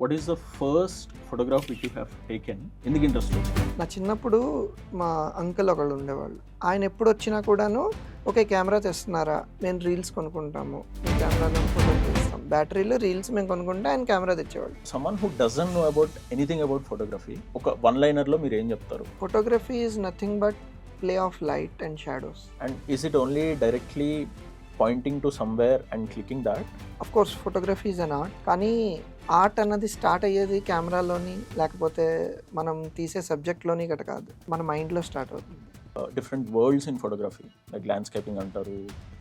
What is the first photograph which you have taken? ఎందుకు interest వచ్చింది? నా చిన్నప్పుడు మా అంకుల్ ఒకళ్ళు ఉండేవాళ్ళు. ఆయన ఎప్పుడు వచ్చినా కూడాను ఓకే కెమెరా తెస్తున్నారా, మేము రీల్స్ కొనుక్కుంటాము, మీ కెమెరాలో ఫోటోలు తీస్తాం, బ్యాటరీలు రీల్స్ మేము కొనుక్కుంటే ఆయన కెమెరా తెచ్చేవాళ్ళు. Someone who doesn't know about anything about photography, ఒక వన్ లైనర్లో మీరు ఏం చెప్తారు? Photography is nothing but play of light and shadows. And is it only directly pointing to somewhere and clicking that? Of course photography is an art, కానీ art అన్నది start అయ్యేది కెమెరాలోని, లేకపోతే మనం తీసే సబ్జెక్ట్లోని గట కాదు, మన మైండ్లో స్టార్ట్ అవుతుంది. Different worlds in photography, like landscaping అంటారు,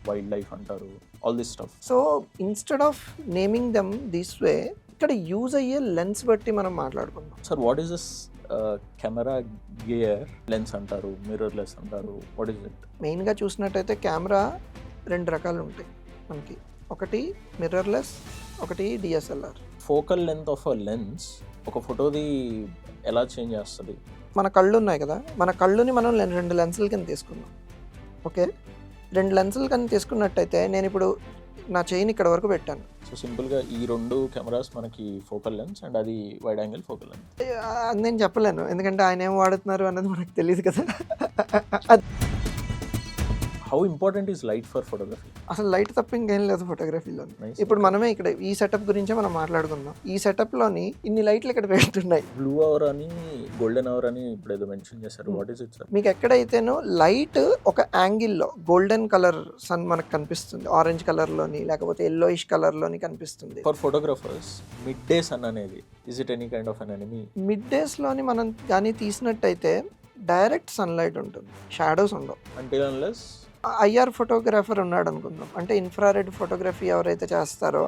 వైల్డ్ లైఫ్ అంటారు, all this stuff. So instead of naming them this way, ఇక్కడ యూజ్ అయ్యే లెన్స్ బట్టి మనం మాట్లాడుకుందాం. Sir, what is this camera gear? Lens అంటారు, మిర్రర్ లెస్ అంటారు, వాట్ ఈస్ ఇట్? మెయిన్గా చూసినట్టయితే కెమెరా రెండు రకాలు ఉంటాయి మనకి. ఒకటి మిర్రర్లెస్, ఒకటి DSLR. Focal length of a lens ఒక ఫోటోది ఎలా చేంజ్ చేస్తుంది? మన కళ్ళు ఉన్నాయి కదా, మన కళ్ళుని మనం రెండు లెన్సుల కింద తీసుకుందాం. ఓకే, రెండు లెన్సుల కింద తీసుకున్నట్టయితే నేను ఇప్పుడు నా చెయ్యిని ఇక్కడ వరకు పెట్టాను. సో సింపుల్గా ఈ రెండు కెమెరాస్ మనకి ఫోకల్ లెన్స్ అండ్ అది వైడ్ యాంగిల్ ఫోకల్ లెన్స్. అది నేను చెప్పలేను, ఎందుకంటే ఆయన ఏం వాడుతున్నారు అన్నది మనకు తెలియదు కదా. How important is light for photography? అసలు లైట్ తప్ప ఇంకేం లేదు ఫోటోగ్రఫీలో. Nice. ఇప్పుడు మనమే ఇక్కడ ఈ సెటప్ గురించే మనం మాట్లాడుకుందాం. ఈ సెటప్లోని ఇన్ని లైట్లు ఇక్కడ పెడుతున్నాయి. బ్లూ అవర్ అని, గోల్డెన్ అవర్ అని ఇప్పుడు ఏదో మెన్షన్ చేశారు. What is it sir? మీకు ఎక్కడైతేనో లైట్ ఒక యాంగిల్లో గోల్డెన్ కలర్ సన్ మనకు కనిపిస్తుంది, ఆరెంజ్ కలర్లోని లేకపోతే ఎల్లోయిష్ కలర్లోని కనిపిస్తుంది. For photographers mid day sun అనేది is it any kind of an enemy? Mid డేస్లోని మనం కానీ తీసినట్టయితే డైరెక్ట్ సన్లైట్ ఉంటుంది, షాడోస్ ఉండవు. అంటిల్ అన్లెస్ ఐఆర్ ఫోటోగ్రాఫర్ ఉన్నాడు అనుకుందాం, అంటే ఇన్ఫ్రారెడ్ ఫోటోగ్రఫీ ఎవరైతే చేస్తారో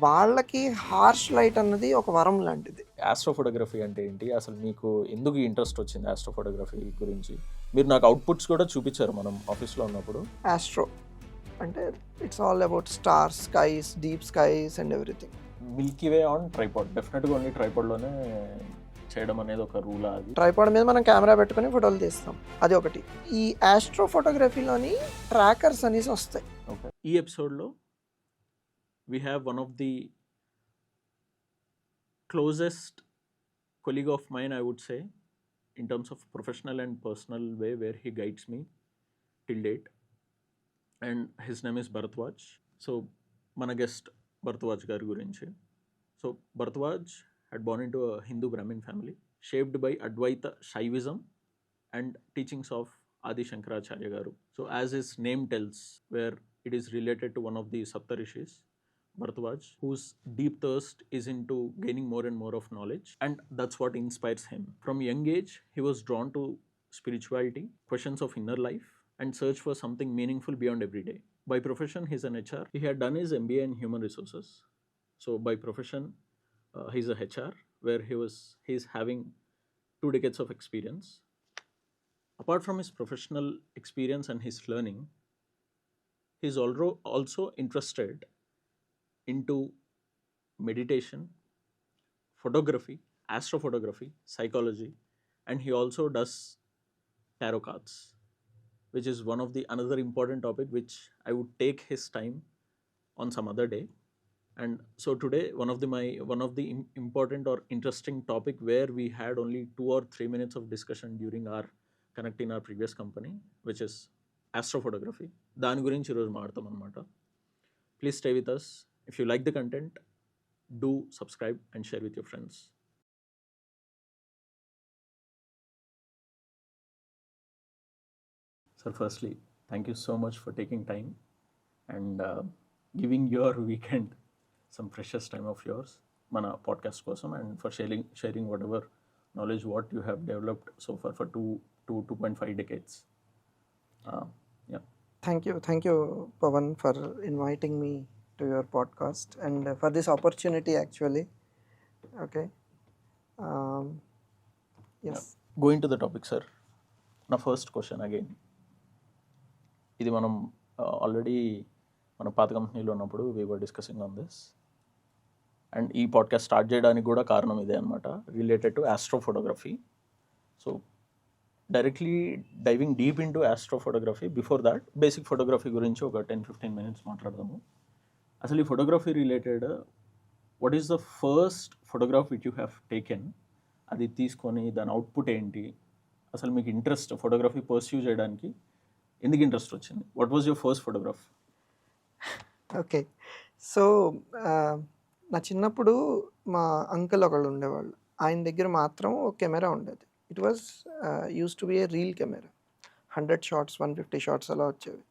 వాళ్ళకి హార్ష్ లైట్ అన్నది ఒక వరం లాంటిది. ఆస్ట్రో ఫోటోగ్రఫీ అంటే ఏంటి అసలు? మీకు ఎందుకు ఇంట్రెస్ట్ వచ్చింది ఆస్ట్రో ఫోటోగ్రఫీ గురించి? మీరు నాకు అవుట్పుట్స్ కూడా చూపించారు మనం ఆఫీస్లో ఉన్నప్పుడు. ఆస్ట్రో అంటే it's all about stars, skies, deep skies and everything. Milky way on tripod, డెఫినెట్గా ఓన్లీ ట్రైపాడ్లోనే చేయడం అనేది ఒక రూల్. అది ట్రైపాడ్ మీద మనం కెమెరా పెట్టుకొని ఫోటోలు తీస్తాం, అది ఒకటి. ఈ ఆస్ట్రో ఫోటోగ్రఫీలోని ట్రాకర్స్ అనేసి వస్తాయి. ఓకే, ఈ ఎపిసోడ్లో we have one of the closest colleague of mine, I would say, in terms of professional and personal way, where he guides me till date, and his name is Bharadwaj. So మన guest Bharadwaj గారి గురించి. So Bharadwaj had born into a Hindu Brahmin family, shaped by Advaita Shaivism and teachings of Adi Shankaracharya Garu. So as his name tells, where it is related to one of the Saptarishis, Bharadwaj, whose deep thirst is into gaining more and more of knowledge, and that's what inspires him. From young age, he was drawn to spirituality, questions of inner life, and search for something meaningful beyond everyday. By profession, he's an HR. He had done his MBA in Human Resources. So by profession, he's a HR, where he's having 2 decades of experience. Apart from his professional experience and his learning, he's also interested into meditation, photography, astrophotography, psychology, and he also does tarot cards, which is one of the another important topic which I would take his time on some other day. And so today one of the important or interesting topic where we had only 2 or 3 minutes of discussion during our connect in our previous company, which is astrophotography. దాని గురించి ఈరోజు మాట్లాడతాం అనమాట. Please stay with us. If you like the content, do subscribe and share with your friends. Sir, firstly, thank you so much for taking time and giving your weekend some precious time of yours మన podcast కోసం, and for sharing whatever knowledge what you have developed so far for 2.5 decades. Yeah. Thank you Pawan for inviting me to your podcast and for this opportunity actually. Okay. Yes. Yeah. Going to the topic, sir. నా first question again, ఇది మనం already మన పాత కంపెనీలో ఉన్నప్పుడు we were discussing on this, and ఈ podcast start చేయడానికి కూడా కారణం ఇదే అనమాట, related to astro photography. So directly diving deep in to astro photography, before that basic photography గురించి ఒక 10-15 minutes మాట్లాడదాము. అసలు ఈ photography related what is the first photograph which you have taken? అది తీసుకొని దాని అవుట్పుట్ ఏంటి? అసలు మీకు ఇంట్రెస్ట్ ఫోటోగ్రఫీ పర్స్యూ చేయడానికి ఎందుకు ఇంట్రెస్ట్ వచ్చింది? What was your first photograph? Okay. So, నా చిన్నప్పుడు మా అంకుల్ ఒకళ్ళు ఉండేవాళ్ళు. ఆయన దగ్గర మాత్రం ఒక కెమెరా ఉండేది. It was used to be a reel camera. 100 shots, 150 shots అలా వచ్చేవి.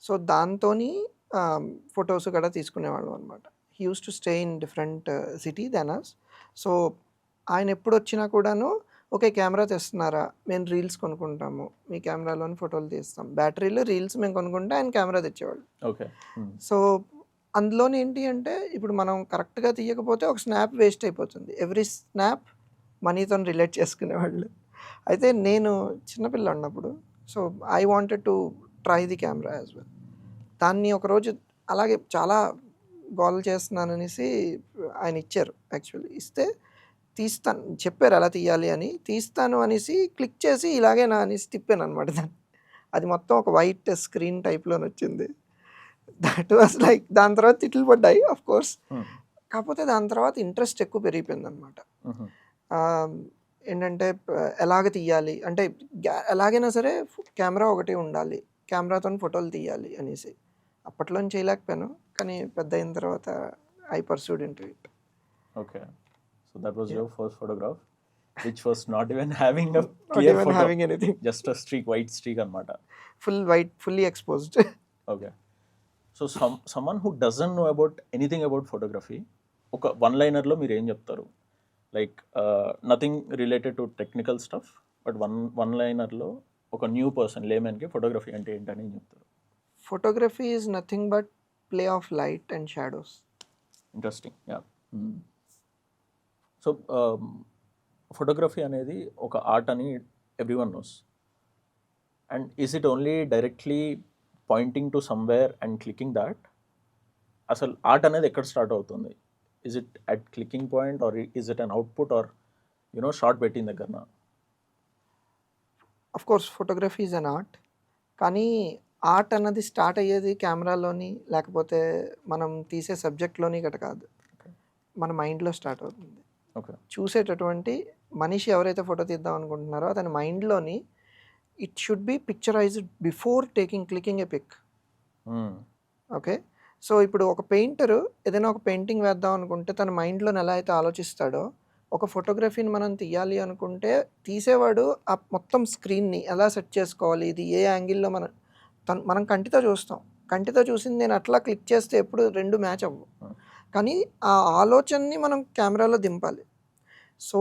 సో, దాంతోని ఫోటోస్ కూడా తీసుకునేవాళ్ళం అనమాట. He used to stay in different city than us. So, ఆయన ఎప్పుడొచ్చినా కూడాను, "ఓకే. కెమెరా తెస్తున్నారా? మేము రీల్స్ కొనుక్కుంటాము. మీ కెమెరాలోని ఫోటోలు తీస్తాం." బ్యాటరీలు, రీల్స్ మేము కొనుక్కుంటే ఆయన కెమెరా తెచ్చేవాళ్ళు. ఓకే. సో, అందులోని ఏంటి అంటే, ఇప్పుడు మనం కరెక్ట్‌గా తీయకపోతే ఒక స్నాప్ వేస్ట్ అయిపోతుంది. ఎవ్రీ స్నాప్ మనీతోని రిలేట్ చేసుకునేవాళ్ళు. అయితే నేను చిన్న పిల్లోడినప్పుడు, so, I wanted to try the camera as well. దాన్ని ఒకరోజు అలాగే చాలా గోల చేస్తున్నాననేసి ఆయన ఇచ్చారు యాక్చువల్లీ. ఇస్తే తీస్తాను చెప్పారు ఎలా తీయాలి అని. తీస్తాను అనేసి క్లిక్ చేసి ఇలాగేనా అనేసి తిప్పాననమాట దాన్ని. అది మొత్తం ఒక వైట్ స్క్రీన్ టైప్‌లోనొచ్చింది. దట్ వాస్ లైక్ దాని తర్వాత తిట్లు పడ్డాయి ఆఫ్‌కోర్స్. కాకపోతే దాని తర్వాత ఇంట్రెస్ట్ ఎక్కువ పెరిగిపోయిందనమాట. ఏంటంటే ఎలాగ తీయాలి అంటే ఎలాగైనా సరే కెమెరా ఒకటి ఉండాలి. కెమెరాతోని ఫోటోలు తీయాలి అనేసి. అప్పట్లోనే చేయలేకపోయాను. కానీ పెద్ద అయిన తర్వాత I pursued into it. Okay. So that was your first photograph which was not even having a not clear even photo. Having anything. Just a streak, white streak అన్నమాట. Full white, fully exposed. Okay. So someone who doesn't know about anything about photography ఒక one లైనర్లో మీరు ఏం చెప్తారు? Like nothing related to technical stuff, but one లైనర్లో ఒక new person లేమెన్కి photography అంటే ఏంటని ఏం చెప్తారు? Photography is nothing but play of light and shadows. Interesting. Yeah. So photography అనేది ఒక ఆర్ట్ అని everyone knows. And is it only directly pointing to somewhere and clicking that? అసలు ఆర్ట్ అనేది ఎక్కడ స్టార్ట్ అవుతుంది? Is it at clicking point or is it an output or shot పెట్టిన దగ్గరన? Of course photography is an art. కానీ art అన్నది start అయ్యేది కెమెరాలోని, లేకపోతే మనం తీసే సబ్జెక్ట్‌లోని గట కాదు. మన మైండ్‌లో స్టార్ట్ అవుతుంది. ఓకే. చూసేటటువంటి మనిషి ఎవరైతే ఫోటో తీద్దాం అనుకుంటున్నారో అతని మైండ్‌లోని it should be picturised before clicking a pic. Okay. So, ఇప్పుడు ఒక పెయింటరు ఏదైనా ఒక పెయింటింగ్ వేద్దాం అనుకుంటే తన మైండ్‌లోని ఎలా అయితే ఆలోచిస్తాడో, ఒక ఫోటోగ్రఫీని మనం తీయాలి అనుకుంటే తీసేవాడు ఆ మొత్తం స్క్రీన్‌ని ఎలా సెట్ చేసుకోవాలి, ఇది ఏ యాంగిల్‌లో మనం కంటితో చూస్తాం. కంటితో చూసింది నేను అట్లా క్లిక్ చేస్తే ఎప్పుడు 2 మ్యాచ్ అవ్వవు. కానీ ఆ ఆలోచనని మనం కెమెరాలో దింపాలి. సో,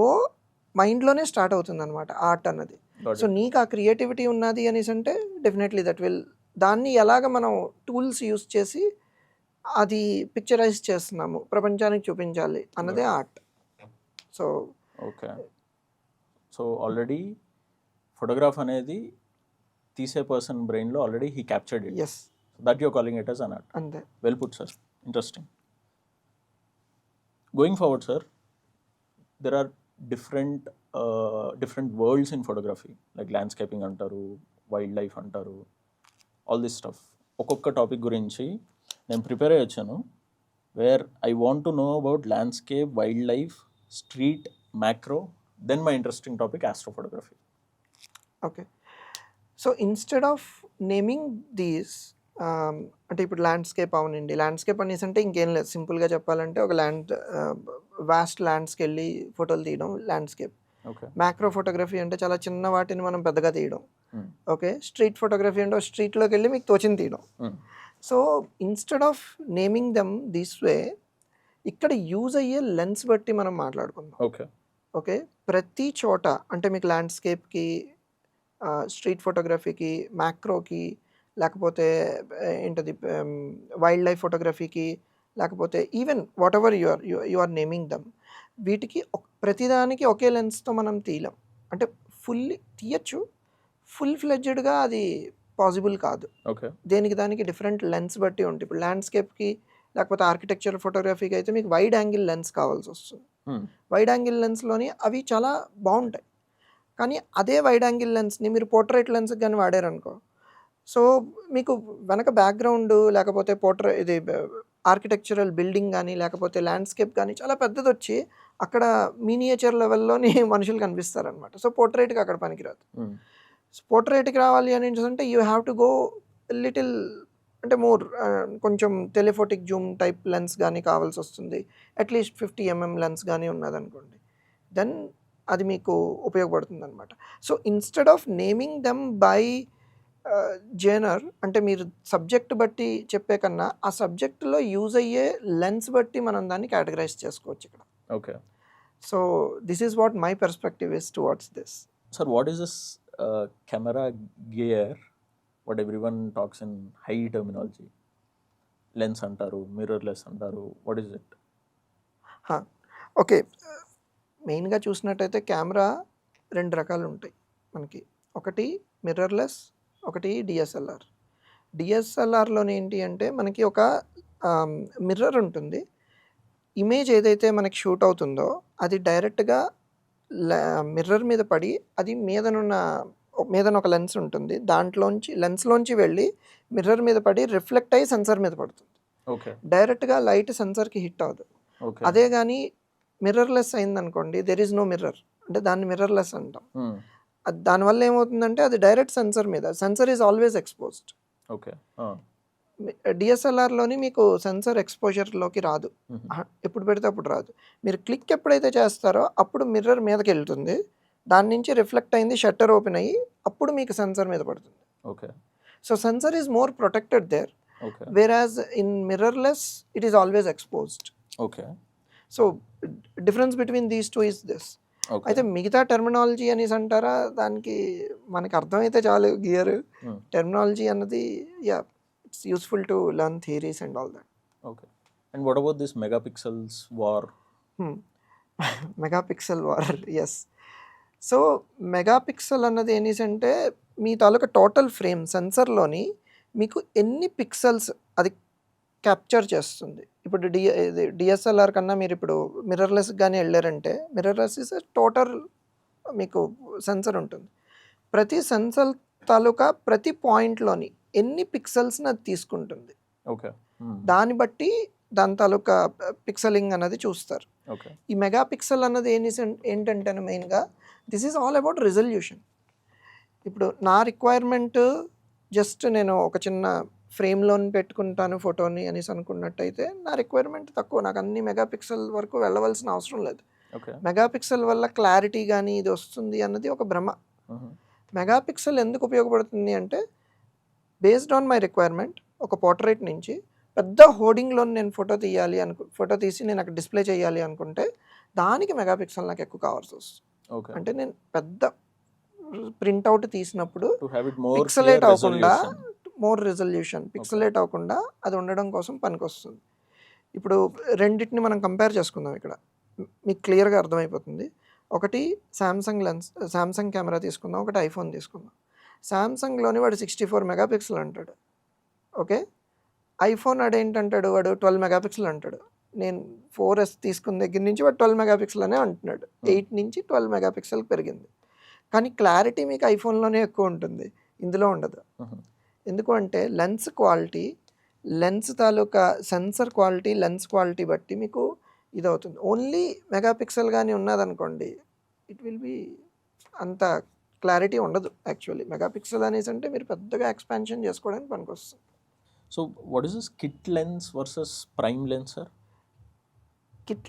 మైండ్‌లోనే స్టార్ట్ అవుతుందనమాట ఆర్ట్ అన్నది. సో, నీకు ఆ క్రియేటివిటీ ఉన్నది అనేసంటే డెఫినెట్‌లీ దాన్ని ఎలాగ మనం టూల్స్ యూజ్ చేసి అది పిక్చరైజ్ చేస్తున్నాము, ప్రపంచానికి చూపించాలి అన్నదే art. So, okay. So already photograph అనేది తీసే పర్సన్ బ్రెయిన్లో already he captured it. Yes. That your calling it as an art. అంతే. Well put sir. Interesting. Going forward sir, there are different worlds in photography. Like landscaping అంటారు, wildlife అంటారు, all this stuff. ఒక్కొక్క topic గురించి నేను prepare అయ్యి వచ్చాను. Where I want to know about landscape, wildlife, street, macro, then my interesting topic astrophotography. Okay. So, instead of naming these అంటే ఇప్పుడు landscape అవునండి. ల్యాండ్స్కేప్ అనేసంటే ఇంకేం లేదు. సింపుల్‌గా చెప్పాలంటే ఒక వాస్ట్ ల్యాండ్స్‌కెళ్ళి ఫోటోలు తీయడం ల్యాండ్స్కేప్. ఓకే. మ్యాక్రో ఫోటోగ్రఫీ అంటే చాలా చిన్న వాటిని మనం పెద్దగా తీయడం. ఓకే. స్ట్రీట్ ఫోటోగ్రఫీ అంటే స్ట్రీట్‌లోకెళ్ళి మీకు తోచింది తీయడం. So, instead of naming them this way, ఇక్కడ యూజ్ అయ్యే లెన్స్ బట్టి మనం మాట్లాడుకుందాం. ఓకే. ఓకే. ప్రతి చోట అంటే మీకు ల్యాండ్స్కేప్‌కి, స్ట్రీట్ ఫోటోగ్రఫీకి, మ్యాక్రోకి, లేకపోతే ఏంటది వైల్డ్ లైఫ్ ఫోటోగ్రఫీకి, లేకపోతే even whatever you are naming them, వీటికి ప్రతిదానికి ఒకే లెన్స్‌తో మనం తీయలేం. అంటే తీయచ్చు. ఫుల్ ఫ్లెడ్జెడ్‌గా అది పాసిబుల్ కాదు. ఓకే. దేనికి దానికి డిఫరెంట్ లెన్స్ బట్టి ఉంటాయి. ఇప్పుడు ల్యాండ్స్కేప్‌కి లేకపోతే ఆర్కిటెక్చర్ ఫోటోగ్రఫీకి అయితే మీకు వైడ్ యాంగిల్ లెన్స్ కావాల్సొస్తుంది. వైడ్ యాంగిల్ లెన్స్‌లోని అవి చాలా బావుంటాయి. కానీ అదే వైడ్ యాంగిల్ లెన్స్‌ని మీరు పోర్ట్రైట్ లెన్స్‌కి గాని వాడారనుకో, సో, మీకు వెనక బ్యాక్‌గ్రౌండ్ లేకపోతే ఆర్కిటెక్చరల్ బిల్డింగ్ గానీ, లేకపోతే ల్యాండ్‌స్కేప్ గానీ చాలా పెద్దదొచ్చి అక్కడ మినియేచర్ లెవెల్‌లోని మనుషులు కనిపిస్తారనమాట. సో, పోర్ట్రెయిట్‌కి అక్కడ పనికిరాదు. హ్మ్. పోర్ట్రెయిట్‌కి రావాలి అనేసంటే you have to go little అంటే మోర్ కొంచెం టెలిఫోటిక్ జూమ్ టైప్ లెన్స్ గానీ కావాల్సొస్తుంది. అట్‌లీస్ట్ 50 ఎంఎం లెన్స్ గానీ ఉన్నదనుకోండి. దెన్ అది మీకు ఉపయోగపడుతుందనమాట. So, instead of naming them by genre అంటే మీరు సబ్జెక్ట్ బట్టి చెప్పే కన్నా, ఆ సబ్జెక్ట్‌లో యూజ్ అయ్యే లెన్స్ బట్టి మనం దాన్ని కేటగరైజ్ చేసుకోవచ్చిక్కడ. Okay. So, this is what my perspective is towards this. Sir, what is this camera gear? What everyone talks in high terminology. Lens అంటారు, mirrorless అంటారు. What is it? ఓకే. మెయిన్‌గా చూసినట్టయితే camera 2 రకాలుంటాయి మనకి. ఒకటి మిర్రర్‌లెస్, ఒకటి DSLR. డిఎస్ఎల్ఆర్‌లోనేంటి అంటే మనకి ఒక మిర్రర్ ఉంటుంది. ఇమేజ్ ఏదైతే మనకి షూట్ అవుతుందో అది డైరెక్ట్‌గా మిర్రర్ మీద పడి అది మీదన ఒక లెన్స్ ఉంటుంది. లెన్స్‌లోంచి వెళ్ళి మిర్రర్ మీద పడి రిఫ్లెక్ట్ అయ్యి సెన్సార్ మీద పడుతుంది. ఓకే. డైరెక్ట్‌గా లైట్ సెన్సార్‌కి హిట్ అవ్వదు. ఓకే. అదే గాని మిర్రర్‌లెస్ అయిందనుకోండి, దేర్ ఈస్ నో మిర్రర్. అంటే దాన్ని మిర్రర్‌లెస్ అంటాం. హ్మ్. దానివల్ల ఏమవుతుందంటే అది డైరెక్ట్ సెన్సార్ మీద. Sensor is always exposed. Okay. ఆ! డిఎస్ఎల్ఆర్‌లోని మీకు సెన్సార్ ఎక్స్‌పోజర్‌లోకి రాదు. హుహు. ఎప్పుడు పెడితే అప్పుడు రాదు. మీరు క్లిక్ ఎప్పుడైతే చేస్తారో అప్పుడు మిర్రర్ మీదకెళ్తుంది. దాని నుంచి రిఫ్లెక్ట్ అయింది షట్టర్ ఓపెన్ అయ్యి అప్పుడు మీకు సెన్సార్ మీద పడుతుంది. Okay. So, sensor is more protected there. Okay. Whereas in mirrorless it is always exposed. Okay. So, difference between these 2 is this. Okay. అయితే మిగతా టెర్మినాలజీ అనేసి అంటారా? దానికి మనకు అర్థమైతే చాలు గియర్. హ్మ్. టెర్మినాలజీ అన్నది yeah! It's useful to learn theories and all that. Okay. And what about this megapixels war? Megapixel war yes. So, megapixel అన్నది ఏంటంటే మీ తాలూకా టోటల్ ఫ్రేమ్ సెన్సార్‌లోని మీకు ఎన్ని పిక్సెల్స్ అది క్యాప్చర్ చేస్తుంది. ఇప్పుడు డిఎస్ఎల్ఆర్ కన్నా మీరిప్పుడు మిర్రర్‌లెస్‌కి గాని ఎళ్లారంటే మిర్రర్‌లెస్ ఈస్ టోటల్ మీకు సెన్సార్ ఉంటుంది. ప్రతి సెన్సార్ తాలూకా ప్రతి పాయింట్‌లోని ఎన్ని పిక్సెల్స్‌ని అది తీసుకుంటుంది. ఓకే. హ్మ్. దాన్ని బట్టి దాని తాలూకా పిక్సెలింగ్ అన్నది చూస్తారు. ఓకే. ఈ మెగా పిక్సెల్ అన్నది ఏంటంటే మెయిన్‌గా this is all about resolution. ఇప్పుడు నా రిక్వైర్మెంట్ జస్ట్ నేను ఒక చిన్న ఫ్రేమ్‌లోని పెట్టుకుంటాను ఫోటోని అనేసి అనుకున్నట్టయితే నా రిక్వైర్మెంట్ తక్కువ. నాకు అన్ని మెగా పిక్సెల్ వరకు వెళ్ళవలసిన అవసరం లేదు. ఓకే. మెగా పిక్సెల్ వల్ల క్లారిటీ గాని ఇది వస్తుంది అన్నది ఒక భ్రమ. హుహు. మెగా పిక్సెల్ ఎందుకు ఉపయోగపడుతుంది అంటే బేస్డ్ ఆన్ మై రిక్వైర్మెంట్ ఒక పోర్ట్రైట్ నుంచి పెద్ద హోర్డింగ్‌లో నేను ఫోటో తీసి నేను అక్కడ డిస్‌ప్లే చేయాలి అనుకుంటే దానికి మెగా పిక్సెల్ నాకు ఎక్కువ కావాల్సొస్తుంది. ఓకే. అంటే నేను పెద్ద ప్రింట్‌ఔట్ తీసినప్పుడు to have it more pixelate clear అవ్వకుండా రిజల్యూషన్. మోర్ రిజల్యూషన్ పిక్సెలేట్ అవ్వకుండా అది ఉండడం కోసం పనికొస్తుంది. ఇప్పుడు రెండిటిని మనం కంపేర్ చేసుకుందాం ఇక్కడ. మీకు క్లియర్‌గా అర్థమైపోతుంది. ఒకటి సామ్‌సంగ్ కెమెరా తీసుకుందాం. ఒకటి ఐఫోన్ తీసుకుందాం. సామ్‌సంగ్‌లోని వాడు 64 మెగా పిక్సెల్ అంటాడు. ఓకే. ఐఫోన్ ఆడేంటంటాడు వాడు 12 మెగా పిక్సెల్ అంటాడు. నేను 4S తీసుకున్న దగ్గర నుంచి వాడు 12 మెగా పిక్సెల్ అనే అంటున్నాడు. 8 నుంచి 12 మెగా పిక్సెల్‌కి పెరిగింది. కానీ క్లారిటీ మీకు ఐఫోన్‌లోనే ఎక్కువ ఉంటుంది. ఇందులో ఉండదు. హుహు. ఎందుకు అంటే లెన్స్ తాలూకా సెన్సార్ క్వాలిటీ, లెన్స్ క్వాలిటీ బట్టి మీకు ఇదవుతుంది. ఓన్లీ మెగా పిక్సెల్ గాని ఉన్నదనుకోండి ఇట్ విల్ బి అంత క్లారిటీ ఉండదు యాక్చువల్లీ. మెగా పిక్సెల్ అనేసంటే మీరు పెద్దగా ఎక్స్పాన్షన్ చేసుకోవడానికి పనికొస్తుంది. So what is this kit lens versus prime lens sir? Kit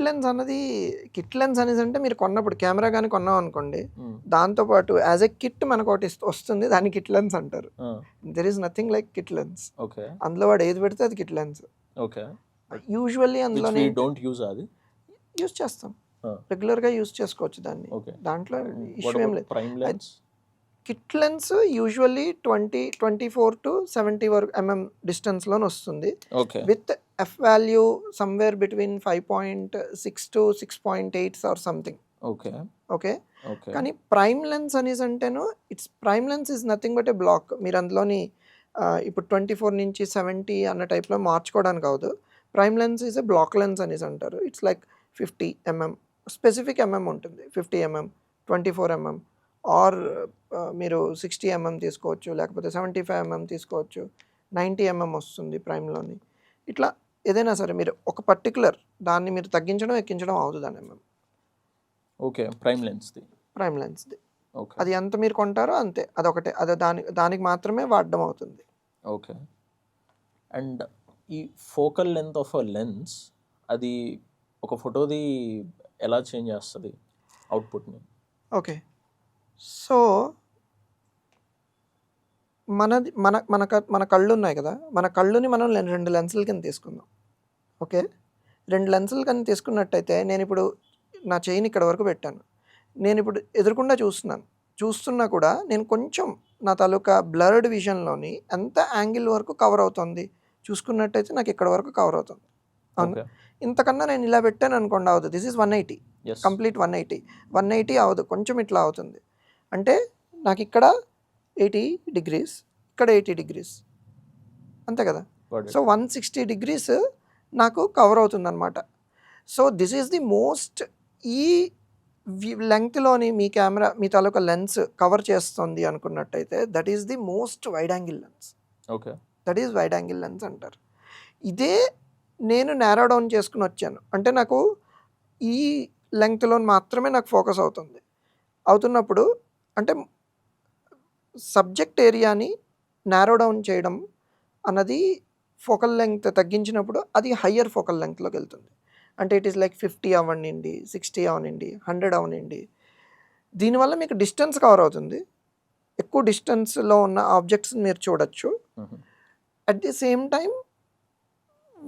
lens అనేసంటే మీరు కొన్నప్పుడు కెమెరా గాని కొన్నామనుకోండి, హ్మ్. దాంతో పాటు యాజ్ ఎ కిట్ మనకొకటి వస్తుంది. దాన్ని కిట్ లెన్స్ అంటారు. ఆ! There is nothing like kit lens. Okay. అందులో వాడు ఏది పెడితే అది kit lens. Okay. Usually which అందులోనే వి డోంట్ యూజ్ అది? యూజ్ చేస్తాం. ఆ! రెగ్యులర్‌గా యూజ్ చేసుకోవచ్చు దాన్ని. ఓకే. దాంట్లో వాట్ ఇష్యూ ఏం అబౌట్ లేదు. Prime lens? Kit lens usually 24 to 70 వరకు డిస్టెన్స్‌లోనే వస్తుంది. Okay. With F value somewhere between 5.6 to 6.8 or something. Okay. Okay. Okay. కానీ ప్రైమ్ లెన్స్ అనేసంటేను prime lens is nothing but a block. మీరు అందులోని ఇప్పుడు 24 నుంచి 70 అన్న టైప్‌లో మార్చుకోవడానికి అవ్వదు. Prime lens is a block lens అనేసి అంటారు. ఇట్స్ లైక్ 50 mm స్పెసిఫిక్ ఉంటుంది. 50 mm, 24 mm ఆర్ మీరు 60 mm తీసుకోవచ్చు. లేకపోతే 75 mm తీసుకోవచ్చు. 90 mm వస్తుంది ప్రైమ్‌లోని. ఇట్లా ఏదైనా సరే మీరు ఒక పర్టికులర్ దాన్ని మీరు తగ్గించడం ఎక్కించడం అవుతుందండి మేము ఓకే. ప్రైమ్ లెన్స్‌ది. ప్రైమ్ లెన్స్ది. ఓకే. అది ఎంత మీరు కొంటారో అంతే, అదొకటే, అది దానికి మాత్రమే వాడడం అవుతుంది. ఓకే. అండ్ ఈ focal length of a lens అది ఒక ఫోటోది ఎలా చేంజ్ చేస్తది అవుట్‌పుట్‌ని? ఓకే. సో మన కళ్ళు ఉన్నాయి కదా, మన కళ్ళుని మనం 2 లెన్సుల కింద తీసుకుందాం. ఓకే. 2 లెన్సులు కింద తీసుకున్నట్టయితే నేను ఇప్పుడు నా చెయ్యిని ఇక్కడ వరకు పెట్టాను. నేను ఇప్పుడు ఎదురుకుండా చూస్తున్నాను. చూస్తున్నా కూడా నేను కొంచెం నా తాలూకా బ్లర్డ్ విజన్‌లోని ఎంత యాంగిల్ వరకు కవర్ అవుతుంది చూసుకున్నట్టయితే నాకు ఇక్కడ వరకు కవర్ అవుతుంది. అవును. ఓకే. ఇంతకన్నా నేను ఇలా పెట్టాననుకోండి అవ్వదు. This is 180. యెస్. కంప్లీట్ 180. 180 అవ్వదు. కొంచెం ఇట్లా అవుతుంది. అంటే నాకిక్కడ 80 డిగ్రీస్, ఇక్కడ 80 డిగ్రీస్. అంతే కదా! Got so, it. 160 డిగ్రీస్ నాకు కవర్ అవుతుందనమాట. So, this is the most ఈ లెంగ్త్‌లోని మీ కెమెరా మీ తాలూకా లెన్స్ కవర్ చేస్తుంది అనుకున్నట్టయితే that is the most wide angle lens. Okay. That is wide angle lens అంటారు. ఇదే నేను నారో డౌన్ చేసుకొనొచ్చాను. అంటే నాకు ఈ లెంగ్త్‌లో మాత్రమే నాకు ఫోకస్ అవుతుంది. అవుతున్నప్పుడు అంటే సబ్జెక్ట్ ఏరియాని నారో డౌన్ చేయడం అన్నది ఫోకల్ లెంగ్త్ తగ్గించినప్పుడు అది హయ్యర్ ఫోకల్ లెంగ్త్‌లోకెళ్తుంది. అంటే ఇట్ ఈస్ లైక్ 50 అవ్వనియండి, 60 అవ్వనియండి, 100 అవ్వనియండి. దీనివల్ల మీకు డిస్టెన్స్ కవర్ అవుతుంది. ఎక్కువ డిస్టెన్స్‌లో ఉన్న ఆబ్జెక్ట్స్‌ని మీరు చూడొచ్చు. హుహు. At the same time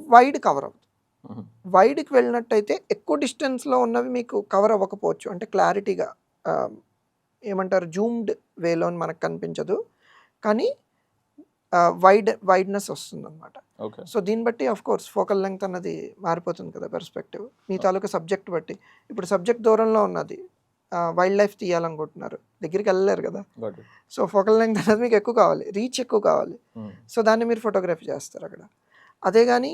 wide cover అవుతుంది. హుహు. వైడ్‌కి వెళ్ళినట్టయితే ఎక్కువ డిస్టెన్స్‌లో ఉన్నవి మీకు కవర్ అవ్వకపోవచ్చు. అంటే క్లారిటీగా ఏమంటారు జూమ్డ్ వేలో మనకు కనిపించదు. కానీ వైడ్‌నెస్ వస్తుందనమాట. ఓకే. సో, దీన్ని బట్టి ఆఫ్‌కోర్స్ ఫోకల్ లెంగ్త్ అన్నది మారిపోతుంది కదా పర్స్పెక్టివ్. మీ తాలూకా సబ్జెక్ట్ బట్టి. ఇప్పుడు సబ్జెక్ట్ దూరంలో ఉన్నది. Wild life తీయాలనుకుంటున్నారు. దగ్గరికెళ్ళలేరు కదా! Got it. So, focal length అనేది మీకు ఎక్కువ కావాలి. రీచ్ ఎక్కువ కావాలి. హ్మ్. సో, దాన్ని మీరు ఫోటోగ్రఫీ చేస్తారు అక్కడ. అదే గాని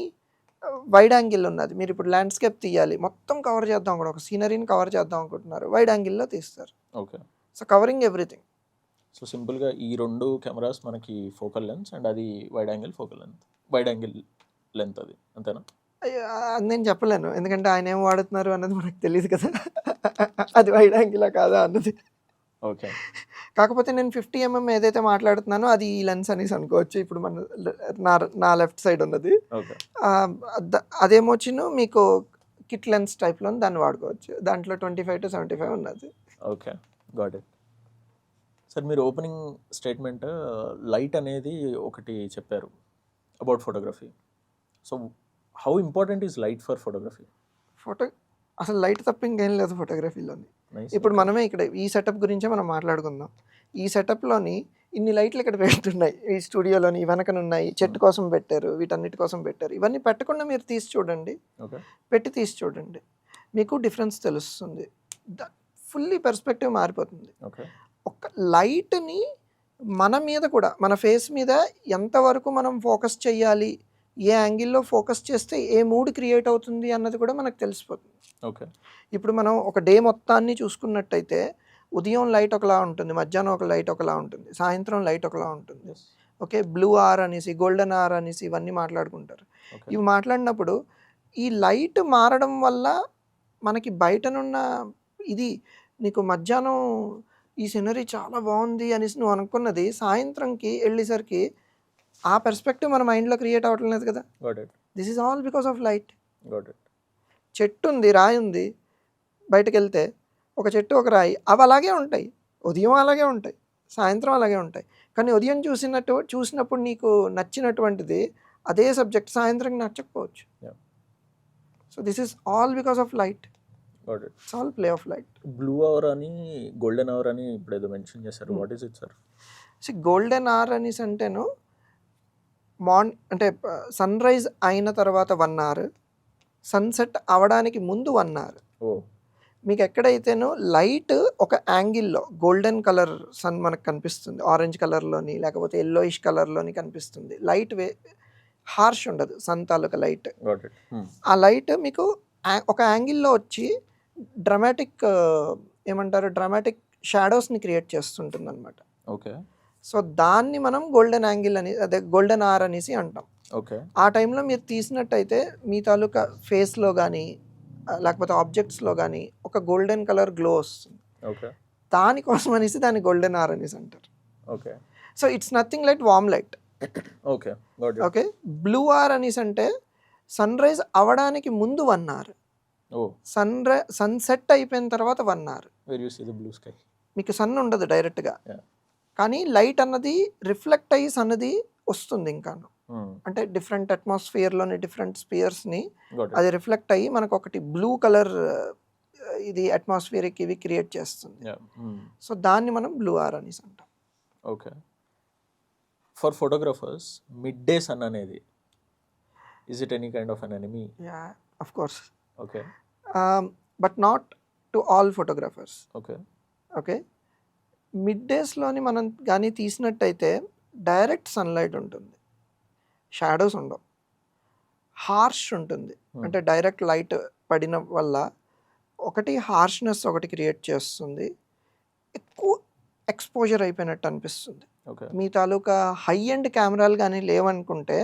వైడ్ యాంగిల్ ఉన్నది. మీరు ఇప్పుడు ల్యాండ్‌స్కేప్ తీయాలి. మొత్తం కవర్ చేద్దాం కూడా ఒక సీనరీని కవర్ చేద్దాం అనుకుంటున్నారు. వైడ్ యాంగిల్‌లో తీస్తారు. Okay. So, covering everything. So, సింపుల్‌గా ఈ 2 కెమెరాస్ మనకి ఫోకల్ లెన్స్ అండ్ అది wide angle focal length. Wide ankle length అది. అంతేనా? అది నేను చెప్పలేను. ఎందుకంటే ఆయన ఏం వాడుతున్నారు అన్నది మనకు తెలీదు కదా! అది వైడ్ యాంగిలా కాదా అన్నది. ఓకే. కాకపోతే నేను 50 ఏదైతే మాట్లాడుతున్నానో అది ఈ లెన్స్ అనేసి అనుకోవచ్చు. ఇప్పుడు మన నా నా లెఫ్ట్ సైడ్ ఉన్నది. ఓకే. అదేమొచ్చును మీకు కిట్ లెన్స్ టైప్‌లో దాన్ని వాడుకోవచ్చు. దాంట్లో 25-75 ఉన్నది. ఓకే. Got it. సార్ మీరు ఓపెనింగ్ స్టేట్మెంట్ లైట్ అనేది ఒకటి చెప్పారు about photography. So, how important is light for photography? అసలు లైట్ తప్ప ఇంకేం లేదు ఫోటోగ్రఫీలోని. నైస్. ఇప్పుడు మనమే ఇక్కడ ఈ సెటప్ గురించే మనం మాట్లాడుకుందాం. ఈ సెటప్‌లోని ఇన్ని లైట్లు ఇక్కడ పెడుతున్నాయి. ఈ స్టూడియోలోని వెనకనున్నాయి. చెట్టు కోసం పెట్టారు. వీటన్నిటి కోసం పెట్టారు. ఇవన్నీ పెట్టకుండా మీరు తీసి చూడండి. ఓకే. పెట్టి తీసి చూడండి. మీకు డిఫరెన్స్ తెలుస్తుంది. ఫుల్లీ పర్స్పెక్టివ్ మారిపోతుంది. ఓకే. ఒక లైట్‌ని మన మీద కూడా మన ఫేస్ మీద ఎంతవరకు మనం ఫోకస్ చేయాలి, ఏ యాంగిల్‌లో ఫోకస్ చేస్తే ఏ మూడ్ క్రియేట్ అవుతుంది అన్నది కూడా మనకు తెలిసిపోతుంది. ఓకే. ఇప్పుడు మనం ఒక డే మొత్తాన్ని చూసుకున్నట్టయితే ఉదయం లైట్ ఒకలా ఉంటుంది, మధ్యాహ్నం ఒక లైట్ ఒకలా ఉంటుంది, సాయంత్రం లైట్ ఒకలా ఉంటుంది. యెస్. ఓకే. బ్లూ ఆర్ అనేసి, గోల్డెన్ ఆర్ అనేసి ఇవన్నీ మాట్లాడుకుంటారు. ఓకే. ఇవి మాట్లాడినప్పుడు ఈ లైట్ మారడం వల్ల మనకి బయటనున్న ఇది నీకు మధ్యాహ్నం ఈ సీనరీ చాలా బాగుంది అనేసి నువ్వు అనుకున్నది సాయంత్రంకి వెళ్ళేసరికి ఆ పర్స్పెక్టివ్ మన మైండ్‌లో క్రియేట్ అవ్వటం లేదు కదా! Got it. This is all because of light. Got it. చెట్టు ఉంది, రాయి ఉంది. బయటకెళ్తే ఒక చెట్టు, ఒక రాయి అవి అలాగే ఉంటాయి. ఉదయం అలాగే ఉంటాయి, సాయంత్రం అలాగే ఉంటాయి. కానీ ఉదయం చూసినప్పుడు నీకు నచ్చినటువంటిది అదే సబ్జెక్ట్ సాయంత్రం నచ్చకపోవచ్చు. Yeah. So, this is all because of light. Got it. It's all play of light. Blue hour అని, గోల్డెన్ అవర్ అని ఇప్పుడేదో మెన్షన్ చేశారు. What is it sir? Golden hour అనేసి అంటేను అంటే సన్‌రైజ్ అయిన తర్వాత 1 అవర్, సన్‌సెట్ అవ్వడానికి ముందు 1 అవర్. ఓహ్! మీకు ఎక్కడైతేను లైట్ ఒక యాంగిల్‌లో గోల్డెన్ కలర్ సన్ మనకు కనిపిస్తుంది. ఆరెంజ్ కలర్‌లోని లేకపోతే యెల్లోయిష్ కలర్‌లోని కనిపిస్తుంది. లైట్ హార్ష్ ఉండదు సన్ తాలూకా లైట్. Got it. ఆ లైట్ మీకు ఒక యాంగిల్‌లో వచ్చి డ్రామాటిక్ డ్రామాటిక్ షాడోస్‌ని క్రియేట్ చేస్తుంటుందన్నమాట. ఓకే. సో, దాన్ని మనం గోల్డెన్ యాంగిల్ అని అదే గోల్డెన్ అవర్ అనేసి అంటాం. ఓకే. ఆ టైంలో మీరు తీసినట్టయితే మీ తాలూకా ఫేస్లో కానీ లేకపోతే ఆబ్జెక్ట్స్లో కానీ ఒక గోల్డెన్ కలర్ గ్లో వస్తుంది. ఓకే. దానికోసం అనేసి దాన్ని గోల్డెన్ ఆర్ అనేసి అంటారు. Okay. So it's nothing like warm light. Okay. Got it. Okay. Blue hour అనేసి అంటే సన్ రైజ్ అవ్వడానికి ముందు 1 అవర్, ఓహ్! సన్సెట్ అయిపోయిన తర్వాత 1 hour. Where you see the blue sky. మీకు సన్ ఉండదు డైరెక్ట్గా, Yeah. కానీ లైట్ అన్నది రిఫ్లెక్ట్ అయ్యి సన్నది వస్తుంది. ఇంకాను అంటే డిఫరెంట్ అట్మాస్ఫియర్లోని డిఫరెంట్ స్పియర్స్ని గాట్ ఇట్. అది రిఫ్లెక్ట్ అయ్యి మనకు ఒకటి బ్లూ కలర్ ఇది అట్మాస్ఫియర్కి ఇవి క్రియేట్ చేస్తుంది. యా. సో దాన్ని మనం బ్లూ ఆర్ అనేసి అంటాం. Okay. For photographers mid day sun అనేది is it any kind of an enemy? Yeah, of course, okay. But not to all photographers. Okay. Okay. Mid డేస్లోని మనం కానీ తీసినట్టయితే డైరెక్ట్ సన్లైట్ ఉంటుంది, షాడోస్ ఉండవు, హార్ష్ ఉంటుంది. అంటే డైరెక్ట్ లైట్ పడిన వల్ల ఒకటి హార్ష్నెస్ ఒకటి క్రియేట్ చేస్తుంది, ఎక్కువ ఎక్స్పోజర్ అయిపోయినట్టు అనిపిస్తుంది. ఓకే. మీ తాలూకా హై ఎండ్ కెమెరాలు కానీ లేవనుకుంటే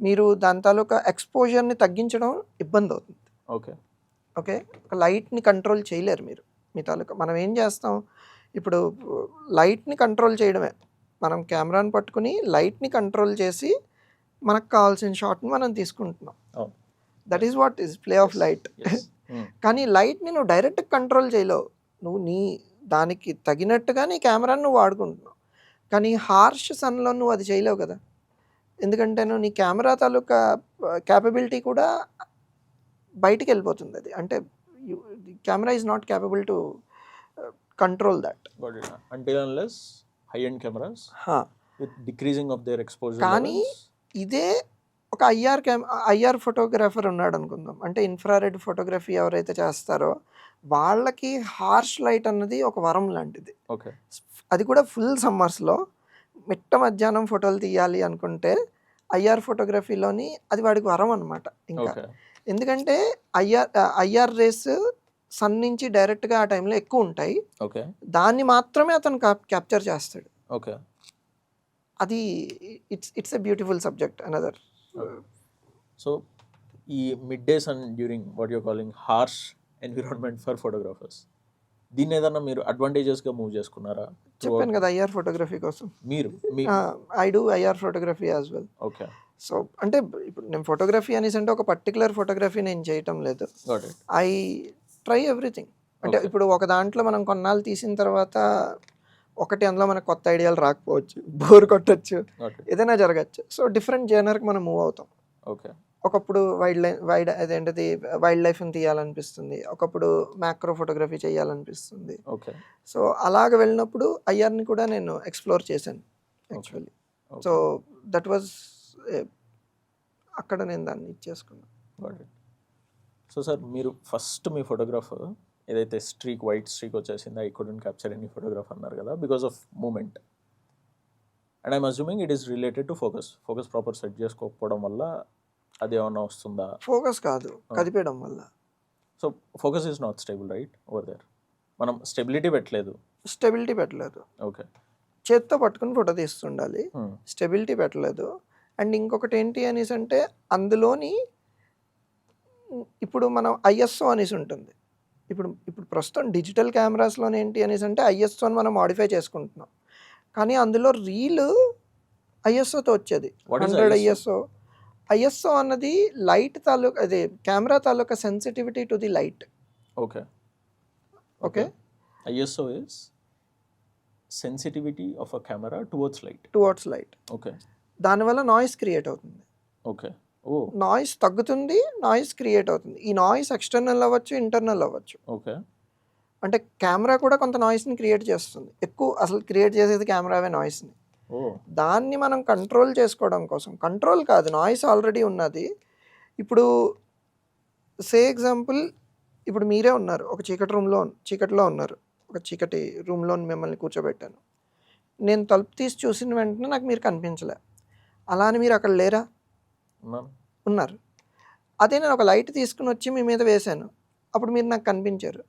మీరు దాని తాలూకా ఎక్స్పోజర్ని తగ్గించడం ఇబ్బంది అవుతుంది. ఓకే. ఓకే. ఒక లైట్ని కంట్రోల్ చేయలేరు మీరు. మీ తాలూకా మనం ఏం చేస్తాం ఇప్పుడు, లైట్ని కంట్రోల్ చేయడమే. మనం కెమెరాని పట్టుకుని లైట్ని కంట్రోల్ చేసి మనకు కావాల్సిన షాట్ని మనం తీసుకుంటున్నాం. అవును. That is what is play of light. Yes. కానీ లైట్ని నువ్వు డైరెక్ట్ కంట్రోల్ చేయలేవు. నువ్వు నీ దానికి తగినట్టుగా నీ కెమెరాని నువ్వు వాడుకుంటున్నావు. కానీ హార్ష్ సన్లో నువ్వు అది చేయలేవు కదా, ఎందుకంటే నువ్వు నీ కెమెరా తాలూకా క్యాపబిలిటీ కూడా బయటికి వెళ్ళిపోతుంది. అది అంటే camera is not capable to control that. Got it. Until unless high-end cameras with decreasing of their exposure కానీ levels. ఇదే ఒక ఐఆర్ ఫోటోగ్రాఫర్ ఉన్నాడు అనుకుందాం. అంటే ఇన్ఫ్రారెడ్ ఫోటోగ్రఫీ ఎవరైతే చేస్తారో వాళ్ళకి హార్ష్ లైట్ అన్నది ఒక వరం లాంటిది. ఓకే. అది కూడా ఫుల్ సమ్మర్స్లో మిట్ట మధ్యాహ్నం ఫోటోలు తీయాలి అనుకుంటే ఐఆర్ ఫోటోగ్రఫీలోని అది వాడికి వరం అనమాట. ఇంకా ఓకే. ఎందుకంటే ఐఆర్ రేస్ సన్ నుంచి డైరెక్ట్గా ఆ టైంలో ఎక్కువ ఉంటాయి. ఓకే. దాన్ని మాత్రమే అతను క్యాప్చర్ చేస్తాడు. ఓకే. అది it's a beautiful subject another. So ఈ mid day sun during what you're calling harsh environment for photographers, దీన్ని ఏదన్నా మీరు అడ్వాంటేజెస్గా మూవ్ చేసుకున్నారా? చెప్పాను కదా ఐఆర్ ఫోటోగ్రఫీ కోసం. మీరు I do IR photography as well. Okay. So అంటే ఇప్పుడు నేను ఫోటోగ్రఫీ అనేసి అంటే ఒక పర్టికులర్ ఫోటోగ్రఫీ నేను చేయటం లేదు. Got it. I try everything. అంటే ఇప్పుడు ఒక దాంట్లో మనం కొన్నాళ్ళు తీసిన తర్వాత ఒకటి అందులో మనకు కొత్త ఐడియాలు రాకపోవచ్చు, బోర్ కొట్టచ్చు, గాట్ ఇట్. ఏదైనా జరగచ్చు. సో డిఫరెంట్ జేనర్కి మనం మూవ్ అవుతాం. ఓకే. ఒకప్పుడు అదేంటిది వైల్డ్ లైఫ్ని తీయాలనిపిస్తుంది, ఒకప్పుడు మ్యాక్రో ఫోటోగ్రఫీ చేయాలనిపిస్తుంది. ఓకే. సో అలాగ వెళ్ళినప్పుడు ఐఆర్ని కూడా నేను ఎక్స్ప్లోర్ చేశాను యాక్చువల్లీ. సో దట్ వాజ్ అక్కడ నేను దాన్ని ఇచ్చేసుకున్నాను. Got it. సో సార్, మీరు ఫస్ట్ మీ ఫోటోగ్రాఫ్ ఏదైతే వైట్ స్ట్రీక్ వచ్చేసిందో I couldn't capture any photograph అన్నారు కదా, because of moment. And I'm assuming it is related to focus proper set చేసుకోకపోవడం వల్ల అది ఏమన్నా వస్తుందా? ఫోకస్ కాదు, కదిపేయడం వల్ల. So focus is not stable right over there. మనం స్టెబిలిటీ పెట్టలేదు. ఓకే. చేత్తో పట్టుకుని ఫోటో తీస్తుండాలి, స్టెబిలిటీ పెట్టలేదు. అండ్ ఇంకొకటి ఏంటి అనేసి అంటే అందులోని ఇప్పుడు మనం ఐఎస్ఓ అనేసి ఉంటుంది. ఇప్పుడు ప్రస్తుతం డిజిటల్ కెమెరాస్లోనే ఏంటి అనేసి అంటే ఐఎస్ఓని మనం మాడిఫై చేసుకుంటున్నాం. కానీ అందులో రీల్ ఐఎస్ఓతో వచ్చేది 100 ఐఎస్ఓ. ఐఎస్ఓ అన్నది లైట్ తాలూకా అదే camera taluka sensitivity to the light. Okay. Okay. ISO is sensitivity of a camera towards light. Okay. దానివల్ల నాయిస్ క్రియేట్ అవుతుంది. ఓకే. నాయిస్ తగ్గుతుంది, నాయిస్ క్రియేట్ అవుతుంది. ఈ నాయిస్ ఎక్స్టర్నల్ అవ్వచ్చు, ఇంటర్నల్ అవ్వచ్చు. ఓకే. అంటే కెమెరా కూడా కొంత నాయిస్ని క్రియేట్ చేస్తుంది. ఎక్కువ అసలు క్రియేట్ చేసేది కెమెరావే నాయిస్ని. దాన్ని మనం కంట్రోల్ చేసుకోవడం కోసం, కంట్రోల్ కాదు, నాయిస్ ఆల్రెడీ ఉన్నది. ఇప్పుడు సే ఎగ్జాంపుల్, ఇప్పుడు మీరే ఉన్నారు ఒక చీకటిలో ఉన్నారు, ఒక చీకటి రూమ్లో మిమ్మల్ని కూర్చోబెట్టాను. నేను తలుపు తీసి చూసిన వెంటనే నాకు మీరు కనిపించలే. అలా అని మీరు అక్కడ లేరా? ఉన్నారు. అదే నేను ఒక లైట్ తీసుకుని వచ్చి మీ మీద వేశాను, అప్పుడు మీరు నాకు కనిపించారు.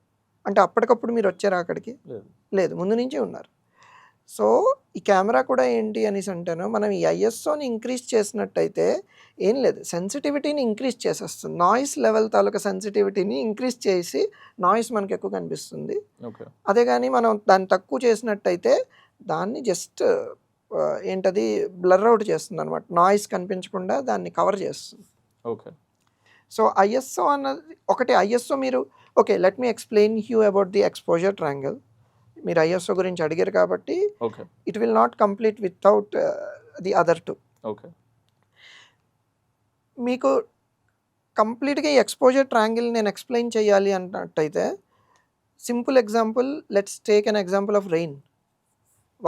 అంటే అప్పటికప్పుడు మీరు వచ్చారా అక్కడికి? లేదు, ముందు నుంచే ఉన్నారు. సో ఈ కెమెరా కూడా ఏంటి అనేసి అంటాను, మనం ఈ ఐఎస్ఓని ఇంక్రీజ్ చేసినట్టయితే ఏం లేదు, సెన్సిటివిటీని ఇంక్రీజ్ చేసేస్తుంది. నాయిస్ లెవెల్ తాలూకా సెన్సిటివిటీని ఇంక్రీజ్ చేసి నాయిస్ మనకు ఎక్కువ కనిపిస్తుంది. ఓకే. అదే కానీ మనం దాన్ని తక్కువ చేసినట్టయితే దాన్ని జస్ట్ ఏంటది బ్లర్ అవుట్ చేస్తుంది అనమాట. నాయిస్ కనిపించకుండా దాన్ని కవర్ చేస్తుంది. ఓకే. సో ఐఎస్ఓ అన్నది ఒకటి. ఐఎస్ఓ మీరు okay, let me explain you about the exposure triangle. మీరు ఐఎస్ఓ గురించి అడిగారు కాబట్టి okay. It will not complete without the other two. Okay. మీకు కంప్లీట్గా ఈ ఎక్స్పోజర్ ట్రయాంగిల్ నేను ఎక్స్ప్లెయిన్ చేయాలి అన్నట్టయితే simple example, let's take an example of rain.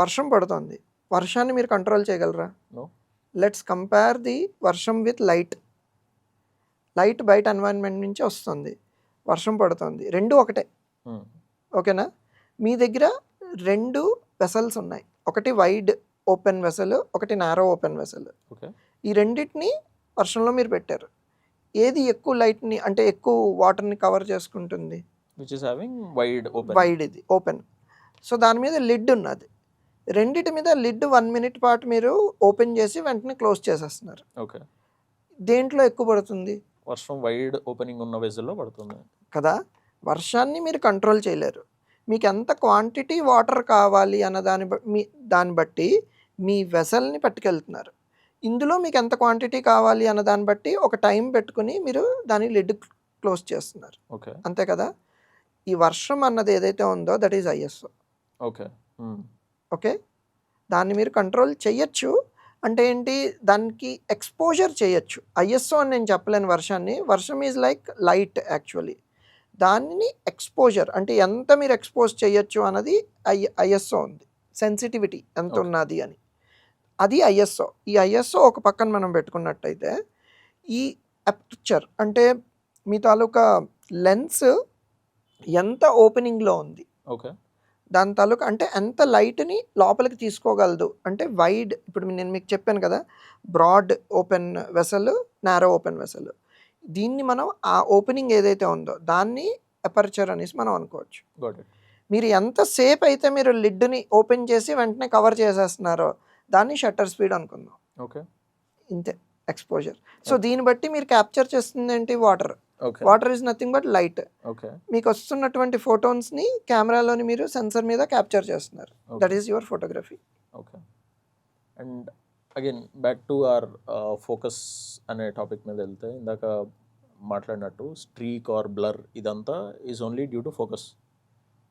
వర్షం పడుతుంది, వర్షాన్ని మీరు కంట్రోల్ చేయగలరా? No. లెట్స్ కంపేర్ ది వర్షం విత్ లైట్. లైట్ బయట ఎన్వైరన్మెంట్ నుంచి వస్తుంది, వర్షం పడుతుంది, రెండు ఒకటే. ఓకేనా? మీ దగ్గర రెండు వెసల్స్ ఉన్నాయి, ఒకటి వైడ్ ఓపెన్ వెసల్, ఒకటి నారో ఓపెన్ వెసల్. ఓకే. ఈ రెండింటిని వర్షంలో మీరు పెట్టారు. ఏది ఎక్కువ లైట్ని అంటే ఎక్కువ వాటర్ని కవర్ చేసుకుంటుంది? Which is having wide open. Wide, ఇది ఓపెన్. సో దాని మీద లిడ్ ఉన్నది. రెండిటి మీద లిడ్ 1 minute పాటు మీరు ఓపెన్ చేసి వెంటనే క్లోజ్ చేసేస్తున్నారు. ఓకే. దేంట్లో ఎక్కువ పడుతుంది? వర్షం వైడ్ ఓపెనింగ్ ఉన్న వెజల్లో పడుతుంది కదా. వర్షాన్ని మీరు కంట్రోల్ చేయలేరు. మీకు ఎంత క్వాంటిటీ వాటర్ కావాలి అన్న దాన్ని బట్టి మీ వెసల్ని పట్టుకెళ్తున్నారు. ఇందులో మీకు ఎంత క్వాంటిటీ కావాలి అన్న దాన్ని బట్టి ఒక టైం పెట్టుకుని మీరు దాని లిడ్ క్లోజ్ చేస్తున్నారు. ఓకే. అంతే కదా. ఈ వర్షం అన్నది ఏదైతే ఉందో that is ISO. Okay. Okay, దాన్ని మీరు కంట్రోల్ చేయొచ్చు. అంటే ఏంటి, దానికి ఎక్స్పోజర్ చేయొచ్చు. ఐఎస్ఓ అని నేను చెప్పలేను వర్షాన్ని. వర్షం ఈజ్ లైక్ లైట్ యాక్చువల్లీ. దానిని ఎక్స్పోజర్ అంటే ఎంత మీరు ఎక్స్పోజ్ చేయొచ్చు అన్నది ఐఎస్ఓ ఉంది. సెన్సిటివిటీ ఎంత ఉన్నది అని, అది ఐఎస్ఓ. ఈ ఐఎస్ఓ ఒక పక్కన మనం పెట్టుకున్నట్టయితే ఈ అపర్చర్ అంటే మీ తాలూకా లెన్స్ ఎంత ఓపెనింగ్లో ఉంది, ఓకే, దాని తాలూకా అంటే ఎంత లైట్ని లోపలికి తీసుకోగలదు. అంటే వైడ్, ఇప్పుడు నేను మీకు చెప్పాను కదా, broad open vessel, narrow open vessel. దీన్ని మనం ఆ ఓపెనింగ్ ఏదైతే ఉందో దాన్ని అపర్చర్ అనేసి మనం అనుకోవచ్చు. మీరు ఎంతసేపు అయితే మీరు లిడ్ని ఓపెన్ చేసి వెంటనే కవర్ చేసేస్తున్నారో దాన్ని షట్టర్ స్పీడ్ అనుకుందాం. ఓకే, ఇంతే ఎక్స్పోజర్. సో దీన్ని బట్టి మీరు క్యాప్చర్ చేస్తుంది ఏంటి, water. Okay, water is nothing but light. Okay, మీకు వస్తున్నటువంటి ఫోటోన్స్ని కెమెరాలోని మీరు సెన్సర్ మీద క్యాప్చర్ చేస్తున్నారు. That is your photography. Okay. And again back to our focus అనే టాపిక్ మీద వెళ్తే, ఇందాక మాట్లాడినట్టు స్ట్రీక్ ఆర్ బ్లర్ ఇదంతా is only due to focus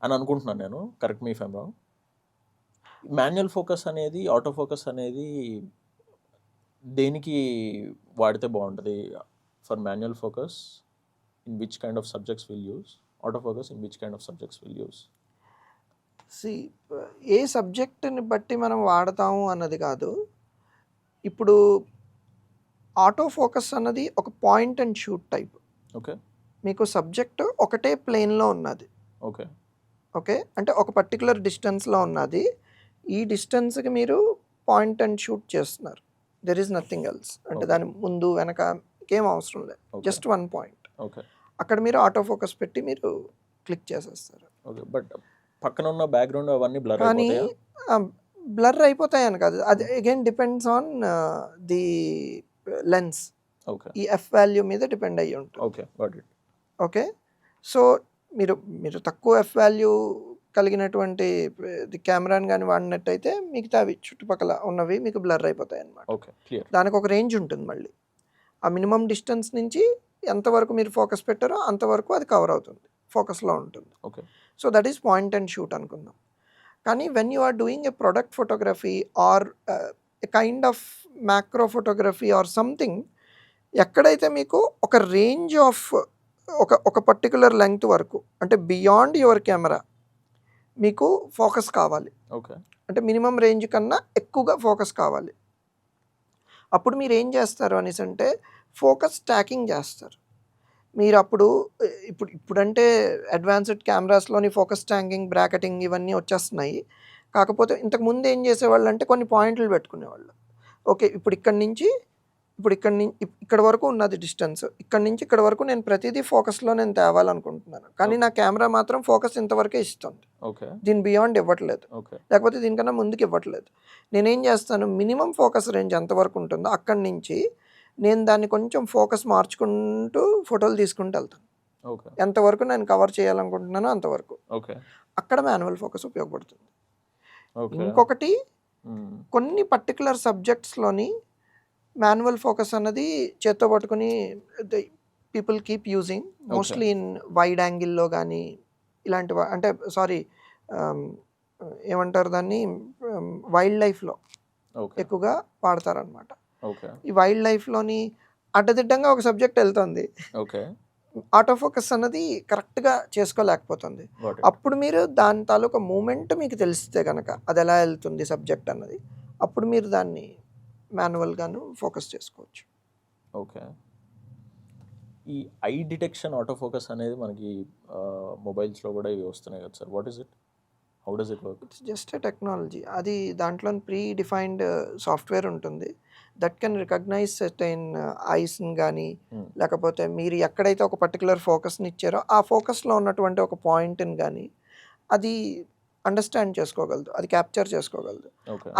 అని అనుకుంటున్నాను నేను. Correct me if I'm wrong. Manual focus అనేది, ఆటో ఫోకస్ అనేది దేనికి వాడితే బాగుంటుంది? For manual focus in which kind of subjects we'll use, autofocus in which kind of subjects we'll use? ఏ సబ్జెక్ట్ని బట్టి మనం వాడతాము అన్నది కాదు. ఇప్పుడు ఆటో ఫోకస్ అన్నది ఒక point and shoot type. Okay, మీకు సబ్జెక్ట్ ఒకటే ప్లేన్లో ఉన్నది. ఓకే, ఓకే, అంటే ఒక పర్టికులర్ డిస్టెన్స్లో ఉన్నది. ఈ డిస్టెన్స్కి మీరు పాయింట్ అండ్ షూట్ చేస్తున్నారు. There is nothing else. అంటే దాని ముందు వెనక ఏం అవసరం లేదు, జస్ట్ 1 point. ఓకే, అక్కడ మీరు ఆటో ఫోకస్ పెట్టి మీరు క్లిక్ చేసేస్తారు. ఓకే. బట్ పక్కన ఉన్న బ్యాక్గ్రౌండ్ అవన్నీ బ్లర్ కానీ అయిపోతాయా? బ్లర్ అయిపోతాయని కాదు, అది again depends on the lens. Okay, ఈ ఎఫ్ వాల్యూ మీద డిపెండ్ అయ్యి ఉంటుంది. Okay, got it. Okay, so మీరు తక్కువ ఎఫ్ వాల్యూ కలిగినటువంటి కెమెరాని కానీ వాడినట్టయితే మిగతావి చుట్టుపక్కల ఉన్నవి మీకు బ్లర్ అయిపోతాయి అన్నమాట. Okay, clear. దానికి ఒక రేంజ్ ఉంటుంది. మళ్ళీ ఆ మినిమం డిస్టెన్స్ నుంచి ఎంతవరకు మీరు ఫోకస్ పెట్టారో అంతవరకు అది కవర్ అవుతుంది, ఫోకస్లో ఉంటుంది. Okay, so that is point and shoot అనుకుందాం. కానీ when you are doing a product photography or a kind of macro photography or something, ఎక్కడైతే మీకు ఒక రేంజ్ ఆఫ్ ఒక పర్టికులర్ లెంగ్త్ వరకు, అంటే బియాండ్ యువర్ కెమెరా మీకు ఫోకస్ కావాలి. ఓకే, అంటే మినిమం రేంజ్ కన్నా ఎక్కువగా ఫోకస్ కావాలి. అప్పుడు మీరు ఏం చేస్తారు అనేసి అంటే ఫోకస్ ట్యాకింగ్ చేస్తారు. మీరు అప్పుడు ఇప్పుడంటే అడ్వాన్స్డ్ కెమెరాస్లోని ఫోకస్ ట్యాకింగ్, బ్రాకెటింగ్ ఇవన్నీ వచ్చేస్తున్నాయి. కాకపోతే ఇంతకుముందు ఏం చేసేవాళ్ళు అంటే కొన్ని పాయింట్లు పెట్టుకునేవాళ్ళు. ఓకే, ఇప్పుడు ఇక్కడి నుంచి ఇప్పుడు ఇక్కడ వరకు ఉన్నది డిస్టెన్స్, ఇక్కడ నుంచి ఇక్కడ వరకు నేను ప్రతిదీ ఫోకస్లో నేను తేవాలనుకుంటున్నాను, కానీ నా కెమెరా మాత్రం ఫోకస్ ఇంతవరకే ఇస్తుంది, ఓకే దీని బియాండ్ ఇవ్వట్లేదు, ఓకే లేకపోతే దీనికన్నా ముందుకు ఇవ్వట్లేదు. నేనేం చేస్తాను, మినిమం ఫోకస్ రేంజ్ ఎంతవరకు ఉంటుందో అక్కడి నుంచి నేను దాన్ని కొంచెం ఫోకస్ మార్చుకుంటూ ఫోటోలు తీసుకుంటూ వెళ్తాను. ఓకే ఎంతవరకు నేను కవర్ చేయాలనుకుంటున్నానో అంతవరకు. ఓకే అక్కడ మాన్యువల్ ఫోకస్ ఉపయోగపడుతుంది. ఓకే ఇంకొకటి, కొన్ని పర్టికులర్ సబ్జెక్ట్స్లోని మాన్యువల్ ఫోకస్ అన్నది చేత్తో పట్టుకుని people keep using mostly in wide యాంగిల్లో కానీ ఇలాంటి అంటే సారీ ఏమంటారు దాన్ని, వైల్డ్ లైఫ్లో ఎక్కువగా వాడతారనమాట. ఈ వైల్డ్ లైఫ్లోని అడ్డదిడ్డంగా ఒక సబ్జెక్ట్ వెళ్తుంది, ఆటో ఫోకస్ అన్నది కరెక్ట్గా చేసుకోలేకపోతుంది. అప్పుడు మీరు దాని తాలూకా మూమెంట్ మీకు తెలిస్తే కనుక అది ఎలా వెళ్తుంది సబ్జెక్ట్ అన్నది, అప్పుడు మీరు దాన్ని మాన్యువల్గాను ఫోకస్ చేసుకోవచ్చు. ఓకే. ఈ ఐ డిటెక్షన్ ఆటో ఫోకస్ అనేది మనకి మొబైల్స్లో కూడా ఇవి వస్తున్నాయి కదా sir, what is it, how does it work? It's just a technology. అది దాంట్లో ప్రీ డిఫైన్డ్ సాఫ్ట్వేర్ ఉంటుంది దట్ కెన్ రికగ్నైజ్ సర్టైన్ ఐస్ని కానీ, లేకపోతే మీరు ఎక్కడైతే ఒక పర్టికులర్ ఫోకస్ని ఇచ్చారో ఆ ఫోకస్లో ఉన్నటువంటి ఒక పాయింట్ని కానీ అది అండర్స్టాండ్ చేసుకోగలదు, అది క్యాప్చర్ చేసుకోగలదు.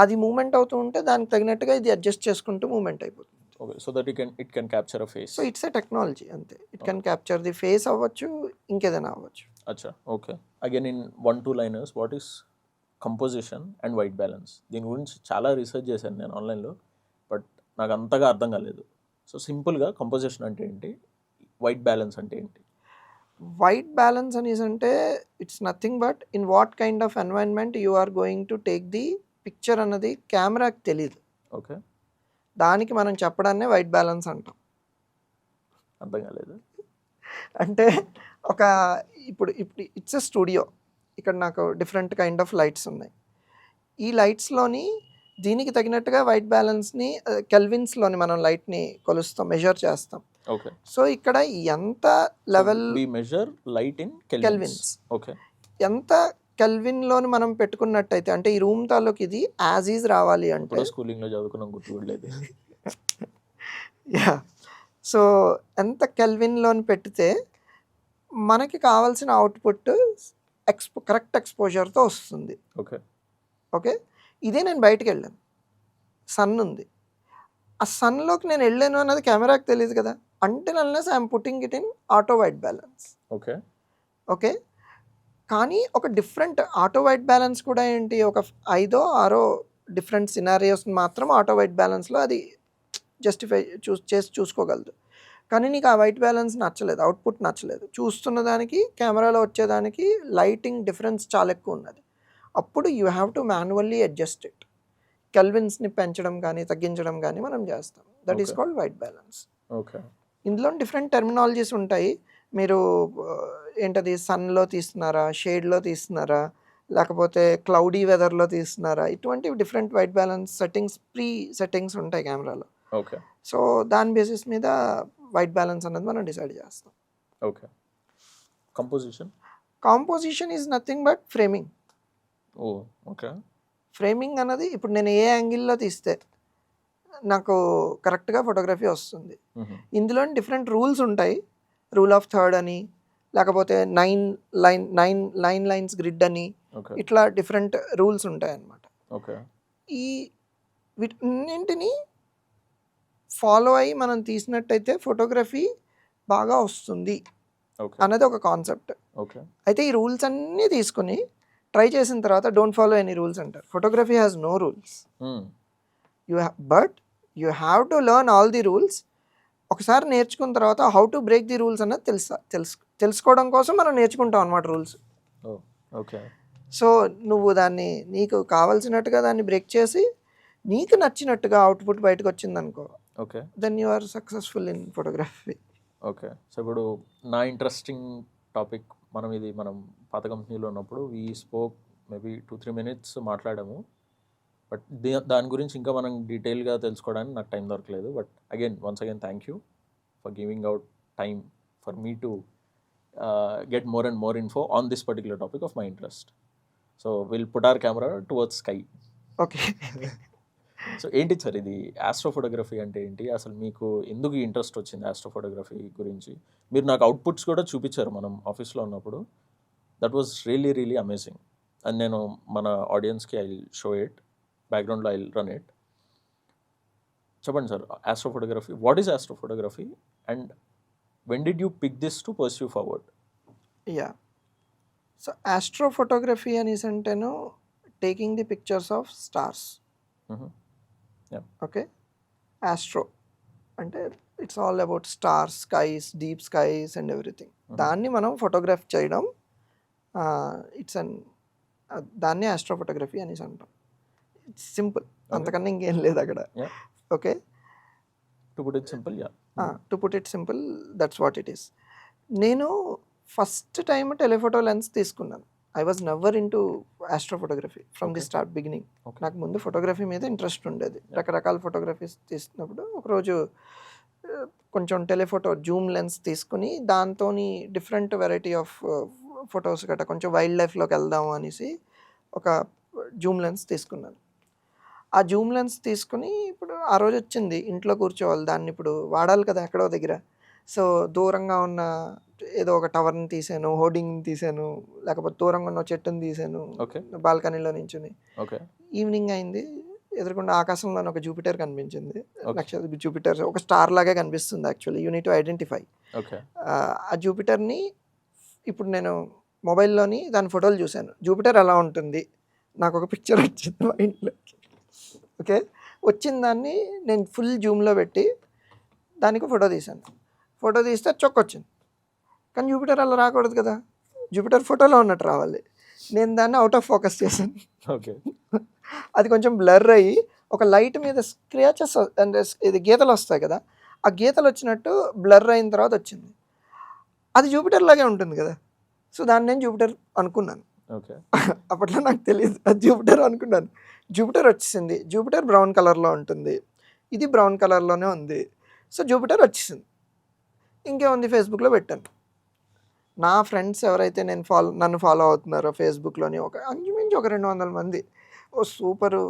అది మూమెంట్ అవుతూ ఉంటే దానికి తగినట్టుగా ఇది అడ్జస్ట్ చేసుకుంటూ మూమెంట్ అయిపోతుంది. Okay, so that it can capture a face. So it's a technology అంతే. It can capture the face అవ్వచ్చు, ఇంకేదైనా అవ్వచ్చు. అచ్చా, okay. Again in 1-2 liners, what is composition and white balance? దీని గురించి చాలా రీసెర్చ్ చేశాను నేను ఆన్లైన్లో, బట్ నాకు అంతగా అర్థం కాలేదు. సో సింపుల్గా కంపోజిషన్ అంటే ఏంటి, వైట్ బ్యాలెన్స్ అంటే ఏంటి? వైట్ బ్యాలెన్స్ అనేసి అంటే it's nothing but in what kind of environment you are going to take the picture అన్నది కెమెరాకి తెలియదు. ఓకే, దానికి మనం చెప్పడాన్నే వైట్ బ్యాలెన్స్ అంటాం. అర్థం కాలేదు. అంటే ఒక ఇప్పుడు ఇట్స్ ఎ స్టూడియో, ఇక్కడ నాకు డిఫరెంట్ కైండ్ ఆఫ్ లైట్స్ ఉన్నాయి. ఈ లైట్స్లోని దీనికి తగినట్టుగా వైట్ బ్యాలెన్స్ని కెల్విన్స్లోని మనం లైట్ని కొలుస్తాం, మెజర్ చేస్తాం. ఓకే, సో ఇక్కడ ఎంత level we measure light in kelvins, okay, ఎంత కెల్విన్లోని మనం పెట్టుకున్నట్టయితే, అంటే ఈ రూమ్ తాలూకు ఇది యాజ్ ఈజ్ రావాలి అంటే, స్కూలింగ్లో చదువుకున్నాం గుర్తుపడలేదు. యా, సో ఎంత కెల్విన్లోని పెడితే మనకి కావాల్సిన అవుట్పుట్ కరెక్ట్ ఎక్స్పోజర్తో వస్తుంది. ఓకే ఓకే, ఇదే నేను బయటకు వెళ్ళాను, సన్ ఉంది, ఆ సన్లోకి నేను వెళ్ళాను అన్నది కెమెరాకి తెలియదు కదా, అంటే unless I'm putting it in auto white balance. Okay okay, కానీ ఒక డిఫరెంట్ ఆటో వైట్ బ్యాలెన్స్ కూడా ఏంటి, ఒక 5-6 డిఫరెంట్ సినారియోస్ని మాత్రం ఆటో వైట్ బ్యాలెన్స్లో అది జస్టిఫై చేసి చూసుకోగలదు. కానీ నీకు ఆ వైట్ బ్యాలెన్స్ నచ్చలేదు, అవుట్పుట్ నచ్చలేదు, చూస్తున్న దానికి కెమెరాలో వచ్చేదానికి లైటింగ్ డిఫరెన్స్ చాలా ఎక్కువ ఉన్నది. అప్పుడు you have to manually adjust it, కెల్విన్స్ని పెంచడం కానీ తగ్గించడం కానీ మనం చేస్తాం. That is called white balance. Okay, ఇందులో డిఫరెంట్ టెర్మినాలజీస్ ఉంటాయి. మీరు ఏంటది, సన్లో తీస్తున్నారా, షేడ్లో తీస్తున్నారా, లేకపోతే క్లౌడీ వెదర్లో తీస్తున్నారా, ఇటువంటి different white balance pre settings ఉంటాయి కెమెరాలో. ఓకే, సో దాని బేసిస్ మీద వైట్ బ్యాలెన్స్ అనేది మనం డిసైడ్ చేస్తాం. Okay. Composition is nothing but framing. Oh, okay. Framing అన్నది ఇప్పుడు నేను ఏ యాంగిల్లో తీస్తే నాకు కరెక్ట్గా ఫోటోగ్రఫీ వస్తుంది. ఇందులో డిఫరెంట్ రూల్స్ ఉంటాయి, రూల్ ఆఫ్ థర్డ్ అని, లేకపోతే 9 లైన్స్ గ్రిడ్ అని, ఇట్లా డిఫరెంట్ రూల్స్ ఉంటాయి అన్నమాట. ఈ వీటన్నింటిని ఫాలో అయ్యి మనం తీసినట్టయితే ఫోటోగ్రఫీ బాగా వస్తుంది అన్నది ఒక కాన్సెప్ట్. అయితే ఈ రూల్స్ అన్నీ తీసుకుని ట్రై చేసిన తర్వాత డోంట్ ఫాలో ఎనీ రూల్స్ అంటారు. Photography has no rules, but you have to learn all the rules. ఒకసారి నేర్చుకున్న తర్వాత how to break the rules అన్నది తెలుసుకోవడం కోసం మనం నేర్చుకుంటాం అన్నమాట రూల్స్. సో నువ్వు దాన్ని నీకు కావాల్సినట్టుగా దాన్ని బ్రేక్ చేసి నీకు నచ్చినట్టుగా అవుట్పుట్ బయటకు వచ్చిందనుకో, then you are successful in photography. Okay, so ఇప్పుడు నా ఇంట్రెస్టింగ్ టాపిక్, మనం పాత కంపెనీలో ఉన్నప్పుడు వీ స్పోక్ మేబీ 2-3 minutes మాట్లాడాము, బట్ దాని గురించి ఇంకా మనం డీటెయిల్గా తెలుసుకోవడానికి నాకు టైం దొరకలేదు. But once again thank you for giving out time for me to get more and more info on this particular topic of my interest. So we'll put our camera towards sky. Okay. So ఏంటి sir ఇది astro photography అంటే ఏంటి? అసలు మీకు ఎందుకు interest వచ్చింది astro photography గురించి? మీరు నాకు అవుట్‌పుట్స్ కూడా చూపిచ్చారు మనం ఆఫీస్‌లో ఉన్నప్పుడు. That was really, really amazing. And నేను మన ఆడియన్స్‌కి ఐ విల్ షో ఇట్. బ్యాక్‌గ్రౌండ్‌లో ఐ విల్ రన్ ఇట్. చెప్పండి sir astro photography. What is astro photography? And when did you pick this to pursue forward? Yeah! So, astro photography అనేసంటేను taking the pictures of stars. హుహు. Yeah! Okay. Astro అంటే it's all about stars, skies, deep skies and everything. దాన్ని మనం photograph చేయడం it's an దాన్నే astro photography అనేసి అంటాం. It's simple. Okay. అంతకన్నా ఇంకేం లేదు అక్కడ. Yeah! Okay. To put it simple yeah! To put it simple that's what it is. నేను ఫస్ట్ టైమ్ టెలిఫోటో లెన్స్ తీసుకున్నాను. I was never into astro photography from the okay. Start beginning. Okay. నాకు ముందు photography మీద interest ఉండేది. రకరకాల photographies తీస్తున్నప్పుడు ఒకరోజు కొంచెం telephoto Zoom lens తీసుకుని దాంతోని డిఫరెంట్ వెరైటీ ఆఫ్ ఫొటోస్ గట్రా కొంచెం వైల్డ్ లైఫ్‌లోకి వెళ్దాం అనేసి ఒక జూమ్ లెన్స్ తీసుకున్నాను. ఆ జూమ్ లెన్స్ తీసుకొని ఇప్పుడు ఆ రోజు వచ్చింది. ఇంట్లో కూర్చోవాలి. దాన్ని ఇప్పుడు వాడాలి కదా ఎక్కడో దగ్గర. సో, దూరంగా ఉన్న ఏదో ఒక టవర్‌ని తీశాను, హోర్డింగ్‌ని తీశాను, లేకపోతే దూరంగా ఉన్న చెట్టుని తీశాను ఓకే. బాల్కనీలో నించొని. ఓకే. ఈవినింగ్ అయింది. ఎదురుగుండా ఆకాశంలోని ఒక జూపిటర్ కనిపించింది. ఓకే. జూపిటర్ ఒక స్టార్ లాగే కనిపిస్తుంది actually. You need to identify. Okay. ఆ జూపిటర్‌ని ఇప్పుడు నేను మొబైల్‌లోని దాని ఫోటోలు చూశాను. జూపిటర్ ఎలా ఉంటుంది? నాకొక పిక్చర్ వచ్చింది మైండ్‌లోకి. ఓకే. వచ్చిన దాన్ని నేను ఫుల్ జూమ్‌లో పెట్టి దానికి ఫోటో తీశాను. ఫోటో తీస్తే చొక్కొచ్చింది. కానీ జూపిటర్ అలా రాకూడదు కదా! జూపిటర్ ఫోటోలో ఉన్నట్టు రావాలి. నేను దాన్ని ఔట్ ఆఫ్ ఫోకస్ చేశాను. ఓకే. అది కొంచెం బ్లర్ అయ్యి ఒక లైట్ మీద స్క్రాచెస్ అంటే ఇది గీతలు వస్తాయి కదా! ఆ గీతలు వచ్చినట్టు బ్లర్ అయిన తర్వాత వచ్చింది. అది జూపిటర్ లాగే ఉంటుంది కదా! సో, దాన్ని నేను జూపిటర్ అనుకున్నాను. ఓకే. అప్పట్లో నాకు తెలీదు. అది జూపిటర్ అనుకున్నాను. జూపిటర్ వచ్చేసింది. జూపిటర్ బ్రౌన్ కలర్‌లో ఉంటుంది. ఇది బ్రౌన్ కలర్‌లోనే ఉంది. సో, జూపిటర్ వచ్చేసింది. ఇంకేముంది ఫేస్‌బుక్‌లో పెట్టాను. నా ఫ్రెండ్స్ ఎవరైతే నన్ను ఫాలో అవుతున్నారో ఫేస్‌బుక్‌లోని ఇంచుమించు ఒక 200 మంది. ఓహ్! సూపరు.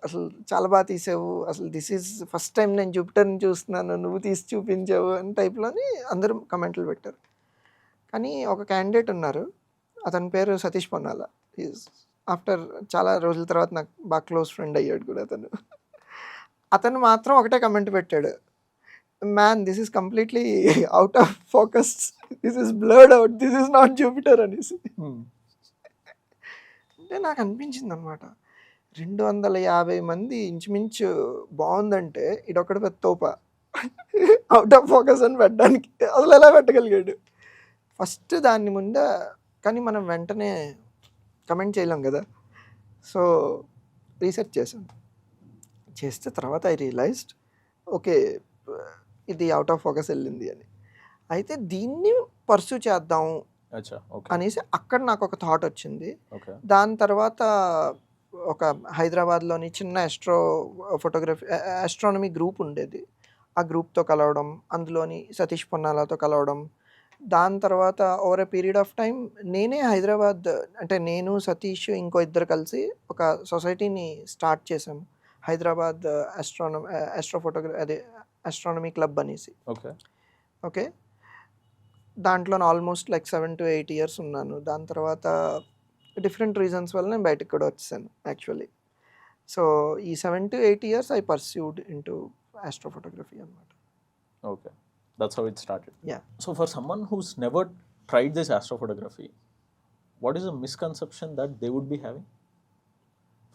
అసలు చాలా బాగా తీసావు. అసలు దిస్ ఈజ్ ఫస్ట్ టైమ్ నేను జూపిటర్‌ని చూస్తున్నాను. నువ్వు తీసి చూపించావు అని టైప్‌లోని అందరూ కమెంట్లు పెట్టారు. కానీ ఒక క్యాండిడేట్ ఉన్నారు. అతని పేరు సతీష్ పొన్నాల. ఈజ్ ఆఫ్టర్ చాలా రోజుల తర్వాత నాకు బాగా క్లోజ్ ఫ్రెండ్ అయ్యాడు కూడా అతను. అతను మాత్రం ఒకటే కమెంట్ పెట్టాడు. Man this is completely out of focus. This is blurred out. This is not Jupiter అనేసి. హ్మ్. అంటే నాకు అనిపించిందనమాట. 250 మంది ఇంచుమించు బావుందంటే ఈడొక్కడు పెద్ద తోప. ఔట్ ఆఫ్ ఫోకస్ అని పెట్టడానికి అసలు ఎలా పెట్టగలిగాడు? ఫస్ట్ దాని ముందు కానీ మనం వెంటనే కమెంట్ చేయలేం కదా! సో, రీసెర్చ్ చేశాను. చేస్తే తర్వాత ఐ రియలైజ్డ్ ఓకే. ఇది ఔట్ ఆఫ్ ఫోకస్ వెళ్ళింది అని. అయితే దీన్ని పర్స్యూ చేద్దాం అచ్చా! ఓకే. అనేసి అక్కడ నాకొక థాట్ వచ్చింది. ఓకే. దాని తర్వాత ఒక హైదరాబాద్‌లోని చిన్న ఆస్ట్రానమీ గ్రూప్ ఉండేది. ఆ గ్రూప్‌తో కలవడం, అందులోని సతీష్ పొన్నాలతో కలవడం. దాని తర్వాత over a period of time నేనే హైదరాబాద్ అంటే నేను, సతీష్ ఇంకో ఇద్దరు కలిసి ఒక సొసైటీని స్టార్ట్ చేసాం. హైదరాబాద్ ఆస్ట్రానమీ క్లబ్ అనేసి. ఓకే. ఓకే. దాంట్లోనే ఆల్మోస్ట్ లైక్ 7-8 ఇయర్స్ ఉన్నాను. దాని తర్వాత డిఫరెంట్ రీజన్స్ వల్ల నేను బయటికి కూడా వచ్చేసాను యాక్చువల్లీ. సో, ఈ 7-8 years I pursued into astro photography అనమాట. Okay. That's how it started. Yeah. So for someone who's never tried this astrophotography, what is a misconception that they would be having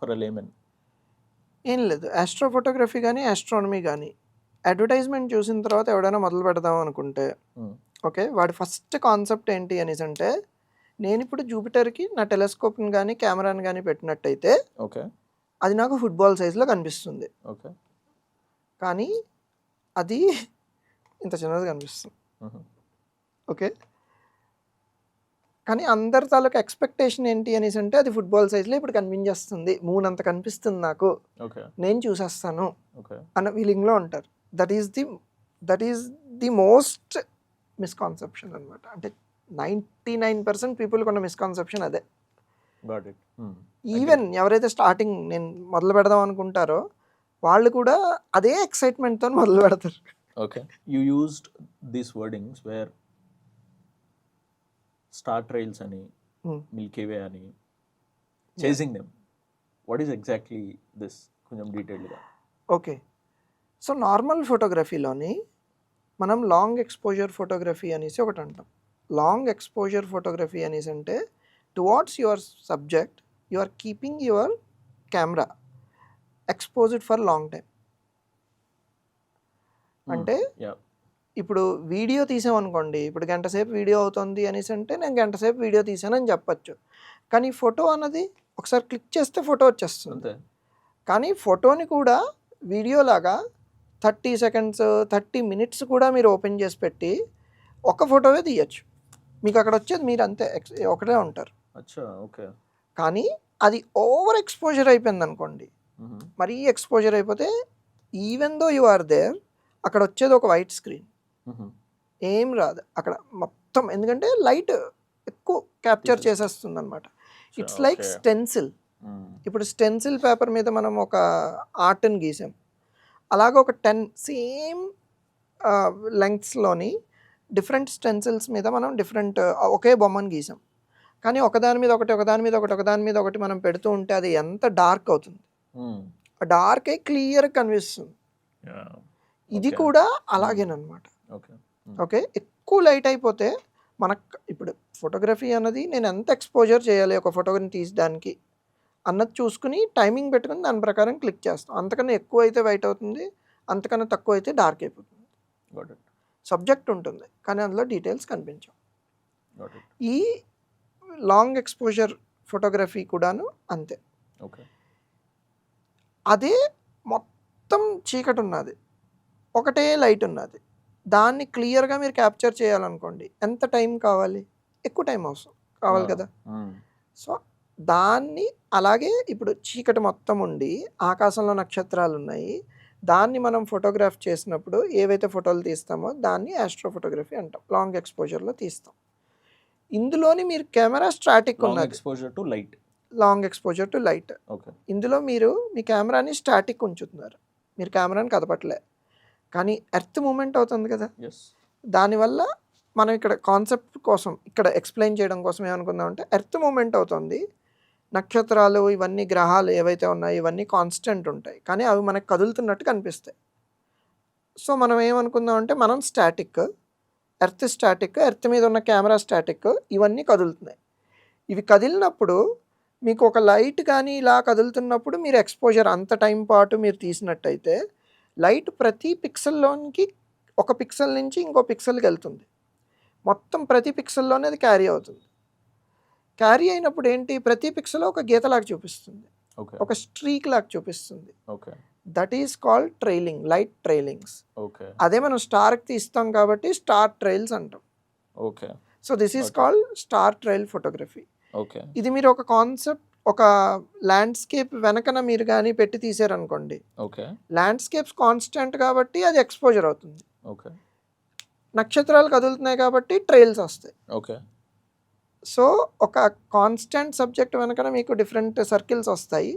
for a layman? ఏం లేదు. Astro photography గానీ, astronomy గానీ advertisement చూసిన తర్వాత ఎవడైనా మొదలు పెడదాం అనుకుంటే Hmm. ఓకే. వాడి ఫస్ట్ కాన్సెప్ట్ ఏంటి అనేసంటే నేనిప్పుడు జూపిటర్‌కి నా టెలిస్కోప్‌ని గానీ, కెమెరాని గానీ పెట్టినట్టయితే Okay. అది నాకు ఫుట్‌బాల్ సైజ్‌లో కనిపిస్తుంది. Okay. కానీ అది ఇంత చిన్నది కనిపిస్తుంది. Mhm. ఓకే. కానీ అందరి తాలూకా ఎక్స్‌పెక్టేషన్ ఏంటి అనేసంటే అది ఫుట్‌బాల్ సైజ్‌లో ఇప్పుడు కనిపించేస్తుంది. మూన్ అంత కనిపిస్తుంది నాకు. Okay. నేను చూసేస్తాను Okay. అన్న ఫీలింగ్‌లో ఉంటారు. That is the most misconception అనమాట. అంటే 99% పీపుల్‌కి ఉన్న మిస్‌కాన్సెప్షన్ అదే. Got it. Hmm. ఈవెన్ ఎవరైతే స్టార్టింగ్ నేను మొదలు పెడదాం అనుకుంటారో వాళ్ళు కూడా అదే ఎక్సైట్మెంట్తో మొదలు పెడతారు. Okay. You used these wordings where star trails ani, Milky Way ani, chasing them. What is exactly this? కొంచెం డీటెయిల్గా. ఓకే, సో నార్మల్ ఫోటోగ్రఫీలోని మనం లాంగ్ ఎక్స్పోజర్ ఫోటోగ్రఫీ అనేసి ఒకటి అంటాం. లాంగ్ ఎక్స్పోజర్ ఫోటోగ్రఫీ అనేసి అంటే towards your subject you are keeping your camera exposed for long time. అంటే ఇప్పుడు వీడియో తీసామనుకోండి, ఇప్పుడు గంట సేపు వీడియో అవుతుంది అనేసి అంటే నేను గంట సేపు వీడియో తీసానని చెప్పచ్చు. కానీ ఫోటో అన్నది ఒకసారి క్లిక్ చేస్తే ఫోటో వచ్చేస్తుంది. కానీ ఫోటోని కూడా వీడియోలాగా 30 seconds 30 minutes కూడా మీరు ఓపెన్ చేసి పెట్టి ఒక ఫోటోవే తీయచ్చు. మీకు అక్కడ వచ్చేది మీరు అంతే ఒకటే ఉంటారు. ఓకే. కానీ అది ఓవర్ ఎక్స్పోజర్ అయిపోయింది అనుకోండి, మరీ ఎక్స్పోజర్ అయిపోతే even though you are there అక్కడ వచ్చేది ఒక వైట్ స్క్రీన్, ఏం రాదు అక్కడ మొత్తం. ఎందుకంటే లైట్ ఎక్కువ క్యాప్చర్ చేసేస్తుంది అనమాట. It's like stencil. ఇప్పుడు స్టెన్సిల్ పేపర్ మీద మనం ఒక ఆర్ట్ని గీసాం, అలాగే ఒక 10 సేమ్ లెంగ్త్స్లోని డిఫరెంట్ స్టెన్సిల్స్ మీద మనం డిఫరెంట్ ఒకే బొమ్మను గీసాం. కానీ ఒకదాని మీద ఒకటి ఒకదాని మీద ఒకటి ఒకదాని మీద ఒకటి మనం పెడుతూ ఉంటే అది ఎంత డార్క్ అవుతుంది, ఆ డార్క్ అయి క్లియర్ కనిపిస్తుంది. ఇది కూడా అలాగేనమాట. ఓకే, ఎక్కువ లైట్ అయిపోతే మనకు ఇప్పుడు ఫోటోగ్రఫీ అన్నది నేను ఎంత ఎక్స్పోజర్ చేయాలి ఒక ఫోటోని తీసడానికి అన్నది చూసుకుని టైమింగ్ పెట్టుకుని దాని ప్రకారం క్లిక్ చేస్తాం. అంతకన్నా ఎక్కువ అయితే వైట్ అవుతుంది, అంతకన్నా తక్కువ అయితే డార్క్ అయిపోతుంది. సబ్జెక్ట్ ఉంటుంది కానీ అందులో డీటెయిల్స్ కనిపించవు. ఈ లాంగ్ ఎక్స్పోజర్ ఫోటోగ్రఫీ కూడాను అంతే. అదే మొత్తం చీకటి ఉన్నది, ఒకటే లైట్ ఉన్నది, దాన్ని క్లియర్గా మీరు క్యాప్చర్ చేయాలనుకోండి ఎంత టైం కావాలి? ఎక్కువ టైం అవసరం కావాలి కదా. సో దాన్ని అలాగే ఇప్పుడు చీకటి మొత్తం ఉండి ఆకాశంలో నక్షత్రాలు ఉన్నాయి, దాన్ని మనం ఫోటోగ్రాఫ్ చేసినప్పుడు ఏవైతే ఫోటోలు తీస్తామో దాన్ని ఆస్ట్రో ఫోటోగ్రఫీ అంటాం. లాంగ్ ఎక్స్పోజర్లో తీస్తాం. ఇందులోని మీరు కెమెరా స్టాటిక్ ఉన్నది, లాంగ్ ఎక్స్పోజర్ టు లైట్. ఇందులో మీరు మీ కెమెరాని స్టాటిక్ ఉంచుతున్నారు, మీరు కెమెరాని కదపట్లే, కానీ ఎర్త్ మూమెంట్ అవుతుంది కదా. దానివల్ల మనం ఇక్కడ కాన్సెప్ట్ కోసం ఇక్కడ ఎక్స్ప్లెయిన్ చేయడం కోసం ఏమనుకుందామంటే ఎర్త్ మూమెంట్ అవుతుంది, నక్షత్రాలు ఇవన్నీ గ్రహాలు ఏవైతే ఉన్నాయో ఇవన్నీ కాన్స్టెంట్ ఉంటాయి కానీ అవి మనకు కదులుతున్నట్టు కనిపిస్తాయి. సో మనం ఏమనుకుందామంటే మనం స్టాటిక్, ఎర్త్ స్టాటిక్, ఎర్త్ మీద ఉన్న కెమెరా స్టాటిక్, ఇవన్నీ కదులుతున్నాయి. ఇవి కదిలినప్పుడు మీకు ఒక లైట్ కానీ ఇలా కదులుతున్నప్పుడు మీరు ఎక్స్పోజర్ అంత టైం పాటు మీరు తీసినట్టయితే లైట్ ప్రతి పిక్సెల్లోనికి ఒక పిక్సెల్ నుంచి ఇంకో పిక్సెల్కి వెళ్తుంది, మొత్తం ప్రతి పిక్సెల్లోనే అది క్యారీ అవుతుంది. క్యారీ అయినప్పుడు ఏంటి, ప్రతి పిక్సెల్ ఒక గీతలాగా చూపిస్తుంది, ఒక స్ట్రీక్ లాగా చూపిస్తుంది. That is called trailing, light trailings. అదే మనం స్టార్కి తీస్తాం కాబట్టి స్టార్ ట్రైల్స్ అంటాం. So this is called star trail photography. ఇది మీరు ఒక కాన్సెప్ట్ ఒక ల్యాండ్స్కేప్ వెనకన మీరు కానీ పెట్టి తీసారనుకోండి, ల్యాండ్స్కేప్స్ కాన్స్టెంట్ కాబట్టి అది ఎక్స్పోజర్ అవుతుంది, నక్షత్రాలు కదులుతున్నాయి కాబట్టి ట్రైల్స్ వస్తాయి. సో ఒక కాన్స్టెంట్ సబ్జెక్ట్ వెనకన మీకు డిఫరెంట్ సర్కిల్స్ వస్తాయి,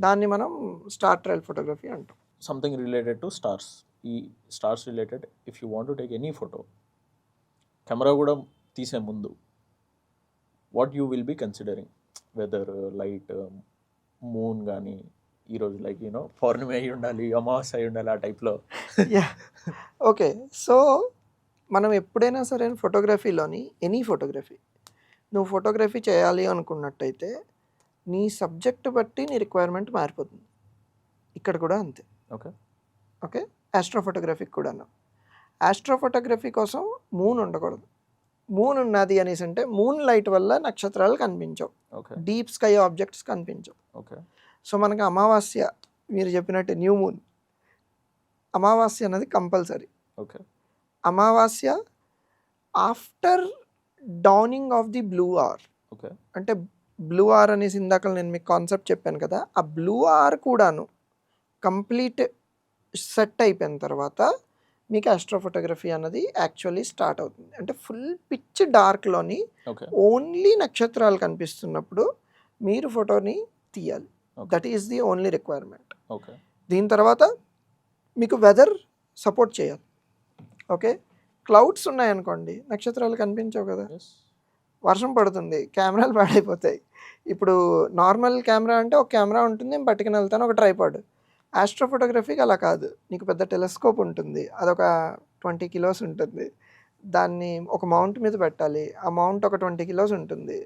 దాన్ని మనం స్టార్ ట్రైల్ ఫోటోగ్రఫీ అంటాం. Something related to stars. ఈ stars related if you want to take any photo, camera కూడా తీసే ముందు what you will be considering, weather light, moon కానీ ఈరోజు లైక్ యూనో పౌర్ణమి అయి ఉండాలి, అమావాస్య అయి ఉండాలి, ఆ టైప్లో. ఓకే, సో మనం ఎప్పుడైనా సరే ఫోటోగ్రఫీలోని ఎనీ ఫోటోగ్రఫీ నువ్వు ఫోటోగ్రఫీ చేయాలి అనుకున్నట్టయితే నీ సబ్జెక్ట్ బట్టి నీ రిక్వైర్మెంట్ మారిపోతుంది. ఇక్కడ కూడా అంతే. ఓకే, ఆస్ట్రోఫోటోగ్రఫీకి కూడాను. ఆస్ట్రోఫోటోగ్రఫీ కోసం మూన్ ఉండకూడదు. మూన్ ఉన్నది అనేసి అంటే మూన్ లైట్ వల్ల నక్షత్రాలు కనిపించవు, డీప్ స్కై ఆబ్జెక్ట్స్ కనిపించవు. సో మనకి అమావాస్య మీరు చెప్పినట్టు న్యూ మూన్, అమావాస్య అన్నది కంపల్సరీ. అమావాస్య after Downing of the blue or. అంటే బ్లూ ఆర్ అనేసి ఇందాక నేను మీకు కాన్సెప్ట్ చెప్పాను కదా, ఆ బ్లూ ఆర్ కూడాను కంప్లీట్ సెట్ అయిపోయిన తర్వాత మీకు ఆస్ట్రోఫోటోగ్రఫీ అన్నది యాక్చువల్లీ స్టార్ట్ అవుతుంది. అంటే ఫుల్ పిచ్ డార్క్లోని ఓన్లీ నక్షత్రాలు కనిపిస్తున్నప్పుడు మీరు ఫోటోని తీయాలి. That is the only requirement. దీని తర్వాత మీకు వెదర్ సపోర్ట్ చేయాలి. ఓకే, క్లౌడ్స్ ఉన్నాయనుకోండి, నక్షత్రాలు కనిపించవు కదా, Yes. వర్షం పడుతుంది, కెమెరాలు పాడైపోతాయి. ఇప్పుడు నార్మల్ కెమెరా అంటే ఒక కెమెరా ఉంటుంది, నేను పట్టుకుని వెళ్తాను, ఒక ట్రైపాడ్. ఆస్ట్రోఫోటోగ్రఫీకి అలా కాదు, నీకు పెద్ద టెలిస్కోప్ ఉంటుంది, అదొక 20 కిలోస్ ఉంటుంది, దాన్ని ఒక మౌంట్ మీద పెట్టాలి, ఆ మౌంట్ ఒక 20 కిలోస్ ఉంటుంది,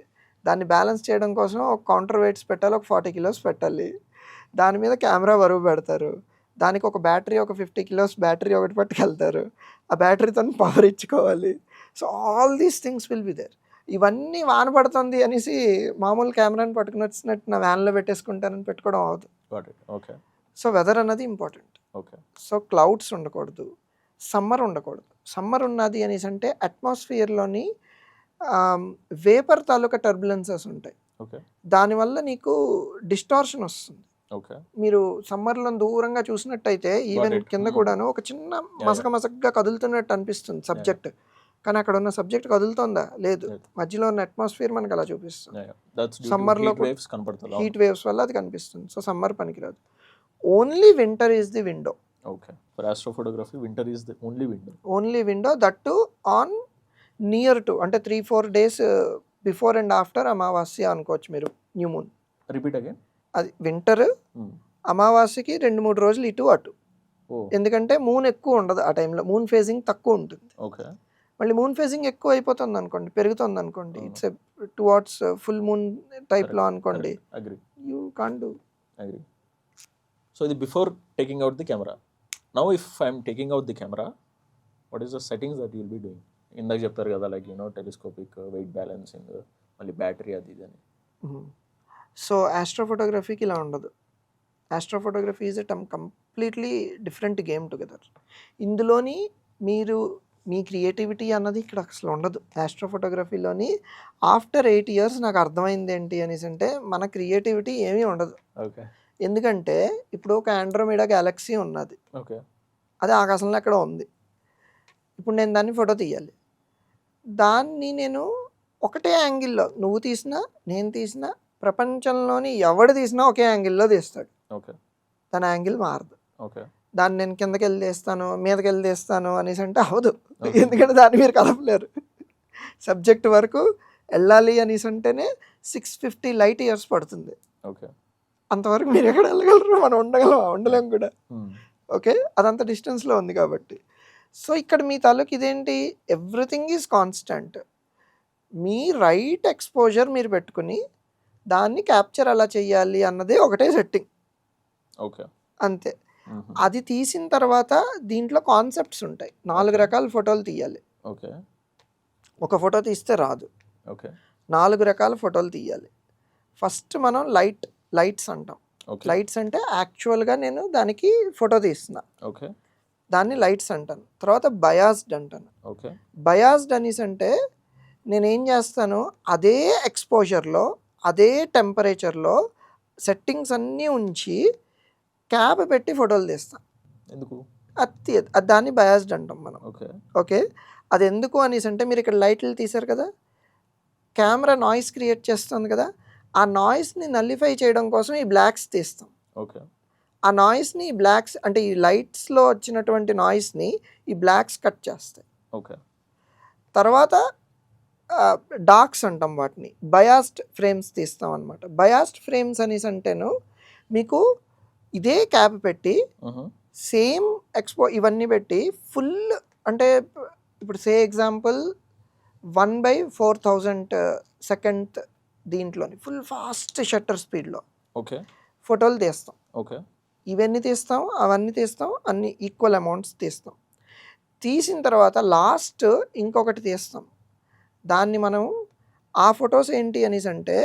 దాన్ని బ్యాలెన్స్ చేయడం కోసం ఒక కౌంటర్ వెయిట్స్ పెట్టాలి, ఒక 40 కిలోస్ పెట్టాలి, దాని మీద కెమెరా బరువు పెడతారు, దానికి ఒక బ్యాటరీ, ఒక 50 కిలోస్ బ్యాటరీ ఒకటి పట్టుకెళ్తారు, ఆ బ్యాటరీతో పవర్ ఇచ్చుకోవాలి. So all these things will be there. ఇవన్నీ వాన పడుతుంది అనేసి మామూలు కెమెరాని పట్టుకుని వచ్చినట్టు నా వ్యాన్లో పెట్టేసుకుంటానని పెట్టుకోవడం అవ్వదు. Got it. Okay. So weather అన్నది ఇంపార్టెంట్. Okay. సో క్లౌడ్స్ ఉండకూడదు, సమ్మర్ ఉండకూడదు. సమ్మర్ ఉన్నది అనేసి అంటే అట్మాస్ఫియర్లోని వేపర్ తాలూకా టర్బులెన్సెస్ ఉంటాయి, Okay. దానివల్ల నీకు డిస్టార్షన్ వస్తుంది. Okay. మీరు సమ్మర్లో దూరంగా చూసినట్టయితే ఈవెన్ it. కింద కూడాను ఒక చిన్న మసకగా కదులుతున్నట్టు అనిపిస్తుంది సబ్జెక్ట్, కానీ అక్కడ ఉన్న సబ్జెక్ట్ కదులుతుందా? లేదు. లేదు. మధ్యలో ఉన్న అట్మాస్ఫియర్ మనకు అలా చూపిస్తుంది. Yeah, yeah. That's due to సమ్మర్లో heat waves కనపడతాయి. హీట్ వేవ్స్ వల్ల అది కనిపిస్తుంది. సో సమ్మర్ పనికిరాదు. Only winter is the window. Okay. For astrophotography, winter is the only window. Only window, that to on near to, అంటే 3-4 days before and after అమావాస్య అనుకోవచ్చు మీరు, న్యూ మూన్. Repeat again. అది winter, అమావాస్యకి 2-3 రోజులు ఇటు అటు. Oh. ఎందుకంటే మూన్ ఎక్కువ ఉండదు ఆ టైంలో, మూన్ ఫేజింగ్ తక్కువ ఉంటుంది. Okay. మళ్ళీ మూన్ ఫేజింగ్ ఎక్కువ అయిపోతుంది అనుకోండి, పెరుగుతుంది అనుకోండి, ఇట్స్ టువార్డ్స్ ఫుల్ మూన్ టైప్లో అనుకోండి, Correct. Agree. You can't do. Agree. So the before taking out the camera. Now if I'm taking out the camera, what is the settings that you'll be doing? ఇందాక చెప్పారు కదా, like telescopic, wait balancing, మళ్ళీ battery అది ఇది అని. So ఆస్ట్రోఫోటోగ్రఫీకి ఇలా ఉండదు. Astrophotography is a completely different game together. ఇందులోని మీరు మీ క్రియేటివిటీ అన్నది ఇక్కడ అసలు ఉండదు. ఆస్ట్రోఫోటోగ్రఫీలోని ఆఫ్టర్ 8 years నాకు అర్థమైంది ఏంటి అనేసి అంటే మన క్రియేటివిటీ ఏమీ ఉండదు. ఓకే. ఎందుకంటే ఇప్పుడు ఒక ఆండ్రోమీడా గ్యాలక్సీ ఉన్నది, ఓకే. అది ఆకాశంలో ఎక్కడో ఉంది. ఇప్పుడు నేను దాన్ని ఫోటో తీయాలి, దాన్ని నేను ఒకటే యాంగిల్లో, నువ్వు తీసినా నేను తీసినా, ప్రపంచంలోని ఎవడు తీసినా ఒకే యాంగిల్లో తీస్తాడు. ఓకే. దాని యాంగిల్ మారదు. ఓకే. దాన్ని నేను కిందకి వెళ్ళి తీస్తాను, మీదకి వెళ్ళి తీస్తాను అనేసి అంటే అవ్వదు. ఎందుకంటే దాన్ని మీరు కలపలేరు. సబ్జెక్ట్ వరకు వెళ్ళాలి అనేసి అంటేనే 650 light years పడుతుంది. ఓకే. అంతవరకు మీరు ఎక్కడ వెళ్ళగలరు? మనం ఉండలేం కూడా. ఓకే, అదంత డిస్టెన్స్లో ఉంది కాబట్టి. సో ఇక్కడ మీ తాలూకు ఇదేంటి, everything is constant. Me right exposure మీరు పెట్టుకుని దాన్ని క్యాప్చర్ ఎలా చేయాలి అన్నదే ఒకటే సెట్టింగ్. ఓకే. అంతే. అది తీసిన తర్వాత దీంట్లో కాన్సెప్ట్స్ ఉంటాయి. 4 రకాల ఫోటోలు తీయాలి. ఓకే. ఒక ఫోటో తీస్తే రాదు, ఓకే. 4 రకాల ఫోటోలు తీయాలి. ఫస్ట్ మనం లైట్స్ అంటాం. లైట్స్ అంటే యాక్చువల్గా నేను దానికి ఫోటో తీస్తున్నా, ఓకే, దాన్ని లైట్స్ అంటాను. తర్వాత బయాస్డ్ అంటాను. ఓకే. బయాస్డ్ అనేసి అంటే నేనేం చేస్తాను, అదే ఎక్స్పోజర్లో అదే టెంపరేచర్లో సెట్టింగ్స్ అన్నీ ఉంచి క్యాప్ పెట్టి ఫోటోలు తీస్తాను. ఎందుకు? అది దాన్ని బయాస్డ్ అంటాం మనం. ఓకే. ఓకే, అది ఎందుకు అనేసి అంటే మీరు ఇక్కడ లైట్లు తీశారు కదా, కెమెరా నాయిస్ క్రియేట్ చేస్తుంది కదా, ఆ నాయిస్ని నల్లిఫై చేయడం కోసం ఈ బ్లాక్స్ తీస్తాం. ఓకే. ఆ నాయిస్ని ఈ బ్లాక్స్ అంటే ఈ లైట్స్లో వచ్చినటువంటి నాయిస్ని ఈ బ్లాక్స్ కట్ చేస్తాయి. ఓకే. తర్వాత డార్క్స్ అంటాం వాటిని, బయాస్డ్ ఫ్రేమ్స్ తీస్తాం అనమాట. బయాస్డ్ ఫ్రేమ్స్ అనేసి అంటేను మీకు ఇదే క్యాప్ పెట్టి సేమ్ ఇవన్నీ పెట్టి ఫుల్, అంటే ఇప్పుడు సే ఎగ్జాంపుల్ 1/4000 సెకండ్ దీంట్లోని ఫుల్ ఫాస్ట్ షట్టర్ స్పీడ్లో ఓకే ఫోటోలు తీస్తాం. ఓకే. ఇవన్నీ తీస్తాం, అవన్నీ తీస్తాం, అన్ని ఈక్వల్ అమౌంట్స్ తీస్తాం. తీసిన తర్వాత లాస్ట్ ఇంకొకటి తీస్తాం. దాన్ని మనం ఆ ఫొటోస్ ఏంటి అనేసి అంటే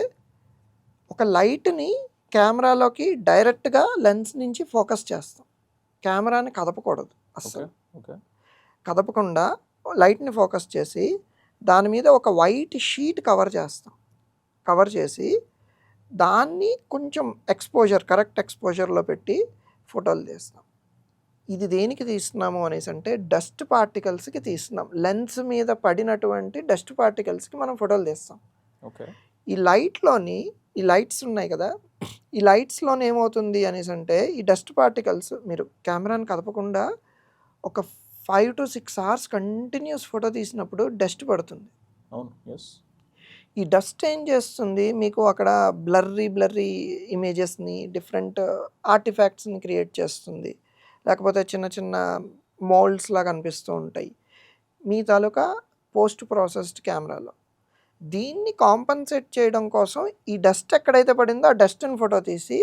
ఒక లైట్ని కెమెరాలోకి డైరెక్ట్గా లెన్స్ నుంచి ఫోకస్ చేస్తాం. కెమెరాని కదపకూడదు అసలు. ఓకే. కదపకుండా లైట్ని ఫోకస్ చేసి దాని మీద ఒక వైట్ షీట్ కవర్ చేస్తాం. కవర్ చేసి దాన్ని కొంచెం కరెక్ట్ ఎక్స్పోజర్లో పెట్టి ఫోటోలు తీస్తాం. ఇది దేనికి తీస్తున్నాము అనేసి అంటే డస్ట్ పార్టికల్స్కి తీస్తున్నాం. లెన్స్ మీద పడినటువంటి డస్ట్ పార్టికల్స్కి మనం ఫోటోలు తీస్తాం. ఓకే. ఈ లైట్లోని ఈ లైట్స్ ఉన్నాయి కదా, ఈ లైట్స్‌లోనే ఏమవుతుంది అనేసంటే, ఈ డస్ట్ పార్టికల్స్ మీరు కెమెరాని కదపకుండా ఒక 5-6 అవర్స్ కంటిన్యూయస్ ఫోటో తీసినప్పుడు డస్ట్ పడుతుంది. అవును. యెస్. ఈ డస్ట్ ఏం చేస్తుంది, మీకు అక్కడ బ్లర్రీ ఇమేజెస్‌ని, డిఫరెంట్ ఆర్టిఫాక్ట్స్‌ని క్రియేట్ చేస్తుంది. లేకపోతే చిన్న చిన్న మోల్డ్స్‌లాగా అనిపిస్తూ ఉంటాయి. మీ తాలూకా పోస్ట్ ప్రాసెస్డ్ కెమెరాలో. దీన్ని కాంపెన్సేట్ చేయడం కోసం ఈ డస్ట్ ఎక్కడైతే పడిందో ఆ డస్ట్‌ని ఫోటో తీసి,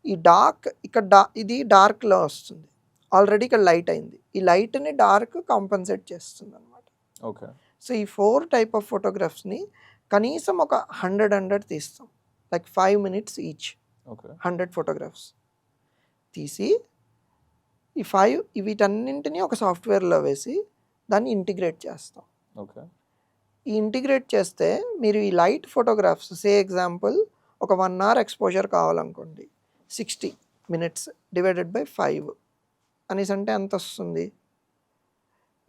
ఈ డార్క్ ఇక్కడ ఇది డార్క్‌లో వస్తుంది. ఆల్రెడీ ఇక్కడ లైట్ అయింది. ఈ లైట్‌ని డార్క్ కాంపెన్సేట్ చేస్తుందనమాట. ఓకే. సో, ఈ 4 టైప్ ఆఫ్ ఫోటోగ్రాఫ్స్‌ని కనీసం ఒక 100 తీస్తాం. Like 5 minutes each. Okay. 100 photographs తీసి, ఈ 5 వీటన్నింటిని ఒక సాఫ్ట్‌వేర్‌లో వేసి దాన్ని ఇంటిగ్రేట్ చేస్తాం. ఓకే. ఈ ఇంటిగ్రేట్ చేస్తే మీరు ఈ లైట్ ఫోటోగ్రాఫ్స్ ఎగ్జాంపుల్ ఒక 1 అవర్ ఎక్స్‌పోజర్ కావాలనుకోండి. 60 మినిట్స్ డివైడెడ్ బై 5 అనేసంటే ఎంతొస్తుంది?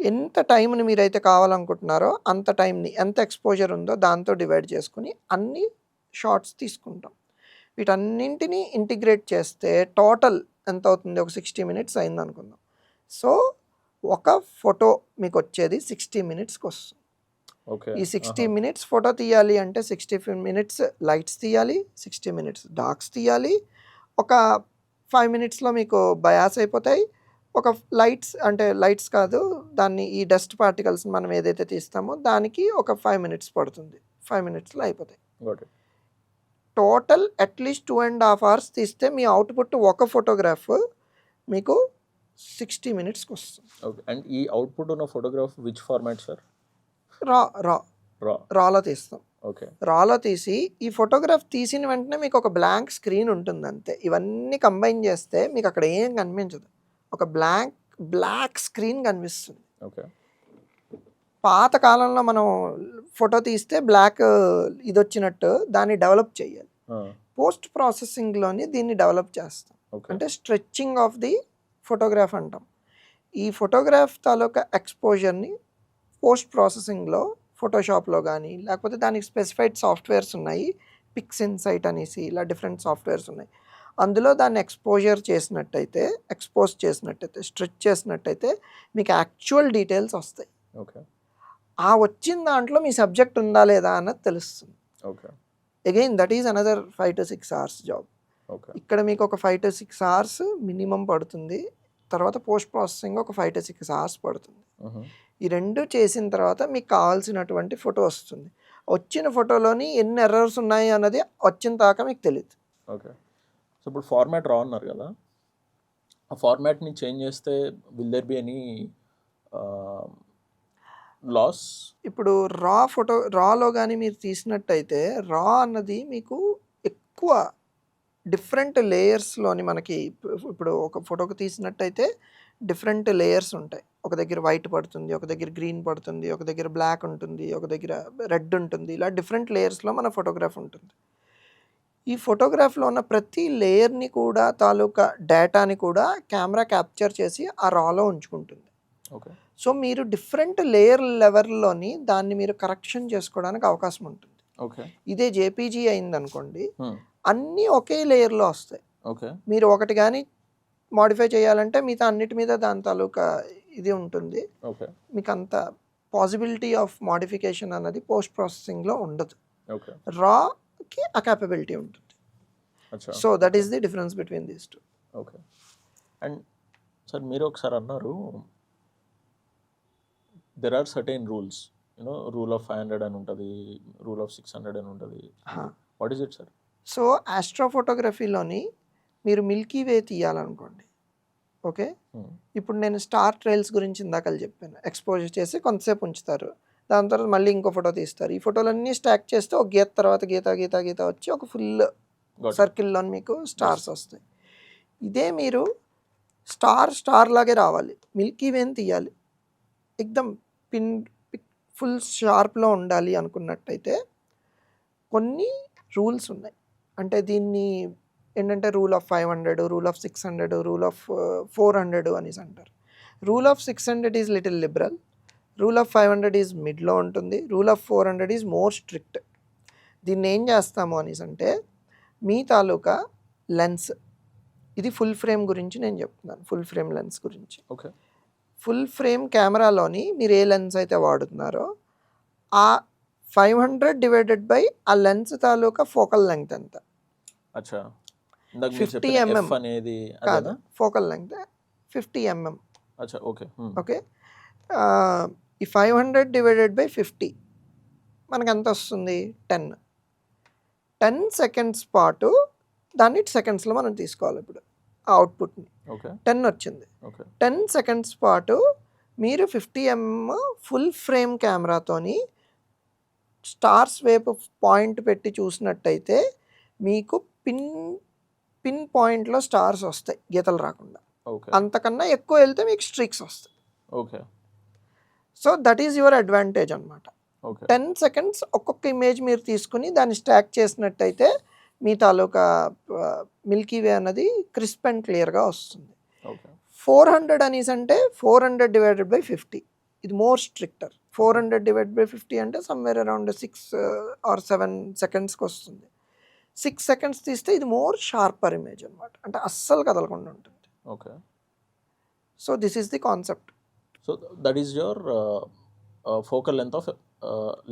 ఎంత టైంని మీరైతే కావాలనుకుంటున్నారో అంత టైంని, ఎంత ఎక్స్‌పోజర్ ఉందో దాంతో డివైడ్ చేసుకొని అన్ని షాట్స్ తీసుకుంటాం. వీటన్నింటిని ఇంటిగ్రేట్ చేస్తే టోటల్ ఎంతవుతుంది? ఒక 60 మినిట్స్ అయిందనుకుందాం. సో, ఒక ఫోటో మీకొచ్చేది 60 మినిట్స్‌కొస్తుంది. ఓకే. ఈ 60 మినిట్స్ ఫోటో తీయాలి అంటే 60 మినిట్స్ లైట్స్ తీయాలి, 60 మినిట్స్ డార్క్స్ తీయాలి. ఒక 5 మినిట్స్‌లో మీకు బయాస్ అయిపోతాయి. ఒక లైట్స్ అంటే లైట్స్ కాదు, దాన్ని ఈ డస్ట్ పార్టికల్స్ మనం ఏదైతే తీస్తామో దానికి ఒక 5 మినిట్స్ పడుతుంది. 5 మినిట్స్‌లో అయిపోతాయి. Got it. Total at least 2.5 hours తీస్తే మీ అవుట్‌పుట్ ఒక ఫోటోగ్రాఫ్ మీకు 60 మినిట్స్‌కొస్తుంది. ఓకే. అండ్ ఈ అవుట్‌పుట్ ఉన్న ఫోటోగ్రాఫ్ విచ్ ఫార్మాట్ సార్? రా రా. రాలో తీస్తాం. ఓకే. రాలో తీసి ఈ ఫోటోగ్రాఫ్ తీసిన వెంటనే మీకు ఒక బ్లాంక్ స్క్రీన్ ఉంటుంది అంతే. ఇవన్నీ కంబైన్ చేస్తే మీకు అక్కడ ఏం కనిపించదు. ఒక బ్లాక్ స్క్రీన్ కనిపిస్తుంది. ఓకే. పాత కాలంలో మనం ఫోటో తీస్తే బ్లాక్ ఇదొచ్చినట్టు దాన్ని డెవలప్ చేయాలి. పోస్ట్ ప్రాసెసింగ్‌లోని దీన్ని డెవలప్ చేస్తాం. ఓకే. అంటే స్ట్రెచ్చింగ్ ఆఫ్ ది ఫోటోగ్రాఫ్ అంటాం. ఈ ఫోటోగ్రాఫ్ తాలూకా ఎక్స్‌పోజర్‌ని పోస్ట్ ప్రాసెసింగ్‌లో ఫోటోషాప్‌లో గానీ, లేకపోతే దానికి స్పెసిఫైడ్ సాఫ్ట్‌వేర్స్ ఉన్నాయి. పిక్స్ ఇన్సైట్ అనేసి ఇలా డిఫరెంట్ సాఫ్ట్‌వేర్స్ ఉన్నాయి. అందులో దాన్ని ఎక్స్పోజ్ చేసినట్టయితే, స్ట్రెచ్ చేసినట్టయితే మీకు యాక్చువల్ డీటెయిల్స్ వస్తాయి. ఓకే. ఆ వచ్చిన దాంట్లో మీ సబ్జెక్ట్ ఉందా లేదా అన్నది తెలుస్తుంది. Okay. Again that is another 5-6 hours job. Okay. ఇక్కడ మీకు ఒక 5-6 అవర్స్ మినిమం పడుతుంది. తర్వాత పోస్ట్ ప్రాసెసింగ్ ఒక 5-6 అవర్స్ పడుతుంది. ఈ 2 చేసిన తర్వాత మీకు కావాల్సినటువంటి ఫోటో వస్తుంది. వచ్చిన ఫోటోలోని ఎన్ని ఎర్రర్స్ ఉన్నాయి అన్నది వచ్చిన దాకా మీకు తెలీదు. ఓకే. సో, ఇప్పుడు ఫార్మాట్ రా అన్నారు కదా! ఆ ఫార్మాట్‌ని చేంజ్ చేస్తే will there be any loss? ఇప్పుడు రాలో గానీ మీరు తీసినట్టయితే రా అన్నది మీకు ఎక్కువ డిఫరెంట్ లేయర్స్‌లోని మనకి ఇప్పుడు ఒక ఫోటోకి తీసినట్టయితే డిఫరెంట్ లేయర్స్ ఉంటాయి. ఒక దగ్గర వైట్ పడుతుంది, ఒక దగ్గర గ్రీన్ పడుతుంది, ఒక దగ్గర బ్లాక్ ఉంటుంది, ఒక దగ్గర రెడ్ ఉంటుంది. ఇలా డిఫరెంట్ లేయర్స్‌లో మన ఫోటోగ్రాఫ్ ఉంటుంది. ఈ ఫోటోగ్రాఫ్‌లో ఉన్న ప్రతి లేయర్‌ని కూడా తాలూకా డేటాని కూడా కెమెరా క్యాప్చర్ చేసి ఆ రాలో ఉంచుకుంటుంది. ఓకే. సో, మీరు డిఫరెంట్ లేయర్ లెవెల్‌లోని దాన్ని మీరు కరెక్షన్ చేసుకోవడానికి అవకాశం ఉంటుంది. ఓకే. ఇదే జేపీజీ అయిందనుకోండి, హ్మ్. అన్నీ ఒకే లేయర్‌లో వస్తాయి. ఓకే. మీరు ఒకటి గాని మోడిఫై చేయాలంటే మిగతా అన్నిటి మీద దాని తాలూకా ఇది ఉంటుంది. ఓకే. మీకంత పాసిబిలిటీ ఆఫ్ మోడిఫికేషన్ అన్నది పోస్ట్ ప్రాసెసింగ్‌లో ఉండదు. ఓకే. రాకి ఆ కేపబిలిటీ ఉంటుంది. అచ్చా! So, that is the difference between these 2. Okay. And sir మీరు ఒకసారి అన్నారు there are certain rules. Rule of 500 అని ఉంటది. రూల్ ఆఫ్ 600 అని ఉంటది. What is it sir? So, ఆస్ట్రోఫోటోగ్రఫీలోని మీరు మిల్కీ వే తీయాలనుకోండి. ఓకే. ఇప్పుడు నేను స్టార్ ట్రైల్స్ గురించి ఇందాకలు చెప్పాను. ఎక్స్‌పోజ్ చేసి కొంతసేపు ఉంచుతారు. దాని తర్వాత మళ్ళీ ఇంకో ఫోటో తీస్తారు. ఈ ఫోటోలన్నీ స్టాక్ చేస్తే ఒక గీత తర్వాత గీత వచ్చి ఒక ఫుల్ సర్కిల్‌లోని మీకు స్టార్స్ వస్తాయి. ఇదే మీరు స్టార్ లాగే రావాలి. మిల్కీ వేని తీయాలి. ఎక్దమ్ ఫుల్ షార్ప్‌లో ఉండాలి అనుకున్నట్టయితే కొన్ని రూల్స్ ఉన్నాయి. అంటే దీన్ని ఏంటంటే rule of 500, rule of 600, rule of 400 అనేసి అంటారు. Rule of 600 is little liberal. Rule of 500 is మిడ్‌లో ఉంటుంది. Rule of 400 is more strict. దీన్ని ఏం చేస్తాము అనేసి అంటే మీ తాలూకా లెన్స్, ఇది ఫుల్ ఫ్రేమ్ గురించి నేను చెప్తున్నాను, ఫుల్ ఫ్రేమ్ లెన్స్ గురించి. ఓకే. ఫుల్ ఫ్రేమ్ కెమెరాలోని మీరు ఏ లెన్స్ అయితే వాడుతున్నారో ఆ 500 డివైడెడ్ బై ఆ లెన్స్ తాలూకా ఫోకల్ లెంగ్త్ ఎంత. అచ్చా, ఇందాక మీరు 50 చెప్పిన mm F అనేది కాదు, అదేనా? Focal length 50 mm. అచ్చా, ఓకే. ఓకే, ఈ 500 డివైడెడ్ బై 50 మనకు ఎంత వస్తుంది? 10 సెకండ్స్ పాటు దాన్ని సెకండ్స్లో మనం తీసుకోవాలి. ఇప్పుడు ఆ అవుట్పుట్ని ఓకే. 10 వచ్చింది. ఓకే. 10 సెకండ్స్ పాటు మీరు 50 mm ఫుల్ ఫ్రేమ్ కెమెరాతోని స్టార్స్ వైపు పాయింట్ పెట్టి చూసినట్టయితే మీకు పిన్ పాయింట్లో స్టార్స్ వస్తాయి, గీతలు రాకుండా. ఓకే. అంతకన్నా ఎక్కువ వెళ్తే మీకు స్ట్రీక్స్ వస్తాయి. Okay. So that is your advantage అనమాట. ఓకే. 10 సెకండ్స్ ఒక్కొక్క ఇమేజ్ మీరు తీసుకుని దాన్ని స్టాక్ చేసినట్టయితే మీ తాలూకా మిల్కీ వే అన్నది క్రిస్ప్ అండ్ క్లియర్గా వస్తుంది. ఓకే. 400 అనేసి అంటే 400 డివైడెడ్ బై 50, ఇది మోర్ స్ట్రిక్టర్. 400 డివైడ్ బై 50 అంటే సమ్వేర్ అరౌండ్ 6 or 7 సెకండ్స్కి వస్తుంది. 6 సెకండ్స్ తీస్తే ఇది మోర్ షార్పర్ ఇమేజ్ అనమాట, అంటే అస్సలు కదలకుండా ఉంటుంది. Okay. So this is the concept. So that is your focal length of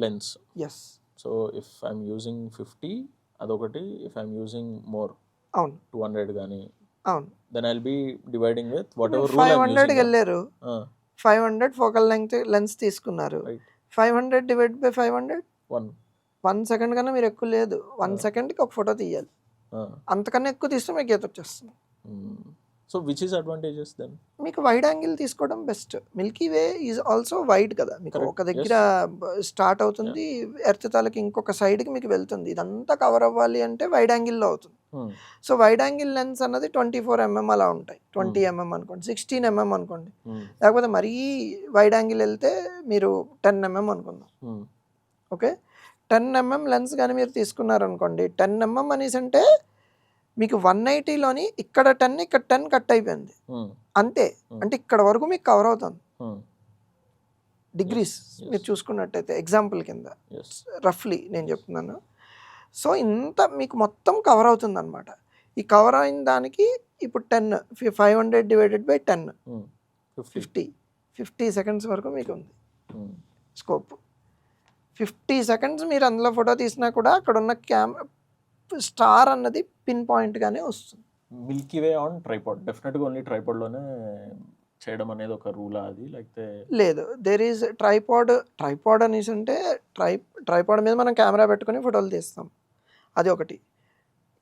lens. Yes. So if I'm using 50 అదొకటి, ఇఫ్ ఐఎమ్ యూజింగ్ మోర్ అవును 200 కానీ, అవును, then I'll be dividing with whatever rule 500కి వెళ్ళారు, 500 focal lens తీసుకున్నారు. 500 divide by 500 1 second కన్నా మీరు ఎక్కువ లేదు. 1 సెకండ్కి ఒక ఫోటో తీయాలి, అంతకన్నా ఎక్కువ తీస్తే మీకు గీత వచ్చేస్తుంది. So which is advantages then? మీకు వైడ్ యాంగిల్ తీసుకోవడం best. Milky way is also wide కదా, మీకు Correct. ఒక దగ్గర స్టార్ట్ అవుతుంది, ఎర్త్ తాలకి ఇంకొక సైడ్కి మీకు వెళ్తుంది. ఇదంతా కవర్ అవ్వాలి అంటే వైడ్ యాంగిల్లో అవుతుంది. సో వైడ్ యాంగిల్ లెన్స్ అన్నది 24 mm అలా ఉంటాయి. 20 mm అనుకోండి, 16 mm అనుకోండి, లేకపోతే మరీ వైడ్ యాంగిల్ వెళ్తే మీరు 10 mm అనుకుందాం. ఓకే, 10 mm లెన్స్ కానీ మీరు తీసుకున్నారనుకోండి, 10 mm అనేసి అంటే మీకు 180లోని ఇక్కడ 10 ఇక్కడ 10 కట్ అయిపోయింది అంతే. అంటే ఇక్కడ వరకు మీకు కవర్ అవుతుంది డిగ్రీస్. మీరు చూసుకున్నట్టయితే ఎగ్జాంపుల్ కింద రఫ్లీ నేను చెప్తున్నాను. సో ఇంత మీకు మొత్తం కవర్ అవుతుంది అనమాట. ఈ కవర్ అయిన దానికి ఇప్పుడు 10 500 డివైడెడ్ బై 10 50 సెకండ్స్ వరకు మీకు ఉంది స్కోప్. 50 సెకండ్స్ మీరు అందులో ఫోటో తీసినా కూడా అక్కడ ఉన్న స్టార్ అన్నది పిన్ పాయింట్గానే వస్తుంది. మిల్కీ వే ఆన్ ట్రైపాడ్, డెఫినెట్గా ఓన్లీ ట్రైపాడ్లోనే చేయడం అనేది ఒక రూలా అది, లేకపోతే లేదు, దేర్ ఈజ్ ట్రైపాడ్ అనేసి అంటే ట్రైపాడ్ మీద మనం కెమెరా పెట్టుకొని ఫోటోలు తీస్తాం, అది ఒకటి.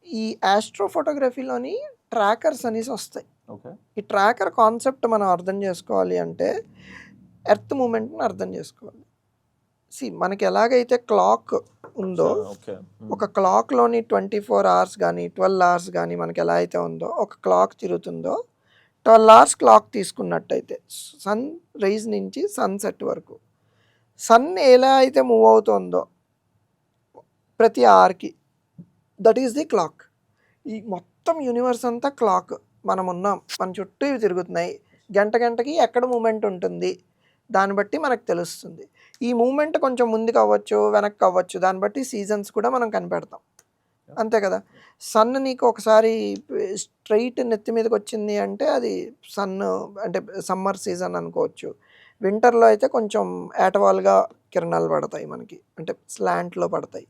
ఈ ఆస్ట్రో ఫోటోగ్రఫీలోని ట్రాకర్స్ అనేసి వస్తాయి. ఓకే. ఈ ట్రాకర్ కాన్సెప్ట్ మనం అర్థం చేసుకోవాలి అంటే ఎర్త్ మూమెంట్ని అర్థం చేసుకోవాలి. మనకి ఎలాగైతే క్లాక్ ఉందో, ఒక క్లాక్లోని 24 hours కానీ 12 hours కానీ మనకి ఎలా అయితే ఉందో, ఒక క్లాక్ తిరుగుతుందో, 12 hours క్లాక్ తీసుకున్నట్టయితే సన్ రైజ్ నుంచి సన్సెట్ వరకు సన్ ఎలా అయితే మూవ్ అవుతుందో ప్రతి అవర్కి, దట్ ఈస్ ది క్లాక్. ఈ మొత్తం యూనివర్స్ అంతా క్లాక్. మనం ఉన్నాం, మన చుట్టూ ఇవి తిరుగుతున్నాయి. గంటకి ఎక్కడ మూమెంట్ ఉంటుంది దాన్ని బట్టి మనకు తెలుస్తుంది. ఈ మూమెంట్ కొంచెం ముందుకు అవ్వచ్చు, వెనక్కి అవ్వచ్చు, దాన్ని బట్టి సీజన్స్ కూడా మనం కనిపెడతాం, అంతే కదా. సన్ నీకు ఒకసారి స్ట్రైట్ నెత్తి మీదకి వచ్చింది అంటే అది సన్ అంటే సమ్మర్ సీజన్ అనుకోవచ్చు. వింటర్లో అయితే కొంచెం ఏటవాలుగా కిరణాలు పడతాయి మనకి, అంటే స్లాంట్లో పడతాయి.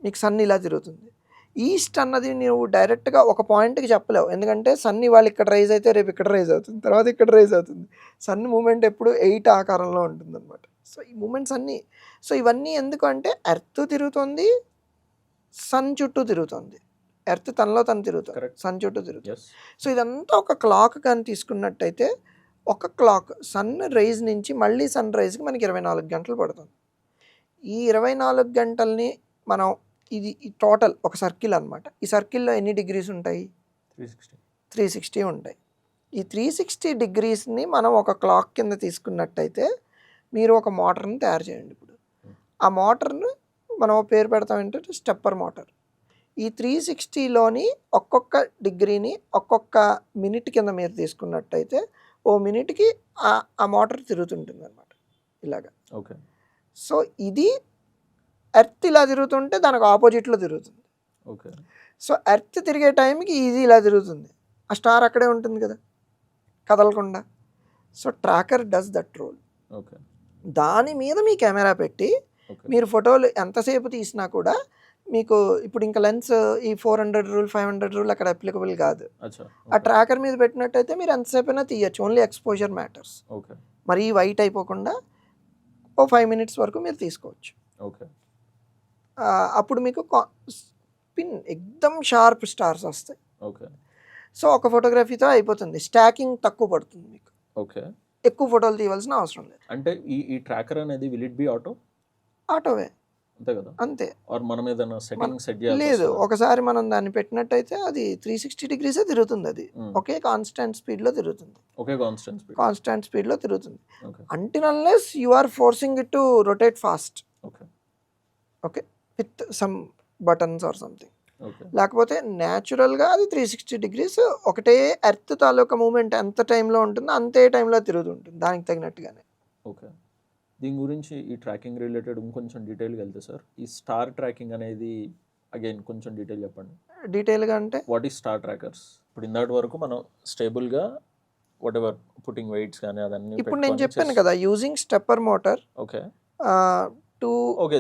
మీకు సన్ ఇలా తిరుగుతుంది. ఈస్ట్ అన్నది నువ్వు డైరెక్ట్గా ఒక పాయింట్కి చెప్పలేవు, ఎందుకంటే సన్ ఇవాళ ఇక్కడ రైజ్ అయితే రేపు ఇక్కడ రైజ్ అవుతుంది, తర్వాత ఇక్కడ రైజ్ అవుతుంది. సన్ మూమెంట్ ఎప్పుడు 8 ఆకారంలో ఉంటుంది అనమాట. సో ఈ మూమెంట్స్ అన్నీ, సో ఇవన్నీ ఎందుకు అంటే ఎర్త్ తిరుగుతుంది, సన్ చుట్టూ తిరుగుతుంది. ఎర్త్ తనలో తను తిరుగుతుంది, సన్ చుట్టూ తిరుగుతుంది. సో ఇదంతా ఒక క్లాక్ కానీ తీసుకున్నట్టయితే, ఒక క్లాక్ సన్ రైజ్ నుంచి మళ్ళీ సన్ రైజ్కి మనకి 24 గంటలు పడుతుంది. ఈ 24 గంటల్ని మనం ఇది టోటల్ ఒక సర్కిల్ అనమాట. ఈ సర్కిల్లో ఎన్ని డిగ్రీస్ ఉంటాయి? 360 ఉంటాయి. ఈ 360 డిగ్రీస్ని మనం ఒక క్లాక్ కింద తీసుకున్నట్టయితే మీరు ఒక మోటార్ని తయారు చేయండి. ఇప్పుడు ఆ మోటార్ను మనం పేరు పెడతాం ఏంటంటే స్టెప్పర్ మోటార్. ఈ 360లోని ఒక్కొక్క డిగ్రీని ఒక్కొక్క మినిట్ కింద మీరు తీసుకున్నట్టయితే ఓ మినిట్కి ఆ మోటార్ తిరుగుతుంటుంది అనమాట ఇలాగా. ఓకే. సో ఇది ఎర్త్ ఇలా తిరుగుతుంటే దానికి ఆపోజిట్లో తిరుగుతుంది. ఓకే. సో ఎర్త్ తిరిగే టైంకి ఇది ఇలా తిరుగుతుంది, ఆ స్టార్ అక్కడే ఉంటుంది కదా కదలకుండా. So tracker does that role. Okay. దాని మీద మీ కెమెరా పెట్టి ఓకే. మీరు ఫోటోలు ఎంతసేపు తీసినా కూడా మీకు ఇప్పుడు ఇంకా లెన్స్ ఈ 400 రూల్ 500 రూల్ అక్కడ అప్లికబుల్ కాదు. అచ్చా. ఆ ట్రాకర్ మీద పెట్టినట్టయితే మీరు ఎంతసేపు అయినా తీయచ్చు, ఓన్లీ ఎక్స్పోజర్ మ్యాటర్స్. ఓకే. మరీ వైట్ అయిపోకుండా ఓ 5 మినిట్స్ వరకు మీరు తీసుకోవచ్చు. ఓకే. అప్పుడు మీకు స్పిన్ ఎక్దమ్ షార్ప్ స్టార్స్ వస్తాయి. ఓకే. సో ఒక ఫోటోగ్రఫీతో అయిపోతుంది, స్టాకింగ్ తక్కువ పడుతుంది మీకు, ఓకే. ఎక్కువ ఫోటోలు తీయవలసిన అవసరం లేదు. అంటే ఈ ట్రాకర్ అనేది విల్ ఇట్ బి ఆటో? ఆటోవే, అంతే కదా? అంతే. ఆర్ మనం ఏదైనా సెట్టింగ్ సెట్ చేయాలి? లేదు, ఒకసారి మనం దాన్ని పెట్టినట్టయితే అది 360 డిగ్రీసే తిరుగుతుంది. అది ఒకే కాన్స్టెంట్ స్పీడ్లో తిరుగుతుంది. ఓకే. కాన్స్టెంట్ స్పీడ్లో తిరుగుతుంది. Okay. Until unless you are forcing it to rotate fast. Okay. Okay, with some buttons or something. Okay. లేకపోతే న్యాచురల్గా అది 360 డిగ్రీస్ ఒకటే ఎర్త్ తాలూకా మూమెంట్ ఎంత టైంలో ఉంటుందో అంతే టైంలో తిరుగుతుంటుంది, దానికి తగినట్టుగానే. ఓకే. దీని గురించి ఈ ట్రాకింగ్ రిలేటెడ్ ఇంకొంచెం డీటెయిల్గా వెళ్తే సార్, ఈ స్టార్ ట్రాకింగ్ అనేది అగైన్ కొంచెం డీటెయిల్ చెప్పండి. డీటెయిల్గా అంటే వాట్ ఈస్ స్టార్ ట్రాకర్స్? ఇప్పుడు ఇందాటి వరకు మనం స్టేబుల్గా వాట్ ఎవర్ పుట్టింగ్ వెయిట్స్ కానీ అదన్నీ ఇప్పుడు నేను చెప్పాను కదా, using stepper motor. Okay. To okay.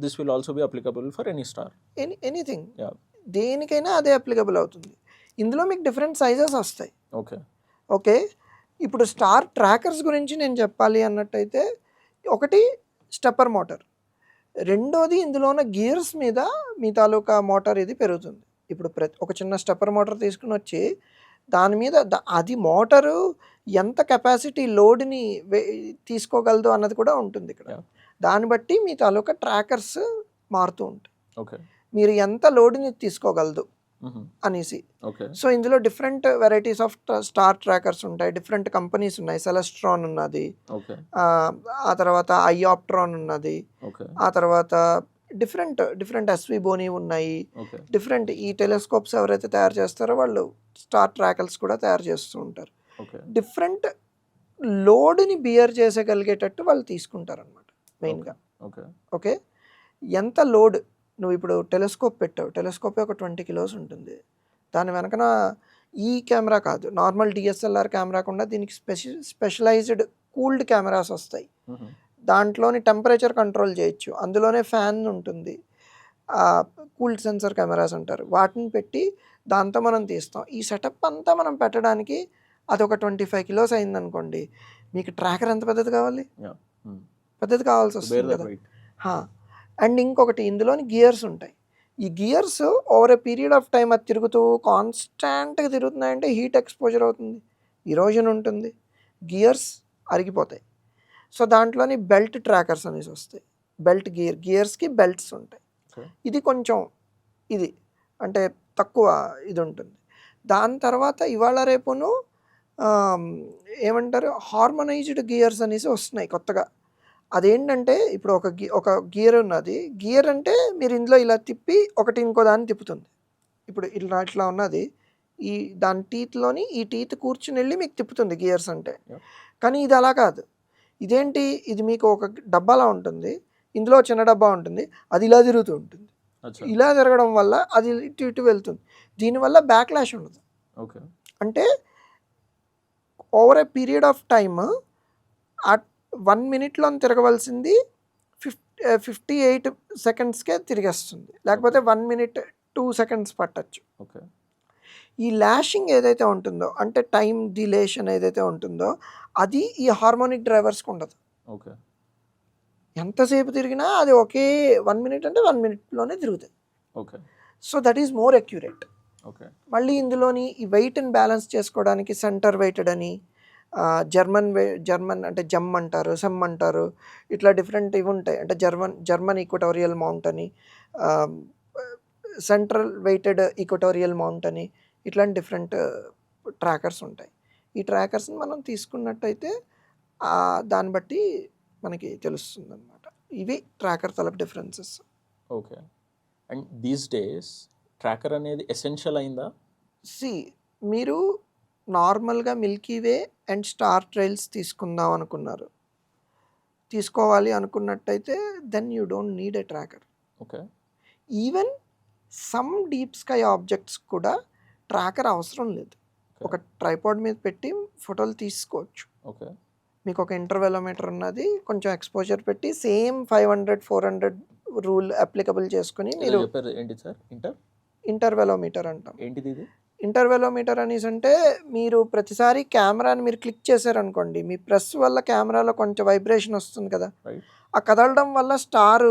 This will also be applicable for any star. Anything, Yeah. దేనికైనా అదే అప్లికబుల్ అవుతుంది. ఇందులో మీకు డిఫరెంట్ సైజెస్ వస్తాయి. ఓకే. ఓకే, ఇప్పుడు స్టార్ ట్రాకర్స్ గురించి నేను చెప్పాలి అన్నట్టయితే, ఒకటి స్టెప్పర్ మోటార్, రెండోది ఇందులో ఉన్న గియర్స్ మీద మీ తాలూకా మోటార్ ఇది పెరుగుతుంది. ఇప్పుడు ఒక చిన్న స్టెప్పర్ మోటార్ తీసుకుని వచ్చి దాని మీద అది మోటారు ఎంత కెపాసిటీ లోడ్ని తీసుకోగలదు అన్నది కూడా ఉంటుంది ఇక్కడ. Yeah. దాన్ని బట్టి మీ తాలూకా ట్రాకర్స్ మారుతూ ఉంటాయి. ఓకే. మీరు ఎంత లోడ్ని తీసుకోగలదు అనేసి. ఓకే. సో ఇందులో different varieties of star trackers ఉంటాయి, డిఫరెంట్ కంపెనీస్ ఉన్నాయి. సెలెస్ట్రాన్ ఉన్నది, ఓకే. ఆ తర్వాత ఐఆప్ట్రాన్ ఉన్నది, ఓకే. ఆ తర్వాత డిఫరెంట్ ఎస్వి బోనీ ఉన్నాయి. ఓకే. డిఫరెంట్ ఈ టెలిస్కోప్స్ ఎవరైతే తయారు చేస్తారో వాళ్ళు స్టార్ ట్రాకర్స్ కూడా తయారు చేస్తూ ఉంటారు. ఓకే. డిఫరెంట్ లోడ్ని బియర్ చేసేగలిగేటట్టు వాళ్ళు తీసుకుంటారు అనమాట మెయిన్గా. ఓకే. ఓకే, ఎంత లోడ్ నువ్వు ఇప్పుడు టెలిస్కోప్ పెట్టావు, టెలిస్కోప్ ఒక 20 కిలోస్ ఉంటుంది. దాని వెనకన ఈ కెమెరా కాదు, నార్మల్ డిఎస్ఎల్ఆర్ కెమెరా కూడా దీనికి స్పెషలైజ్డ్ కూల్డ్ కెమెరాస్ వస్తాయి. దాంట్లోని టెంపరేచర్ కంట్రోల్ చేయొచ్చు, అందులోనే ఫ్యాన్ ఉంటుంది, కూల్డ్ సెన్సర్ కెమెరాస్ అంటారు. వాటిని పెట్టి దాంతో మనం తీస్తాం. ఈ సెటప్ అంతా మనం పెట్టడానికి అది ఒక 25 కిలోస్ అయిందనుకోండి, మీకు ట్రాకర్ ఎంత పెద్దది కావాలి? పెద్దది కావాల్సి వస్తుంది కదా. అండ్ ఇంకొకటి, ఇందులోని గియర్స్ ఉంటాయి. ఈ gears over a period of time అది తిరుగుతూ కాన్స్టాంట్గా తిరుగుతున్నాయంటే హీట్ ఎక్స్పోజర్ అవుతుంది, ఇరోజన్ ఉంటుంది, గియర్స్ అరిగిపోతాయి. సో దాంట్లోని బెల్ట్ ట్రాకర్స్ అనేసి వస్తాయి. బెల్ట్ గియర్స్కి బెల్ట్స్ ఉంటాయి. ఇది కొంచెం ఇది అంటే తక్కువ ఇది ఉంటుంది. దాని తర్వాత ఇవాళ రేపును ఏమంటారు, హార్మోనైజ్డ్ గియర్స్ అనేసి వస్తున్నాయి కొత్తగా. అదేంటంటే ఇప్పుడు ఒక గియర్ ఉన్నది, గియర్ అంటే మీరు ఇందులో ఇలా తిప్పి ఒకటి ఇంకో దాన్ని తిప్పుతుంది. ఇప్పుడు ఇట్లా ఉన్నది, ఈ దాని టీత్లోని ఈ టీత్ కూర్చుని వెళ్ళి మీకు తిప్పుతుంది గియర్స్ అంటే. కానీ ఇది అలా కాదు. ఇదేంటి, ఇది మీకు ఒక డబ్బాలా ఉంటుంది, ఇందులో చిన్న డబ్బా ఉంటుంది, అది ఇలా తిరుగుతూ ఉంటుంది. ఇలా తిరగడం వల్ల అది ఇటు వెళ్తుంది. దీనివల్ల బ్యాక్లాష్ ఉండదు. ఓకే. అంటే over a period of time 1 మినిట్లో తిరగవలసింది 58 సెకండ్స్కే తిరిగేస్తుంది, లేకపోతే 1 మినిట్ 2 సెకండ్స్ పట్టచ్చు. ఓకే. ఈ ల్యాషింగ్ ఏదైతే ఉంటుందో, అంటే టైం డిలేషన్ ఏదైతే ఉంటుందో, అది ఈ హార్మోనిక్ డ్రైవర్స్కి ఉండదు. ఓకే. ఎంతసేపు తిరిగినా అది ఒకే 1 మినిట్ అంటే 1 మినిట్లోనే తిరుగుతాయి. Okay. So that is more accurate. Okay. మళ్ళీ ఇందులోని ఈ వెయిట్ని బ్యాలెన్స్ చేసుకోవడానికి సెంటర్ వెయిటెడ్ అని, జర్మన్ అంటే జమ్ అంటారు, సెమ్ అంటారు, ఇట్లా డిఫరెంట్ ఇవి ఉంటాయి. అంటే జర్మన్ ఈక్వటోరియల్ మౌంట్ అని, సెంట్రల్ వెయిటెడ్ ఈక్వటోరియల్ మౌంట్ అని, ఇట్లాంటి డిఫరెంట్ ట్రాకర్స్ ఉంటాయి. ఈ ట్రాకర్స్ని మనం తీసుకున్నట్టయితే దాన్ని బట్టి మనకి తెలుస్తుంది అనమాట. ఇవి ట్రాకర్ తలపు differences. Okay. And these days tracker అనేది ఎసెన్షియల్ అయిందా? మీరు నార్మల్గా milky way and star trails తీసుకోవాలి అనుకున్నట్టయితే then you don't need a tracker. Okay. Even some deep sky objects కూడా ట్రాకర్ అవసరం లేదు. ఒక ట్రైపాడ్ మీద పెట్టి ఫోటోలు తీసుకోవచ్చు. ఓకే. మీకు ఒక ఇంటర్వెలోమీటర్ ఉన్నది, కొంచెం ఎక్స్పోజర్ పెట్టి సేమ్ 500-400 రూల్ అప్లికబుల్ చేసుకుని మీరు చెప్పారు ఏంటి సార్? ఇంటర్వెలోమీటర్ అంటాం. ఏంటిది ఇది? ఇంటర్వెలోమీటర్ అనేసి అంటే మీరు ప్రతిసారి కెమెరాని మీరు క్లిక్ చేశారనుకోండి, మీ ప్రెస్ వల్ల కెమెరాలో కొంచెం వైబ్రేషన్ వస్తుంది కదా, రైట్. ఆ కదలడం వల్ల స్టార్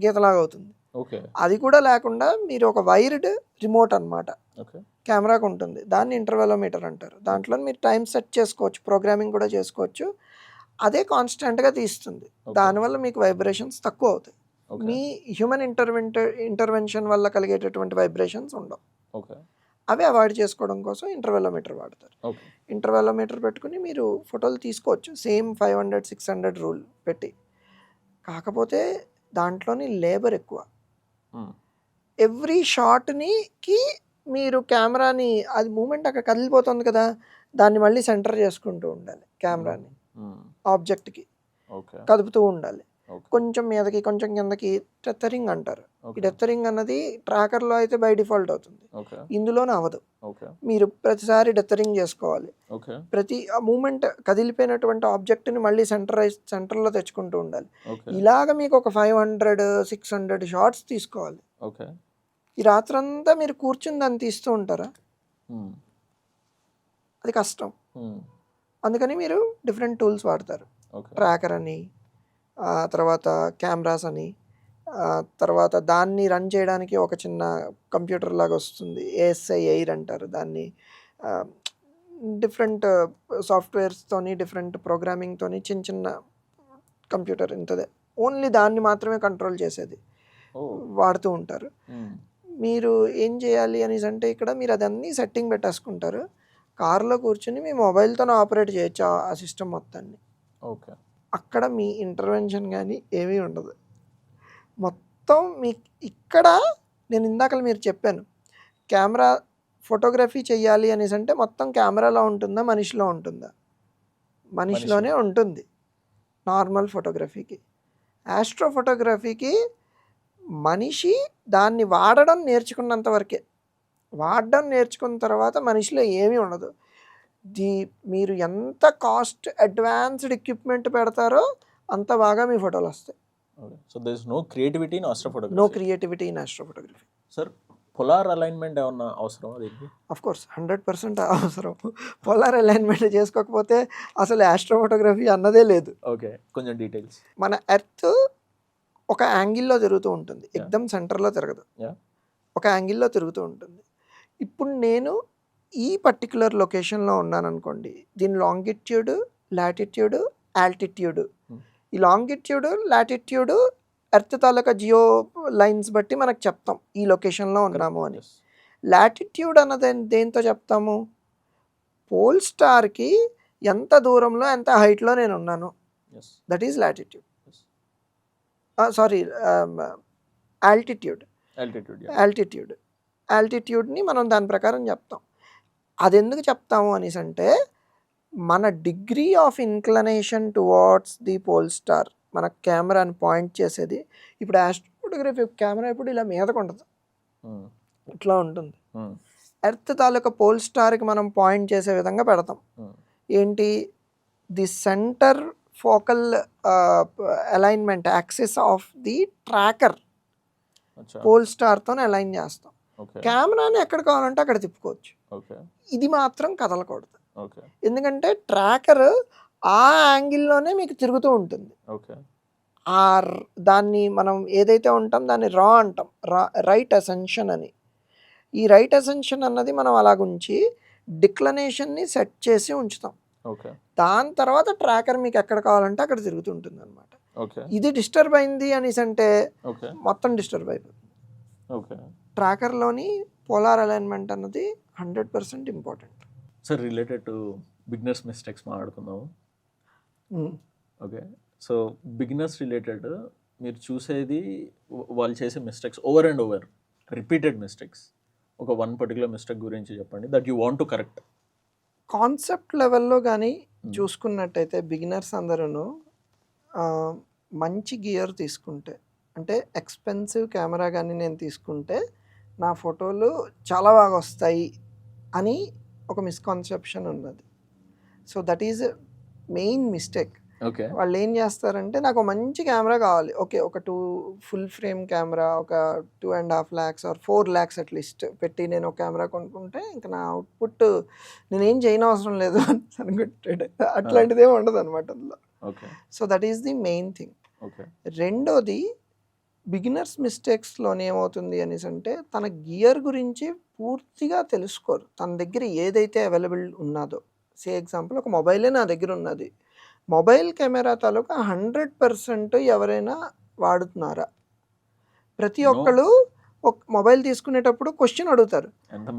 గీతలాగా అవుతుంది. ఓకే. అది కూడా లేకుండా మీరు ఒక వైర్డ్ రిమోట్ అన్నమాట ఓకే. కెమెరాకు ఉంటుంది, దాన్ని ఇంటర్వెలోమీటర్ అంటారు. దాంట్లో మీరు టైం సెట్ చేసుకోవచ్చు, ప్రోగ్రామింగ్ కూడా చేసుకోవచ్చు. అదే కాన్స్టెంట్గా తీస్తుంది. దానివల్ల మీకు వైబ్రేషన్స్ తక్కువ అవుతాయి. మీ హ్యూమన్ ఇంటర్వెన్షన్ వల్ల కలిగేటటువంటి వైబ్రేషన్స్ ఉండవు. ఓకే. అవి అవాయిడ్ చేసుకోవడం కోసం ఇంటర్వెలోమీటర్ వాడతారు. ఓకే. ఇంటర్వెలోమీటర్ పెట్టుకుని మీరు ఫోటోలు తీసుకోవచ్చు, సేమ్ 500-600 రూల్ పెట్టి. కాకపోతే దాంట్లోని లేబర్ ఎక్కువ. ఎవ్రీ షాట్కి మీరు కెమెరాని, అది మూమెంట్ అక్కడ కదిలిపోతుంది కదా, దాన్ని మళ్ళీ సెంటర్ చేసుకుంటూ ఉండాలి. కెమెరాని ఆబ్జెక్ట్కి కదుపుతూ ఉండాలి. కొంచెం మీదకి కొంచెం కిందకి టెథరింగ్ అంటారు. ఈ టెథరింగ్ అన్నది ట్రాకర్లో అయితే బై డిఫాల్ట్ అవుతుంది, ఇందులోనే అవ్వదు. మీరు ప్రతిసారి టెథరింగ్ చేసుకోవాలి. ప్రతి మూమెంట్ కదిలిపోయినటువంటి ఆబ్జెక్ట్ని మళ్ళీ సెంటర్లో తెచ్చుకుంటూ ఉండాలి. ఇలాగ మీకు ఒక 500-600 షాట్స్ తీసుకోవాలి. ఈ రాత్రంతా మీరు కూర్చుని దాన్ని తీస్తూ ఉంటారా? అది కష్టం. అందుకని మీరు డిఫరెంట్ టూల్స్ వాడతారు. ట్రాకర్ అని, తర్వాత కెమెరాస్ అని, తర్వాత దాన్ని రన్ చేయడానికి ఒక చిన్న కంప్యూటర్ లాగా వస్తుంది, ASI ఎయిర్ అంటారు దాన్ని. డిఫరెంట్ సాఫ్ట్వేర్స్తోని, డిఫరెంట్ ప్రోగ్రామింగ్తోని చిన్న చిన్న కంప్యూటర్ ఇంతదే, ఓన్లీ దాన్ని మాత్రమే కంట్రోల్ చేసేది వాడుతూ ఉంటారు. మీరు ఏం చేయాలి అనేసి అంటే, ఇక్కడ మీరు అదన్నీ సెట్టింగ్ పెట్టేసుకుంటారు. కార్లో కూర్చుని మీ మొబైల్తోనే ఆపరేట్ చేయొచ్చు ఆ సిస్టమ్ మొత్తాన్ని. ఓకే. అక్కడ మీ ఇంటర్వెన్షన్ కానీ ఏమీ ఉండదు. మొత్తం మీ ఇక్కడ నేను ఇందాక మీరు చెప్పాను, కెమెరా ఫోటోగ్రఫీ చెయ్యాలి అనేసి అంటే మొత్తం కెమెరాలో ఉంటుందా, మనిషిలో ఉంటుందా? మనిషిలోనే ఉంటుంది నార్మల్ ఫోటోగ్రఫీకి. ఆస్ట్రో ఫోటోగ్రఫీకి మనిషి దాన్ని వాడడం నేర్చుకున్నంత వరకే. వాడడం నేర్చుకున్న తర్వాత మనిషిలో ఏమీ ఉండదు. మీరు ఎంత కాస్ట్ అడ్వాన్స్డ్ ఎక్విప్మెంట్ పెడతారో అంత బాగా మీ ఫోటోలు వస్తాయి. So there is no creativity in astrophotography. No creativity in astrophotography. Sir, polar alignment ఏమన్నా అవసరం దీనికి? ఆఫ్ కోర్స్ 100% అవసరం. పోలార్ అలైన్మెంట్ చేసుకోకపోతే అసలు ఆస్ట్రోఫోటోగ్రఫీ అన్నదే లేదు. ఓకే, కొంచెం డీటెయిల్స్. మన ఎర్త్ ఒక యాంగిల్లో తిరుగుతూ ఉంటుంది, ఎక్దమ్ సెంటర్లో తిరగదు, ఒక యాంగిల్లో తిరుగుతూ ఉంటుంది. ఇప్పుడు నేను ఈ పర్టికులర్ లొకేషన్లో ఉన్నాను అనుకోండి, దీని లాంగిట్యూడ్, లాటిట్యూడ్, ఆల్టిట్యూడ్. ఈ లాంగిట్యూడ్, లాటిట్యూడ్ ఎర్త్ తాలూకా జియో లైన్స్ బట్టి మనకు చెప్తాం ఈ లొకేషన్లో ఉన్నాము అని. లాటిట్యూడ్ అన్నది దేంతో చెప్తాము? పోల్ స్టార్కి ఎంత దూరంలో, ఎంత హైట్లో నేను ఉన్నాను, దట్ ఈజ్ లాటిట్యూడ్. సారీ, ఆల్టిట్యూడ్ని మనం దాని ప్రకారం చెప్తాం. అది ఎందుకు చెప్తాము అనేసి అంటే, మన degree of inclination towards the pole star, మన కెమెరాని పాయింట్ చేసేది. ఇప్పుడు ఆస్ట్రోఫోటోగ్రఫీ కెమెరా ఇప్పుడు ఇలా మీదకు ఉంటుంది, ఇట్లా ఉంటుంది. ఎర్త్ తాలూకా పోల్ స్టార్కి మనం పాయింట్ చేసే విధంగా పెడతాం. ఏంటి? The centre focal alignment axis of the tracker pole స్టార్తో అలైన్ చేస్తాం. కెమెరాని ఎక్కడ కావాలంటే అక్కడ తిప్పుకోవచ్చు. ఇది మాత్రం కదలకూడదు, ఎందుకంటే ట్రాకర్ ఆ యాంగిల్లోనే మీకు తిరుగుతూ ఉంటుంది. దాన్ని మనం ఏదైతే ఉంటాం దాన్ని రా అంటాం, రైట్ అసెన్షన్ అని. ఈ రైట్ అసెన్షన్ అన్నది మనం అలాగుంచి డిక్లనేషన్ని సెట్ చేసి ఉంచుతాం. దాని తర్వాత ట్రాకర్ మీకు ఎక్కడ కావాలంటే అక్కడ తిరుగుతుంటుంది అనమాట. ఇది డిస్టర్బ్ అయింది అనేసి అంటే మొత్తం డిస్టర్బ్ అయిపోతుంది. ట్రాకర్లోని పోలార్ అలైన్మెంట్ అన్నది 100% important. Sir, related to beginners mistakes మాట్లాడుకుందాము. ఓకే, సో బిగినర్స్ రిలేటెడ్ మీరు చూసేది, వాళ్ళు చేసే mistakes over and over, repeated mistakes. ఒక వన్ పర్టికులర్ మిస్టేక్ గురించి చెప్పండి that you want to correct. Concept లెవెల్లో కానీ చూసుకున్నట్టయితే బిగినర్స్ అందరూ మంచి గియర్ తీసుకుంటే, అంటే ఎక్స్పెన్సివ్ కెమెరా కానీ నేను తీసుకుంటే నా ఫోటోలు చాలా బాగా వస్తాయి అని ఒక మిస్కాన్సెప్షన్ ఉన్నది. So that is main mistake. Okay. వాళ్ళు ఏం చేస్తారంటే నాకు మంచి కెమెరా కావాలి, ఓకే ఒక ఫుల్ ఫ్రేమ్ కెమెరా ఒక 2.5 lakhs ఆర్ 4 lakhs అట్లీస్ట్ పెట్టి నేను ఒక కెమెరా కొనుక్కుంటే ఇంకా నా అవుట్పుట్ నేనేం చేయని అవసరం లేదు అనుకుంటాడు. అట్లాంటిది ఏమి ఉండదు అనమాట అందులో. Okay. So that is the main thing. Okay. రెండోది బిగినర్స్ మిస్టేక్స్లోనే ఏమవుతుంది అనేసి అంటే తన గియర్ గురించి పూర్తిగా తెలుసుకోరు. తన దగ్గర ఏదైతే అవైలబుల్ ఉన్నదో, సే ఎగ్జాంపుల్ ఒక మొబైలే నా దగ్గర ఉన్నది, మొబైల్ కెమెరా తాలూకా 100% ఎవరైనా వాడుతున్నారా? ప్రతి ఒక్కళ్ళు ఒక మొబైల్ తీసుకునేటప్పుడు క్వశ్చన్ అడుగుతారు,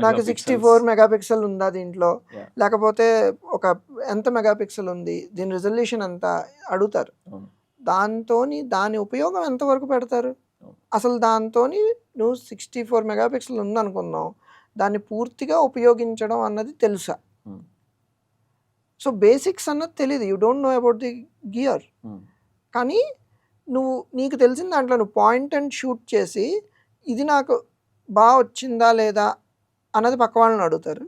నాకు 64 మెగాపిక్సెల్ ఉందా దీంట్లో, లేకపోతే ఒక ఎంత మెగాపిక్సెల్ ఉంది, దీని రిజల్యూషన్ ఎంత అడుగుతారు. దాని ఉపయోగం ఎంతవరకు పెడతారు? అసలు దాంతో నువ్వు 64 మెగాపిక్సెల్ ఉందనుకుందాం, దాన్ని పూర్తిగా ఉపయోగించడం అన్నది తెలుసా? సో బేసిక్స్ అన్నది తెలియదు, you don't know about the gear. కానీ నీకు తెలిసిన దాంట్లో నువ్వు పాయింట్ అండ్ షూట్ చేసి ఇది నాకు బాగా వచ్చిందా లేదా అన్నది పక్క వాళ్ళని అడుగుతారు.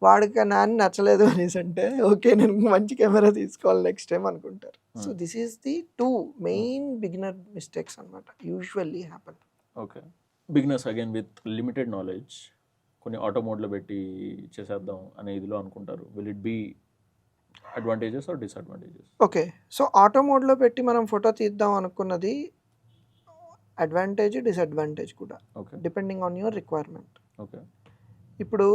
వాడికి నాని నచ్చలేదు అనేసి అంటే ఓకే నేను మంచి కెమెరా తీసుకోవాలి నెక్స్ట్ టైం అనుకుంటారు. So this is the 2 main beginner mistakes అనమాట usually happen. Okay. Beginners again with limited knowledge కొన్ని ఆటో మోడ్లో పెట్టి చేసేద్దాం అనే ఇదిలో అనుకుంటారు. Will it be advantages or disadvantages? Okay. So auto మోడ్లో పెట్టి మనం ఫోటో తీద్దాం అనుకున్నది అడ్వాంటేజ్ డిసడ్వాంటేజ్ కూడా, okay, depending on your requirement. Okay. ఇప్పుడు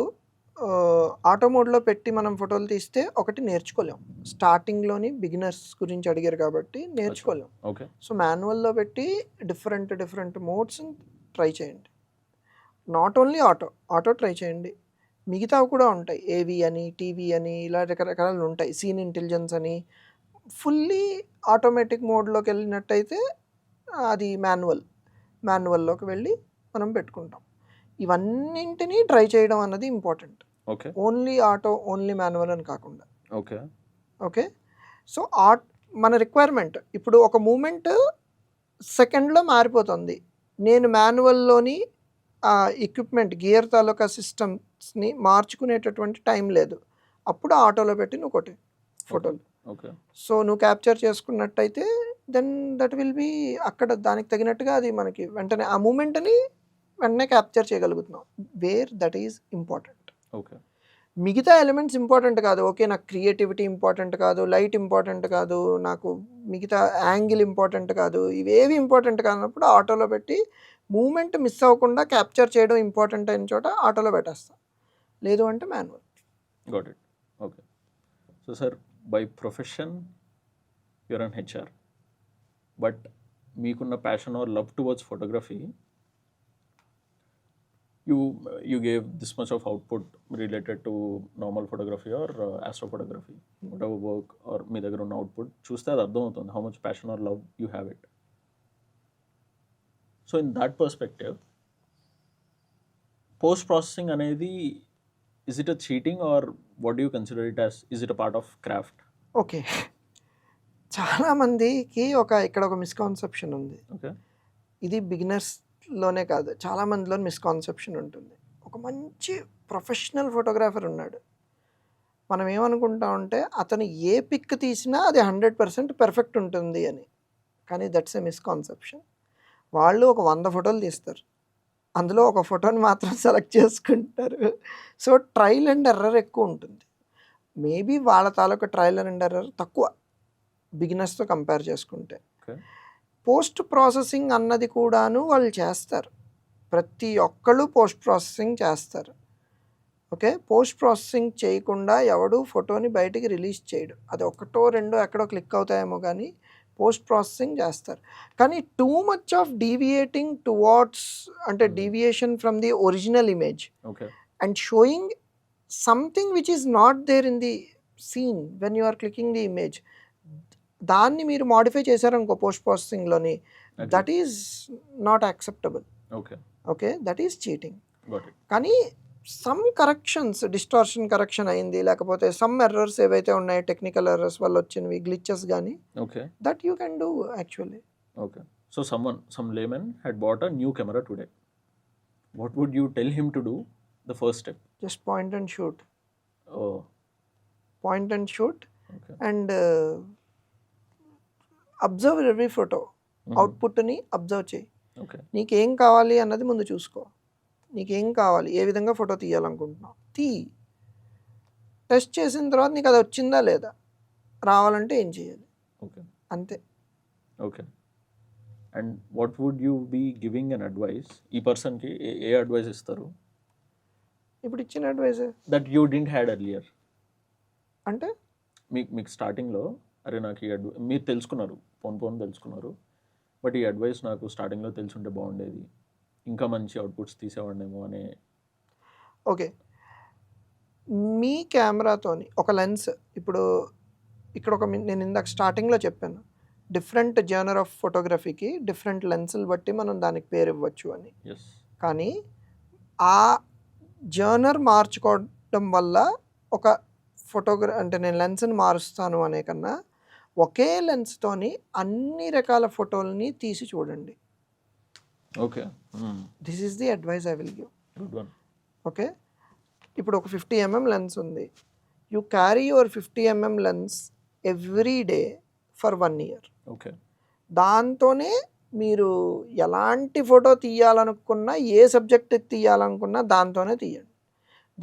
ఆటో మోడ్లో పెట్టి మనం ఫోటోలు తీస్తే ఒకటి నేర్చుకోలేం, స్టార్టింగ్లోని బిగినర్స్ గురించి అడిగారు కాబట్టి నేర్చుకోలేం. ఓకే. సో మాన్యువల్లో పెట్టి డిఫరెంట్ మోడ్స్ ట్రై చేయండి. నాట్ ఓన్లీ ఆటో ట్రై చేయండి, మిగతావి కూడా ఉంటాయి, ఏవి అని టీవీ అని ఇలా రకరకాలు ఉంటాయి, సీన్ ఇంటెలిజెన్స్ అని. ఫుల్లీ ఆటోమేటిక్ మోడ్లోకి వెళ్ళినట్టయితే అది మాన్యువల్లోకి వెళ్ళి మనం పెట్టుకుంటాం. ఇవన్నింటినీ ట్రై చేయడం అన్నది important. Okay. Only auto only manual అని కాకుండా. ఓకే. ఓకే. సో మన రిక్వైర్మెంట్ ఇప్పుడు ఒక మూమెంట్ సెకండ్లో మారిపోతుంది. నేను మాన్యువల్లోని ఎక్విప్మెంట్ గియర్ తాలూకా సిస్టమ్స్ని మార్చుకునేటటువంటి టైం లేదు, అప్పుడు ఆటోలో పెట్టి నువ్వు కొట్టే ఫోటోలు. ఓకే. సో నువ్వు క్యాప్చర్ చేసుకున్నట్టయితే దెన్ దట్ విల్ బీ అక్కడ దానికి తగినట్టుగా అది మనకి వెంటనే ఆ మూమెంట్ని వెంటనే క్యాప్చర్ చేయగలుగుతున్నాం, where that is important. Okay. మిగతా ఎలిమెంట్స్ ఇంపార్టెంట్ కాదు, ఓకే నాకు క్రియేటివిటీ ఇంపార్టెంట్ కాదు, లైట్ ఇంపార్టెంట్ కాదు, నాకు మిగతా యాంగిల్ ఇంపార్టెంట్ కాదు, ఇవేవి ఇంపార్టెంట్ కానప్పుడు ఆటోలో పెట్టి మూమెంట్ మిస్ అవ్వకుండా క్యాప్చర్ చేయడం ఇంపార్టెంట్ అయిన చోట ఆటోలో పెట్టేస్తాం, లేదు అంటే manual. Got it. Okay. So sir, by profession you're an HR, but మీకున్న passion or love towards photography, you gave this much of output related to normal photography or astrophotography, whatever work or మీ దగ్గర ఉన్న output చూస్తే అది అర్థమవుతుంది how much passion or love you have it. So in that perspective, post processing అనేది is it a cheating or what do you consider it as? Is it a part of craft? Okay, చాలామందికి ఇక్కడ ఒక misconception ఉంది. Okay. ఇది బిగినర్స్లోనే కాదు, చాలామందిలో misconception ఉంటుంది. ఒక మంచి ప్రొఫెషనల్ ఫోటోగ్రాఫర్ ఉన్నాడు, మనం ఏమనుకుంటామంటే అతను ఏ పిక్ తీసినా అది 100% పెర్ఫెక్ట్ ఉంటుంది అని. కానీ దట్స్ ఏ మిస్కాన్సెప్షన్. వాళ్ళు ఒక 100 ఫోటోలు తీస్తారు, అందులో ఒక ఫోటోని మాత్రం సెలెక్ట్ చేసుకుంటారు. సో ట్రయల్ అండ్ ఎర్రర్ ఎక్కువ ఉంటుంది. మేబీ వాళ్ళ తాలూకా ట్రయల్ అండ్ ఎర్రర్ తక్కువ బిగినర్స్తో కంపేర్ చేసుకుంటే. పోస్ట్ ప్రాసెసింగ్ అన్నది కూడాను వాళ్ళు చేస్తారు, ప్రతి ఒక్కళ్ళు పోస్ట్ ప్రాసెసింగ్ చేస్తారు. ఓకే, పోస్ట్ ప్రాసెసింగ్ చేయకుండా ఎవడు ఫోటోని బయటికి రిలీజ్ చేయడు, అది ఒకటో రెండో ఎక్కడో క్లిక్ అవుతాయేమో కానీ పోస్ట్ ప్రాసెసింగ్ చేస్తారు. కానీ too much of deviating towards అంటే deviation from the original image and showing something which is not there in the scene when you are clicking the image, దాన్ని మీరు మాడిఫై చేశారనుకో పోస్ట్ ప్రాసెసింగ్లోని, that is not acceptable. Okay, that is cheating. కానీ some corrections, distortion correction అయింది, లేకపోతే some errors ఏవైతే ఉన్నాయో technical errors వల్ల వచ్చినవి గ్లిచెస్ కానీ, that you can do actually. Okay. So some layman had bought a new camera today. What would you tell him to do? The first step. Just point and shoot, Oh, point and shoot okay. And observe every photo. అవుట్పుట్ని observe చేయి. Okay. నీకేం కావాలి అన్నది ముందు చూసుకో. నీకేం కావాలి, ఏ విధంగా ఫోటో తీయాలనుకుంటున్నావు, టెస్ట్ చేసిన తర్వాత నీకు అది వచ్చిందా లేదా, రావాలంటే ఏం చేయాలి, Okay. అంతే. Okay. And what would you be giving an advice? ఈ పర్సన్కి ఏ అడ్వైస్ ఇస్తారు ఇప్పుడు ఇచ్చిన advice that you didn't had earlier? అంటే మీకు స్టార్టింగ్లో అరే నాకు ఈ మీరు తెలుసుకున్నారు, పోన్ తెలుసుకున్నారు, బట్ ఈ అడ్వైస్ నాకు స్టార్టింగ్లో తెలుసుంటే బాగుండేది, ఇంకా మంచి అవుట్పుట్స్ తీసేవాడినేమో అనే. ఓకే, మీ కెమెరాతోని ఒక లెన్స్, ఇప్పుడు ఇక్కడ నేను ఇందాక స్టార్టింగ్లో చెప్పాను, డిఫరెంట్ జర్నర్ ఆఫ్ ఫోటోగ్రఫీకి డిఫరెంట్ లెన్సులు బట్టి మనం దానికి పేరు ఇవ్వచ్చు అని. ఎస్. కానీ ఆ జర్నర్ మార్చుకోవడం వల్ల ఒక అంటే నేను లెన్స్ని మారుస్తాను అనే కన్నా ఒకే లెన్స్తోని అన్ని రకాల ఫోటోలని తీసి చూడండి. Okay, this is the advice I will give. Good one. Okay, ఇప్పుడు ఒక 50 mm లెన్స్ ఉంది. You carry your 50 mm lens every day for 1 year. Okay. దాంతోనే మీరు ఎలాంటి ఫోటో తీయాలనుకున్నా, ఏ సబ్జెక్ట్ తీయాలనుకున్నా దాంతోనే తీయండి.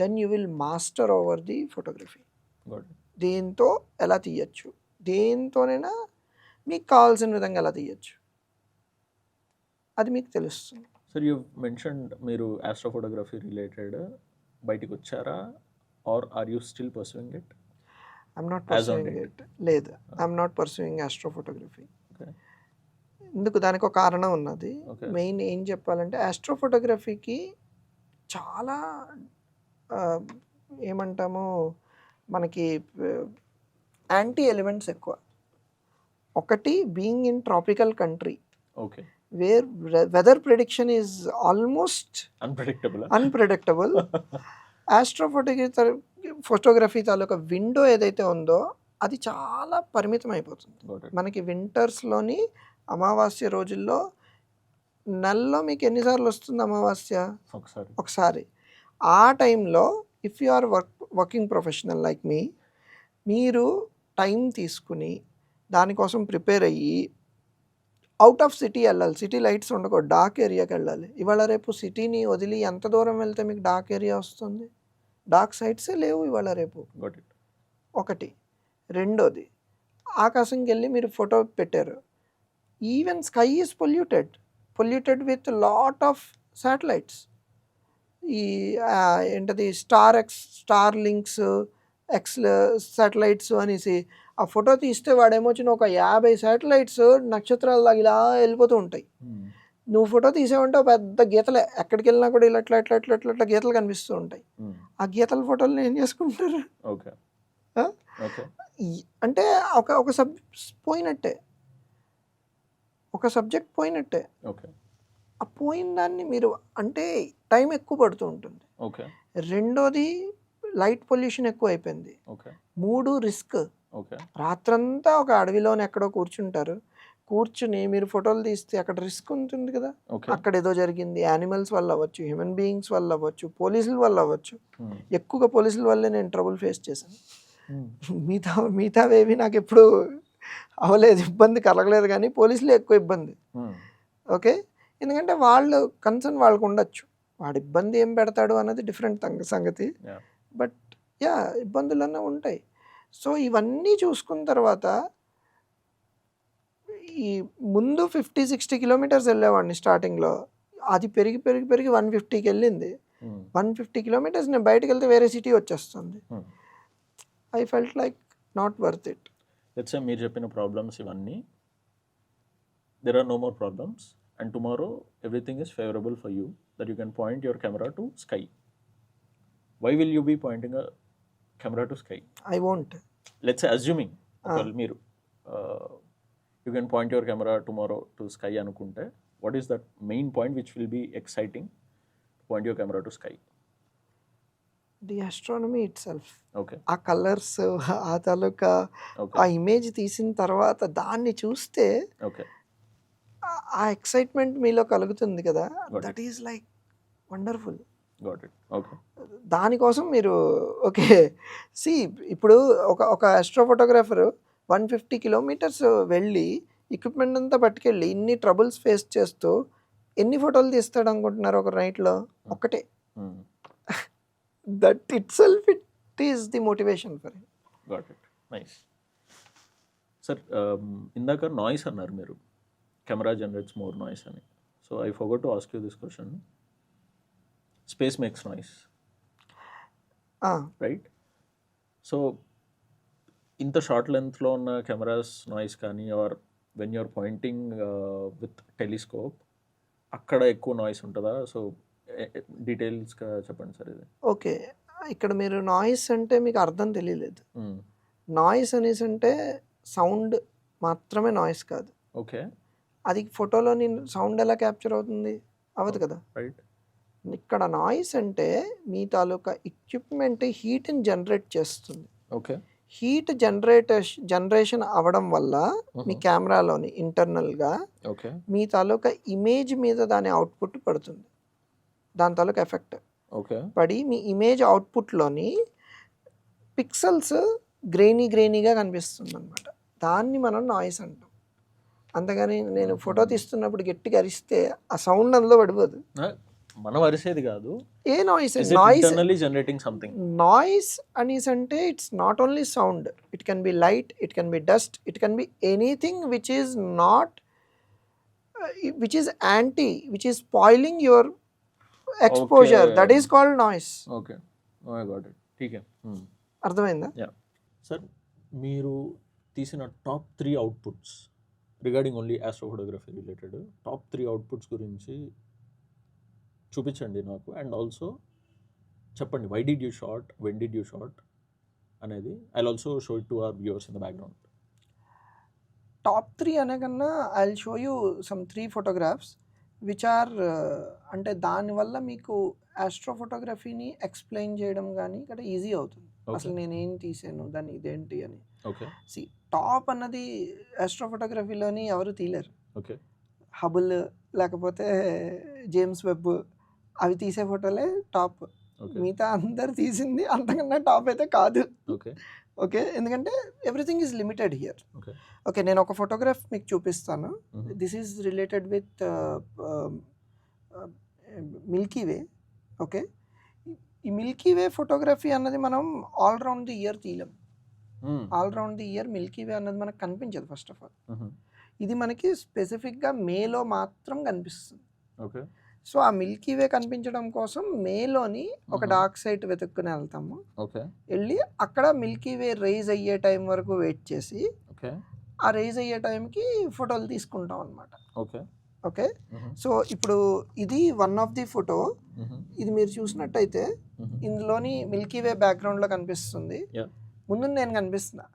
Then you will master over the photography. Good. దీంతో ఎలా తీయచ్చు, దేంతోనైనా మీకు కావాల్సిన విధంగా ఎలా తీయచ్చు, అది మీకు తెలుస్తుంది. సార్, యూ మెన్షన్డ్ మీరు ఆస్ట్రో ఫోటోగ్రఫీ రిలేటెడ్ బయటికి వచ్చారా, or are you still pursuing it? I'm not pursuing it. లేదు, I'm not pursuing astro photography. ఎందుకు, దానికి ఒక కారణం ఉన్నది. మెయిన్ ఏం చెప్పాలంటే ఆస్ట్రో ఫోటోగ్రఫీకి చాలా ఏమంటాము, మనకి యాంటీ ఎలిమెంట్స్ ఎక్కువ. ఒకటి, being in tropical country, okay, where weather prediction is almost unpredictable. Astro photography తాలూకా విండో ఏదైతే ఉందో అది చాలా పరిమితం అయిపోతుంది. మనకి వింటర్స్లోని అమావాస్య రోజుల్లో నెలలో మీకు ఎన్నిసార్లు వస్తుంది అమావాస్య? ఒకసారి. ఆ టైంలో if you are working professional like me, మీరు టైం తీసుకుని దానికోసం ప్రిపేర్ అయ్యి అవుట్ ఆఫ్ సిటీ వెళ్ళాలి. సిటీ లైట్స్ ఉండకూడదు, డార్క్ ఏరియాకి వెళ్ళాలి. ఇవాళ రేపు సిటీని వదిలి ఎంత దూరం వెళ్తే మీకు డార్క్ ఏరియా వస్తుంది? డార్క్ సైడ్సే లేవు ఇవాళ రేపు. ఒకటి. రెండోది, ఆకాశంకి వెళ్ళి మీరు ఫోటో పెట్టారు, even sky is polluted with lot of satellites. ఈ ఏంటది స్టార్ లింక్స్, శాటిలైట్స్ అనేసి ఆ ఫోటో తీస్తే వాడేమొచ్చిన ఒక 50 శాటిలైట్స్ నక్షత్రాలలాగా ఇలా వెళ్ళిపోతూ ఉంటాయి. నువ్వు ఫోటో తీసావంటే పెద్ద గీతలే, ఎక్కడికి వెళ్ళినా కూడా ఇలా ఇట్లా ఇట్లా ఇట్లా ఇట్లా ఇట్లా గీతలు కనిపిస్తూ ఉంటాయి. ఆ గీతల ఫోటోలు ఏం చేసుకుంటారు? అంటే ఒక పోయినట్టే, ఒక సబ్జెక్ట్ పోయినట్టే. ఆ పోయిన దాన్ని మీరు అంటే టైం ఎక్కువ పడుతూ ఉంటుంది. రెండోది, లైట్ పొల్యూషన్ ఎక్కువ అయిపోయింది. 3, రిస్క్. రాత్రంతా ఒక అడవిలోనే ఎక్కడో కూర్చుని మీరు ఫోటోలు తీస్తే అక్కడ రిస్క్ ఉంటుంది కదా. అక్కడ ఏదో జరిగింది, యానిమల్స్ వల్ల అవ్వచ్చు, హ్యూమన్ బీయింగ్స్ వల్ల అవ్వచ్చు, పోలీసుల వల్ల అవ్వచ్చు. ఎక్కువగా పోలీసుల వల్లే నేను ట్రబుల్ ఫేస్ చేశాను. మిగతావేవి నాకు ఎప్పుడు అవ్వలేదు, ఇబ్బంది కలగలేదు. కానీ పోలీసులు ఎక్కువ ఇబ్బంది. ఓకే, ఎందుకంటే వాళ్ళు కన్సర్న్ వాళ్ళకు ఉండొచ్చు, వాడు ఇబ్బంది ఏం పెడతాడు అన్నది డిఫరెంట్ సంగతి. బట్ ఇబ్బందులన్నీ ఉంటాయి. సో ఇవన్నీ చూసుకున్న తర్వాత ఈ ముందు 50-60 కిలోమీటర్స్ వెళ్ళేవాడిని స్టార్టింగ్లో. అది పెరిగి 150కి వెళ్ళింది. 150 కిలోమీటర్స్ నేను బయటకు వెళ్తే వేరే సిటీ వచ్చేస్తుంది. I felt like not worth it. Let's say మీరు చెప్పిన ప్రాబ్లమ్స్ ఇవన్నీ, there are no more problems and tomorrow everything is favorable for you that you can point your camera to sky. Why will you be pointing a camera to sky? I won't. Let's say assuming మీరు you can point your camera tomorrow to sky అనుకుంటే, what is that main point which will be exciting to point your camera to sky? The astronomy itself. Okay. ఆ colours, ఆ తాలూకా ఆ image తీసిన తర్వాత దాన్ని చూస్తే ఆ ఎక్సైట్మెంట్ మీలో కలుగుతుంది కదా, Got that is like wonderful. Got it. Okay. దానికోసం మీరు ఓకే సి ఇప్పుడు ఒక ఆస్ట్రో ఫోటోగ్రాఫర్ 150 కిలోమీటర్స్ వెళ్ళి ఎక్విప్మెంట్ అంతా పట్టుకెళ్ళి ఇన్ని ట్రబుల్స్ ఫేస్ చేస్తూ ఎన్ని ఫోటోలు తీస్తాడు అనుకుంటున్నారు ఒక నైట్లో? ఒక్కటే. That itself it is the motivation for him. Got it. Nice. Sir ఇందాక నాయిస్ అన్నారు మీరు, కెమెరా జనరేట్స్ మోర్ నాయిస్ అని. So I forgot to ask you this question. Space makes noise, right? So ఇంత short లెంత్లో ఉన్న cameras noise కానీ, or when you're pointing with telescope అక్కడ ఎక్కువ నాయిస్ ఉంటుందా? సో డీటెయిల్స్గా చెప్పండి సార్ ఇది. ఓకే, ఇక్కడ మీరు నాయిస్ అంటే మీకు అర్థం తెలియలేదు. నాయిస్ అనేసి అంటే సౌండ్ మాత్రమే నాయిస్ కాదు. ఓకే. అది ఫోటోలోని సౌండ్ ఎలా క్యాప్చర్ అవుతుంది? అవ్వదు కదా. రైట్. ఇక్కడ నాయిస్ అంటే మీ తాలూకా ఎక్విప్మెంట్ హీట్ని జనరేట్ చేస్తుంది. ఓకే. హీట్ జనరేషన్ అవ్వడం వల్ల మీ కెమెరాలోని ఇంటర్నల్గా ఓకే మీ తాలూకా ఇమేజ్ మీద దాని అవుట్పుట్ పడుతుంది, దాని తాలూకా ఎఫెక్ట్ ఓకే పడి మీ ఇమేజ్ అవుట్పుట్లోని పిక్సెల్స్ గ్రెయినీగా కనిపిస్తుంది అనమాట. దాన్ని మనం నాయిస్ అంటాం. అంతేగాని నేను ఫోటో తీస్తున్నప్పుడు గట్టిగా అరిస్తే ఆ సౌండ్ అందులో పడిపోదు. మనం అరిసేది కాదు. A noise generating something. Noise అనేసి అంటే it's not only sound, it can be light, it can be dust, it can be anything which is not which is anti, which is spoiling your exposure, that is called noise. Okay, I got it. ఠీకే. అర్థమైందా? Sir మీరు తీసిన top 3 outputs regarding only astro photography related top 3 outputs గురించి చూపించండి నాకు. And also చెప్పండి why did you shot, when did you shot అనేది. I also show it to our viewers in the background. Top 3 అనే కన్నా I will show you some 3 photographs which are అంటే దానివల్ల మీకు ఆస్ట్రో ఫోటోగ్రఫీని ఎక్స్ప్లెయిన్ చేయడం కానీ ఇక్కడ ఈజీ అవుతుంది. అసలు నేనేం తీసాను, దాన్ని ఇదేంటి అని. ఓకే. సి టాప్ అన్నది ఆస్ట్రో ఫోటోగ్రఫీలోని ఎవరు తీయలేరు. ఓకే. హబుల్ లేకపోతే జేమ్స్ వెబ్ అవి తీసే ఫోటోలే టాప్. మిగతా అందరు తీసింది అంతకన్నా టాప్ అయితే కాదు. ఓకే. ఓకే, ఎందుకంటే everything is limited here. Okay. Okay, నేను ఒక ఫోటోగ్రాఫ్ మీకు చూపిస్తాను. This is related with milky way. Okay, ఈ మిల్కీ వే ఫోటోగ్రఫీ అన్నది మనం ఆల్ రౌండ్ ది ఇయర్ తీయలేం. All round the year milky way అన్నది మనకు కనిపించదు ఫస్ట్ ఆఫ్ ఆల్. ఇది మనకి స్పెసిఫిక్గా మేలో మాత్రం కనిపిస్తుంది. ఓకే. సో ఆ మిల్కీ వే కనిపించడం కోసం మేలోని ఒక డార్క్ సైట్ వెతుక్కుని వెళ్తాము. ఓకే. వెళ్ళి అక్కడ మిల్కీ వే రైజ్ అయ్యే టైం వరకు వెయిట్ చేసి ఓకే ఆ రైజ్ అయ్యే టైంకి ఫోటోలు తీసుకుంటాం అనమాట. ఓకే. ఓకే, సో ఇప్పుడు ఇది వన్ ఆఫ్ ది ఫోటో. ఇది మీరు చూసినట్టయితే ఇందులోని మిల్కీ వే బ్యాక్గ్రౌండ్లో కనిపిస్తుంది, ముందు నేను కనిపిస్తున్నా.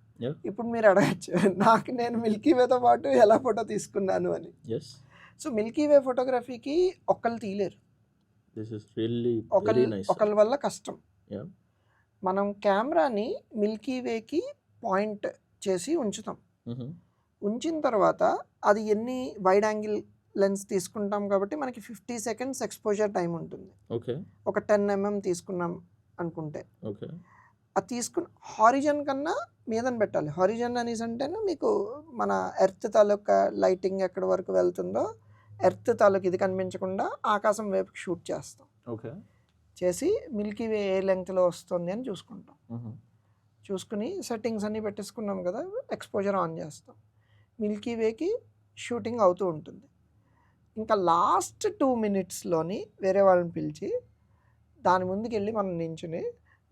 ఇప్పుడు మీరు అడగచ్చు నాకు నేను మిల్కీ వేతో పాటు ఎలా ఫోటో తీసుకున్నాను అని. సో మిల్కీ వే ఫోటోగ్రఫీకి ఒకళ్ళు తీయలేరు, ఒకళ్ళ వల్ల కష్టం. మనం కెమెరాని మిల్కీ వేకి పాయింట్ చేసి ఉంచుతాం. ఉంచిన తర్వాత అది ఎన్ని వైడ్ యాంగిల్ లెన్స్ తీసుకుంటాం కాబట్టి మనకి 50 seconds ఎక్స్పోజర్ టైం ఉంటుంది. ఓకే. ఒక 10 mm తీసుకున్నాం అనుకుంటే ఓకే. అది తీసుకుని హారిజన్ కన్నా మీదని పెట్టాలి. హారిజన్ అనేసి అంటేనే మీకు మన ఎర్త్ తాలూకా లైటింగ్ ఎక్కడి వరకు వెళ్తుందో ఎర్త్ తాలూకు ఇది కనిపించకుండా ఆకాశం వైపుకి షూట్ చేస్తాం. ఓకే. చేసి మిల్కీ వే ఏ లెంగ్త్లో వస్తుంది అని చూసుకుంటాం. చూసుకుని సెట్టింగ్స్ అన్నీ పెట్టేసుకున్నాం కదా, ఎక్స్పోజర్ ఆన్ చేస్తాం. మిల్కీ వేకి షూటింగ్ అవుతూ ఉంటుంది. ఇంకా లాస్ట్ 2 minutesలోని వేరే వాళ్ళని పిలిచి దాని ముందుకు వెళ్ళి మనం నించుని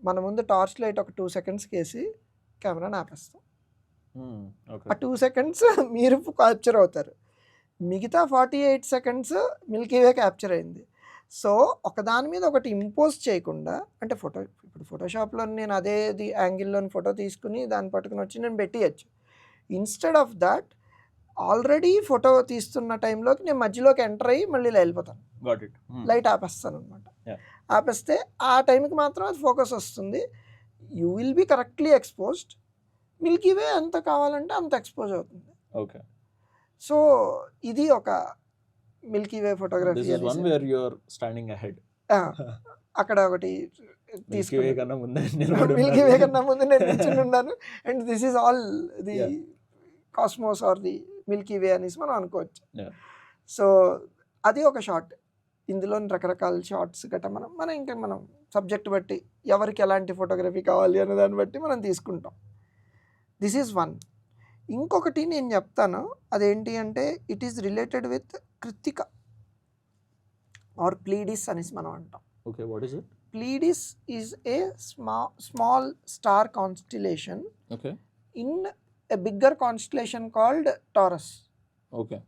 మన ముందు టార్చ్ లైట్ ఒక 2 seconds వేసి కెమెరాని ఆపేస్తాం. ఆ 2 seconds మీరు క్యాప్చర్ అవుతారు, మిగతా 48 seconds మిల్కీ వే క్యాప్చర్ అయింది. సో ఒకదాని మీద ఒకటి ఇంపోజ్ చేయకుండా, అంటే ఇప్పుడు ఫోటోషాప్లో నేను అదే యాంగిల్లోని ఫోటో తీసుకుని దాన్ని పట్టుకుని వచ్చి నేను పెట్టియచ్చు. Instead of that already photo తీస్తున్న టైంలోకి నేను మధ్యలోకి ఎంటర్ అయ్యి మళ్ళీ ఇలా వెళ్ళిపోతాను, లైట్ ఆపేస్తాను అనమాట. ఆపేస్తే ఆ టైంకి మాత్రం అది ఫోకస్ వస్తుంది. You will be correctly exposed. Milky way ఎంత కావాలంటే అంత ఎక్స్పోజ్ అవుతుంది. ఓకే. సో ఇది ఒక milky way photography This is one where you're standing ahead. అక్కడ ఒకటి మిల్కీ వే కన్నా ముందే మిల్కీ వే కన్నా ముందు నేను నిల్చుని ఉన్నాను. And this is all the cosmos or the milky way అనేసి మనం అనుకోవచ్చు. సో అది ఒక షార్ట్. ఇందులోని రకరకాల షార్ట్స్ గట్రా మనం సబ్జెక్ట్ బట్టి ఎవరికి ఎలాంటి ఫోటోగ్రఫీ కావాలి అనే దాన్ని బట్టి మనం తీసుకుంటాం. This is one. ఇంకొకటి నేను చెప్తాను, అదేంటి అంటే it is related with Krittika or Pleiades అనేసి మనం అంటాం. Okay, what is it? Pleiades is a small star constellation Okay. in a bigger constellation called Taurus. Okay.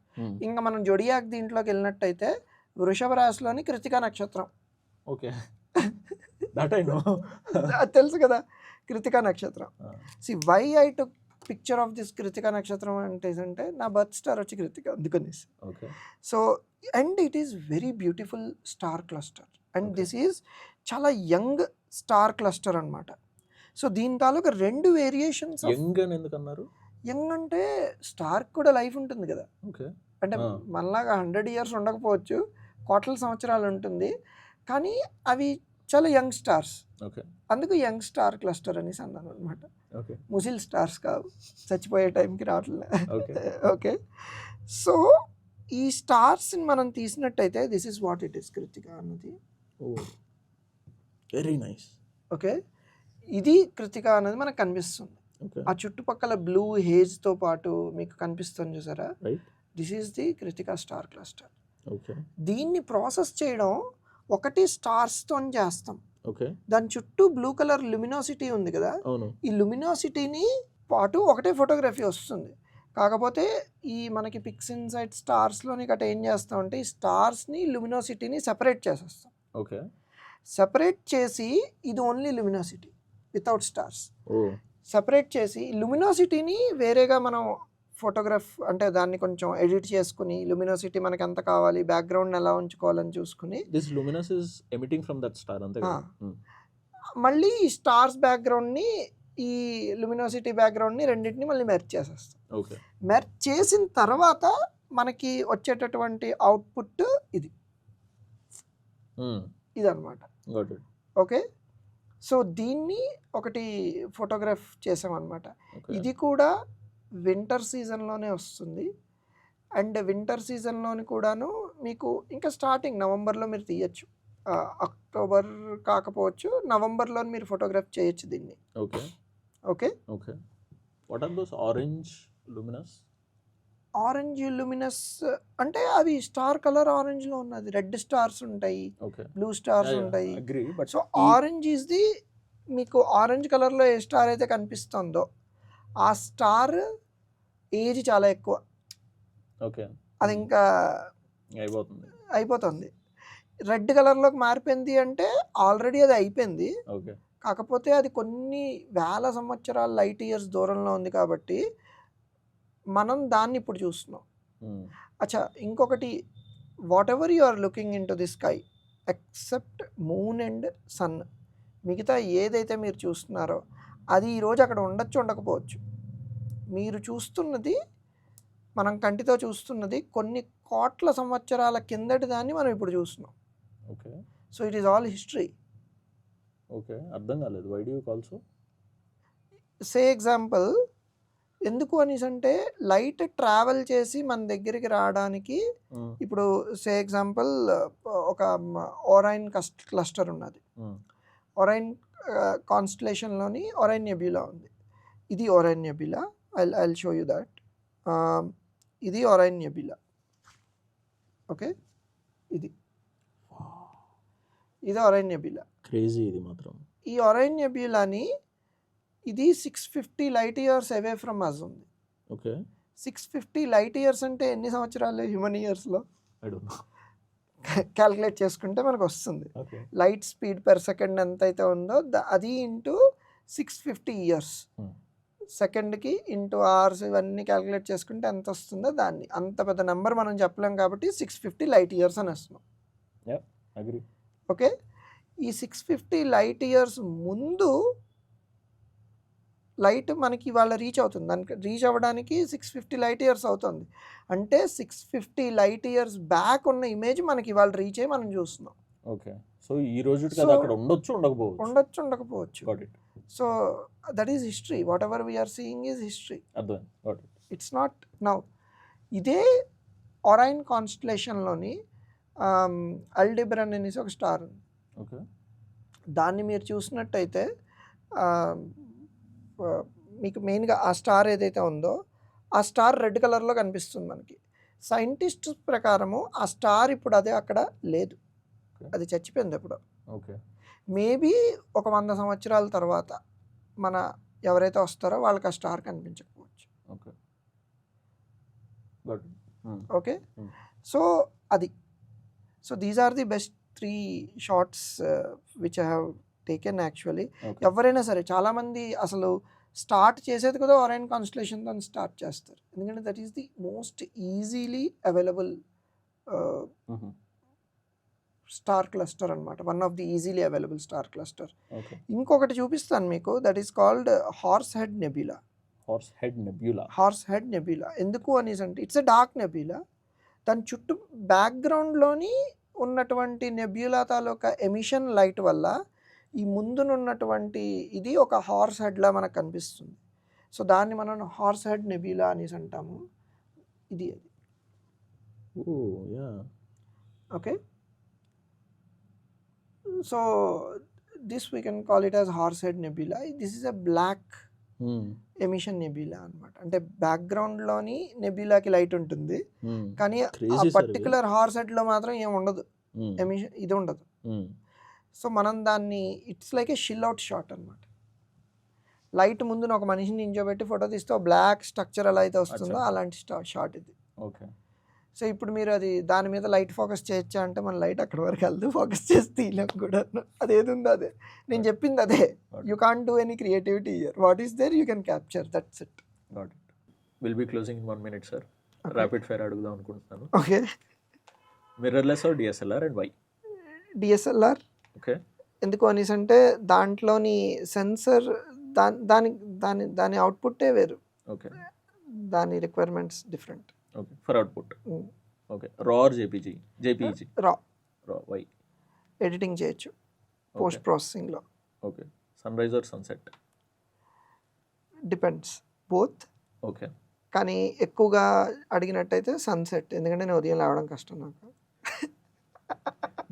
ఇంకా మనం జొడియాక్ దీంట్లోకి వెళ్ళినట్టయితే వృషభ రాశిలోని కృతికా నక్షత్రం. Okay. That I know. అది తెలుసు కదా కృతికా నక్షత్రం. See why I took picture of this Krittika నక్షత్రం అంటే నా బర్త్ స్టార్ వచ్చి కృతిక, అందుకనేసి. Okay. So and it is very beautiful star cluster and this is చాలా యంగ్ స్టార్ క్లస్టర్ అనమాట. సో దీని తాలూకా 2 వేరియేషన్స్. యంగ్ అని ఎందుకు అన్నారు? యంగ్ అంటే స్టార్ కూడా లైఫ్ ఉంటుంది కదా. Okay. అంటే మనలాగా 100 years ఉండకపోవచ్చు, కోట్ల సంవత్సరాలు ఉంటుంది, కానీ అవి చాలా యంగ్ స్టార్స్. Okay. అందుకు యంగ్ స్టార్ క్లస్టర్ అనేసి అన్నాను అనమాట. Okay. ముసిల్ స్టార్స్ కావు, చచ్చిపోయే టైంకి రావట్లే. Okay. ఓకే. సో ఈ స్టార్స్ని మనం తీసినట్టయితే this is what it is Krittika అన్నది. Oh. Very nice. ఓకే, ఇది కృతిక అనేది మనకు కనిపిస్తుంది. Okay. ఆ చుట్టుపక్కల బ్లూ హేజ్తో పాటు మీకు కనిపిస్తుంది చూసారా, Right. This is the Krittika star cluster. Okay. దీన్ని ప్రాసెస్ చేయడం ఒకటి స్టార్స్తో చేస్తాం. Okay. దాని చుట్టూ బ్లూ కలర్ లుమినోసిటీ ఉంది కదా, అవును. ఈ లుమినోసిటీని పాటు ఒకటే ఫోటోగ్రఫీ వస్తుంది. కాకపోతే ఈ మనకి పిక్స్ ఇన్సైడ్ స్టార్స్లోని గట్రా ఏం చేస్తామంటే ఈ స్టార్స్ని లుమినోసిటీని సెపరేట్ చేసేస్తాం. Okay. సెపరేట్ చేసి ఇది only luminosity without stars. Oh. Separate చేసి లుమినోసిటీని వేరేగా మనం ఫోటోగ్రాఫ్ అంటే దాన్ని కొంచెం ఎడిట్ చేసుకుని లుమినోసిటీ మనకి ఎంత కావాలి, బ్యాక్గ్రౌండ్ ఎలా ఉంచుకోవాలని చూసుకుని This luminous is emitting from that star, అంతే కదా? మళ్ళీ ఈ స్టార్స్ బ్యాక్గ్రౌండ్ని ఈ లుమినోసిటీ బ్యాక్గ్రౌండ్ని రెండింటిని మళ్ళీ మెర్జ్ చేసేస్తాం. Okay. మెర్జ్ చేసిన తర్వాత మనకి వచ్చేటటువంటి అవుట్పుట్ ఇదన్నమాట. Got it. ఓకే. సో దీన్ని ఒకటి ఫోటోగ్రాఫ్ చేసామన్నమాట. Okay. ఇది కూడా వింటర్ సీజన్లోనే వస్తుంది. అండ్ వింటర్ సీజన్లోని కూడాను మీకు ఇంకా స్టార్టింగ్ నవంబర్లో మీరు తీయచ్చు. అక్టోబర్ కాకపోవచ్చు, నవంబర్లో మీరు ఫోటోగ్రాఫ్ చేయొచ్చు దీన్ని. Okay. Okay. Okay. What are those orange luminous? Orange Luminous అంటే అవి స్టార్ కలర్ ఆరెంజ్లో ఉన్నది. రెడ్ స్టార్స్ ఉంటాయి, Okay. బ్లూ స్టార్స్ ఉంటాయి. Agree, but so orange is the మీకు ఆరెంజ్ కలర్లో ఏ స్టార్ అయితే కనిపిస్తుందో ఆ స్టార్ ఏజ్ చాలా ఎక్కువ. Okay. అది ఇంకా అయిపోతుంది. రెడ్ కలర్లోకి మారిపోయింది అంటే ఆల్రెడీ అది అయిపోయింది. Okay. కాకపోతే అది కొన్ని వేల సంవత్సరాల లైట్ ఇయర్స్ దూరంలో ఉంది కాబట్టి మనం దాన్ని ఇప్పుడు చూస్తున్నాం. అచ్చా, ఇంకొకటి whatever you are looking in to the sky except moon and sun, మిగతా ఏదైతే మీరు చూస్తున్నారో అది ఈరోజు అక్కడ ఉండొచ్చు, ఉండకపోవచ్చు. మీరు చూస్తున్నది, మనం కంటితో చూస్తున్నది కొన్ని కోట్ల సంవత్సరాల కిందటి దాన్ని మనం ఇప్పుడు చూస్తున్నాం. Okay. So it is all history. Okay. అర్థం కాలేదు. Why do you call so? Say example, ఎందుకు అనేసి అంటే లైట్ ట్రావెల్ చేసి మన దగ్గరికి రావడానికి ఇప్పుడు సే ఎగ్జాంపుల్ ఒక ఓరైన్ క్లస్టర్ ఉన్నది. ఓరైన్ కాన్స్టలేషన్లోని ఓరైన్ నెబ్యులా ఉంది. ఇది Orion nebula. I'll show you that. ఇది ఓరైన్ నెబ్యులా. ఓకే, ఇది ఓరైన్ నెబ్యులా. క్రేజీ ఇది మాత్రం. ఈ ఓరైన్ నెబ్యులాని ఇది 650 light years away from us ఉంది. ఓకే. 650 లైట్ ఇయర్స్ అంటే ఎన్ని సంవత్సరాలు హ్యూమన్ ఇయర్స్లో ఐ డోంట్ నో. క్యాల్కులేట్ చేసుకుంటే మనకు వస్తుంది. Okay. Light speed per second ఎంత అయితే ఉందో అది ఇంటూ 650 ఇయర్స్, సెకండ్కి ఇంటూ అవర్స్ ఇవన్నీ క్యాల్కులేట్ చేసుకుంటే ఎంత వస్తుందో దాన్ని, అంత పెద్ద నెంబర్ మనం చెప్పలేం కాబట్టి 650 లైట్ ఇయర్స్ అని వస్తున్నాం. అగ్రీ. ఓకే. ఈ 650 లైట్ ఇయర్స్ ముందు లైట్ మనకి ఇవాళ రీచ్ అవుతుంది. దానికి రీచ్ అవ్వడానికి 650 లైట్ ఇయర్స్ అవుతుంది. అంటే 650 లైట్ ఇయర్స్ బ్యాక్ ఉన్న ఇమేజ్ మనకి ఇవాళ రీచ్ అయ్యి మనం చూస్తున్నాం. ఓకే. సో ఈ రోజుకి So, అది అక్కడ ఉండొచ్చు, ఉండకపోవచ్చు. ఉండొచ్చు, ఉండకపోవచ్చు. Got it. So that is history. Whatever we are seeing is history. అర్థమైంది. Got it. It's not now. ఇదే ఒరైన్ కాన్స్టలేషన్లోని అల్డిబ్రాన్ అనేసి ఒక స్టార్ ఉంది. ఓకే. దాన్ని మీరు చూసినట్టయితే మీకు మెయిన్గా ఆ స్టార్ ఏదైతే ఉందో ఆ స్టార్ రెడ్ కలర్లో కనిపిస్తుంది మనకి. సైంటిస్ట్ ప్రకారము ఆ స్టార్ ఇప్పుడు అదే అక్కడ లేదు, అది చచ్చిపోయింది ఎప్పుడో. ఓకే. మేబీ ఒక 100 సంవత్సరాల తర్వాత మన ఎవరైతే వస్తారో వాళ్ళకి ఆ స్టార్ కనిపించకపోవచ్చు. Okay. Got it. Okay. So అది. So these are the best 3 shots which I have taken actually. Okay. ఎవరైనా సరే చాలామంది అసలు స్టార్ట్ చేసేది కూడా ఒరైన్ కాన్స్టలేషన్తో స్టార్ట్ చేస్తారు. ఎందుకంటే that is the most easily available star cluster అనమాట. One of the easily available star cluster. Okay. ఇంకొకటి చూపిస్తాను మీకు, that is called horse head nebula. Horse head nebula. Horse head nebula ఎందుకు అనేసి అంటే ఇట్స్ ఎ డార్క్ నెబ్యులా. దాని చుట్టూ బ్యాక్గ్రౌండ్లోని ఉన్నటువంటి నెబ్యులా తాలూకా ఎమిషన్ లైట్ వల్ల ఈ ముందునున్నటువంటి ఇది ఒక హార్స్ హెడ్లా మనకు కనిపిస్తుంది. సో దాన్ని మనం హార్స్ హెడ్ నెబ్యులా అనేసి అంటాము. ఇది అది. Oh yeah. Okay. So this we can call it as horse head nebula. This is a black emission nebula అనమాట. అంటే బ్యాక్గ్రౌండ్లోని నెబ్యులాకి లైట్ ఉంటుంది, కానీ ఆ పర్టికులర్ హార్స్ హెడ్లో మాత్రం ఏం ఉండదు, ఎమిషన్ ఇది ఉండదు. సో మనం దాన్ని it's like A షిల్ out shot అనమాట. లైట్ ముందున ఒక మనిషిని నించోబెట్టి ఫోటో తీస్తే బ్లాక్ స్ట్రక్చర్ ఎలా అయితే వస్తుందో అలాంటి షాట్ ఇది. ఓకే. సో ఇప్పుడు మీరు అది దాని మీద లైట్ ఫోకస్ చేయొచ్చా అంటే మన లైట్ అక్కడ వరకు వెళ్తే ఫోకస్ చేసి తీయలేం కూడా. అదేది ఉందో అదే నేను చెప్పింది అదే. You can't do any creativity here. What is there you can capture, that's it. Got it. Will be closing in 1 minute sir. Rapid fire అడుగుదాం అనుకుంటున్నాను. Okay. Mirrorless or DSLR and why? DSLR. Okay. ఎందుకు అనేసి అంటే దాంట్లోని sensor దాని దాని దాని అవుట్పుట్టే వేరు. ఓకే. దాని requirements different. Okay. For output. Okay. Raw or JPG? Raw. Why? Editing చేయొచ్చు పోస్ట్ ప్రాసెసింగ్లో. Okay. Sunrise or sunset? Depends, both. Okay. కానీ ఎక్కువగా అడిగినట్టయితే సన్సెట్, ఎందుకంటే నేను ఉదయం లేవడం కష్టం నాకు.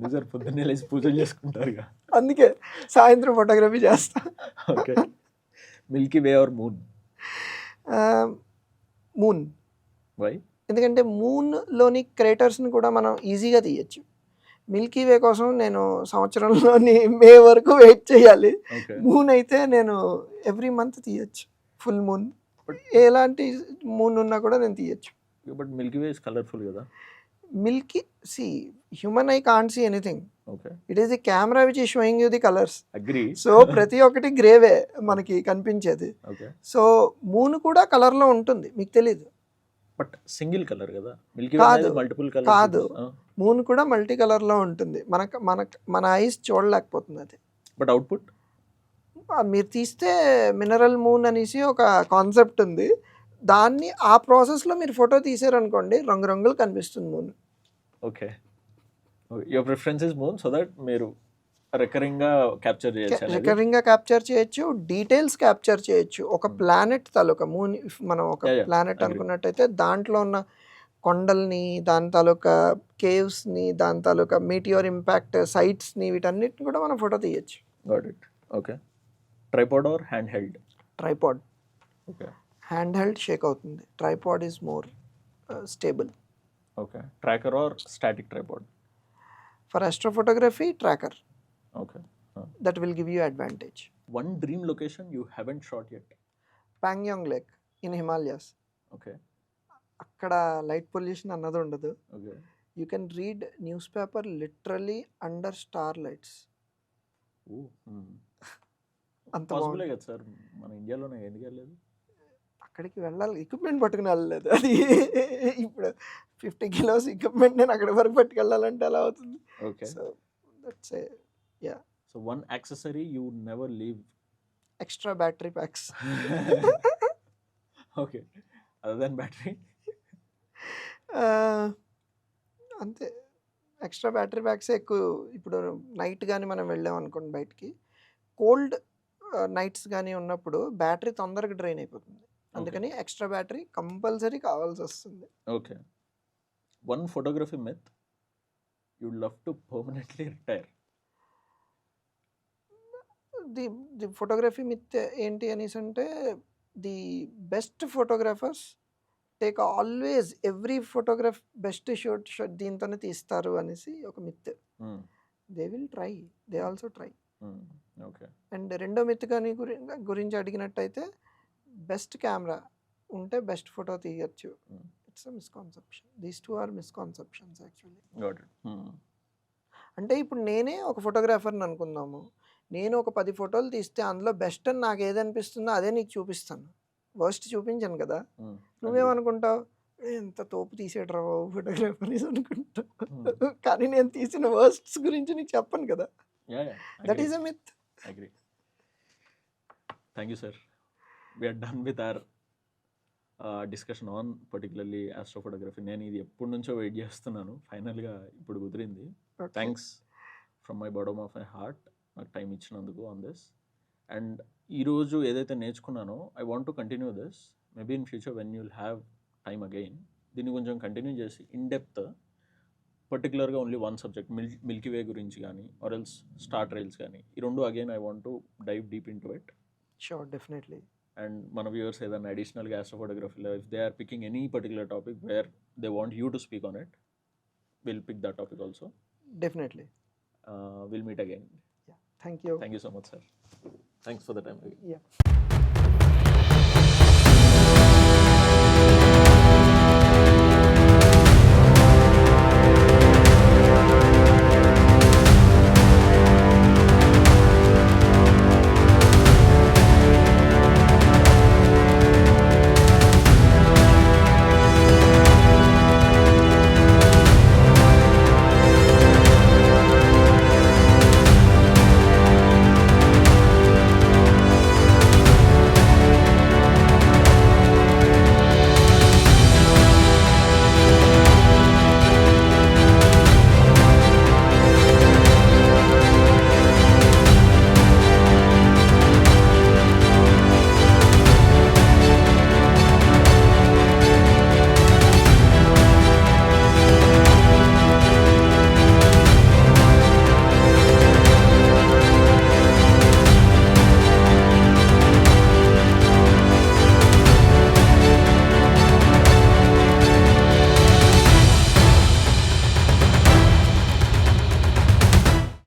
నిజర్ పొద్దున్నే లేచి పూజ చేసుకుంటారుగా, అందుకే సాయంత్రం ఫోటోగ్రఫీ చేస్తా. Okay. Milky way or moon? Moon. Why? ఎందుకంటే మూన్లోని క్రేటర్స్ని కూడా మనం ఈజీగా తీయచ్చు. మిల్కీ వే కోసం నేను సంవత్సరంలోని మే వరకు వెయిట్ చేయాలి. మూన్ అయితే నేను ఎవ్రీ మంత్ తీయచ్చు. ఫుల్ మూన్, ఎలాంటి మూన్ ఉన్నా కూడా నేను తీయచ్చు. But milky way is colourful కదా. Milky see human I can't see anything. Okay. It is the camera which is showing you the colours. Agree. So ప్రతి ఒక్కటి గ్రేవే మనకి కనిపించేది. ఓకే. సో మూన్ కూడా కలర్లో ఉంటుంది, మీకు తెలీదు. బట్ సింగిల్ కలర్ కదా మిల్కీ వే అనేది మల్టిపుల్ కలర్ కాదు. మూన్ కూడా మల్టీ కలర్లో ఉంటుంది, మన ఐస్ చూడలేకపోతుంది అది. బట్ అవుట్పుట్ మీరు తీస్తే మినరల్ మూన్ అనేసి ఒక కాన్సెప్ట్ ఉంది. దాన్ని ఆ ప్రాసెస్లో మీరు ఫోటో తీసారనుకోండి రంగురంగులు కనిపిస్తుంది moon. Okay. Your preference is moon, so that మీరు రికరింగ్గా క్యాప్చర్ చేయొచ్చు. రికరింగ్గా క్యాప్చర్ చేయొచ్చు, డీటెయిల్స్ క్యాప్చర్ చేయొచ్చు. ఒక ప్లానెట్ తాలూకా మూన్, మనం ఒక ప్లానెట్ అనుకున్నట్టయితే దాంట్లో ఉన్న కొండల్ని, దాని తాలూకా కేవ్స్ని, దాని తాలూకా మీటియోర్ ఇంపాక్ట్ సైట్స్ని, వీటన్నిటిని కూడా మనం ఫోటో తీయచ్చు. Got it. Okay. Tripod or hand held? Tripod. Okay. Hand held shake అవుతుంది, tripod is more stable. Okay. Tracker or static tripod? For astrophotography tracker. Okay. That will give you advantage. One dream location you haven't shot yet? Pangong lake in Himalayas. Okay. అక్కడ light pollution అన్నది ఉండదు. Okay. You can read newspaper literally under star lights. అంత పాసిబులే కదా sir, మన ఇండియాలోనే ఎందుకు వెళ్ళలేదు? అక్కడికి వెళ్ళాలి, ఎక్విప్మెంట్ పట్టుకుని వెళ్ళలేదు. అది ఇప్పుడు 50 kilos ఎక్విప్మెంట్ నేను అక్కడి వరకు పట్టుకెళ్ళాలంటే ఎలా అవుతుంది? Okay. So that's yeah. So one accessory you never leave extra battery packs. Okay. Other than battery? అంతే. ఎక్స్ట్రా బ్యాటరీ ప్యాక్సే ఎక్కువ. ఇప్పుడు నైట్ గానీ మనం వెళ్ళామనుకోండి బయటికి, కోల్డ్ నైట్స్ గానీ ఉన్నప్పుడు బ్యాటరీ తొందరగా డ్రైన్ అయిపోతుంది. అందుకని ఎక్స్ట్రా బ్యాటరీ కంపల్సరీ కావాల్సొస్తుంది. Okay. One photography myth you'd love to permanently retire. The photography myth ఏంటి అనేసంటే, the best photographers take always every photograph best shoot దీంతోనే తీస్తారు అనేసి ఒక myth. They will try. They also try. Okay. And రెండో myth కానీ గురించి అడిగినట్టయితే, బెస్ట్ కెమెరా ఉంటే బెస్ట్ ఫోటో తీయచ్చు. It's a misconception. These two are misconceptions actually. Got it. అంటే ఇప్పుడు నేనే ఒక ఫోటోగ్రాఫర్ని అనుకుందాము. నేను ఒక 10 ఫోటోలు తీస్తే అందులో బెస్ట్ అని నాకు ఏదనిపిస్తుందో అదే నీకు చూపిస్తాను. వర్స్ట్ చూపించను కదా. నువ్వేమనుకుంటావు, ఎంత తోపు తీసేటరా బాబు ఫోటోగ్రాఫర్ అనేసి అనుకుంటావు. కానీ నేను తీసిన వర్స్ట్స్ గురించి నీకు చెప్పను కదా. That is a myth. Agree. Thank you sir. We are done with our discussion on particularly astrophotography. నేను ఇది ఎప్పటి నుంచో వెయిట్ చేస్తున్నాను, ఫైనల్గా ఇప్పుడు కుదిరింది. Thanks from my bottom of my heart నాకు టైం ఇచ్చినందుకు ఆన్ దిస్. అండ్ ఈరోజు ఏదైతే నేర్చుకున్నానో I want to continue this. Maybe in future when you'll have time again దీన్ని కొంచెం కంటిన్యూ చేసి ఇన్ డెప్త్ పర్టికులర్గా ఓన్లీ వన్ సబ్జెక్ట్ మిల్కీ వే గురించి కానీ ఆర్ ఎల్స్ స్టార్ ట్రైల్స్ కానీ, ఈ రెండు again I want to dive deep in to it. Sure, definitely. And మన వ్యూవర్స్ ఏదైనా అడిషనల్గా ఆస్ట్రోఫోటోగ్రఫీలో if they are picking any particular topic where they want you to speak on it, will pick that topic also. Definitely. Will meet again. Thank you. Thank you so much, sir. Thanks for the time. Yeah.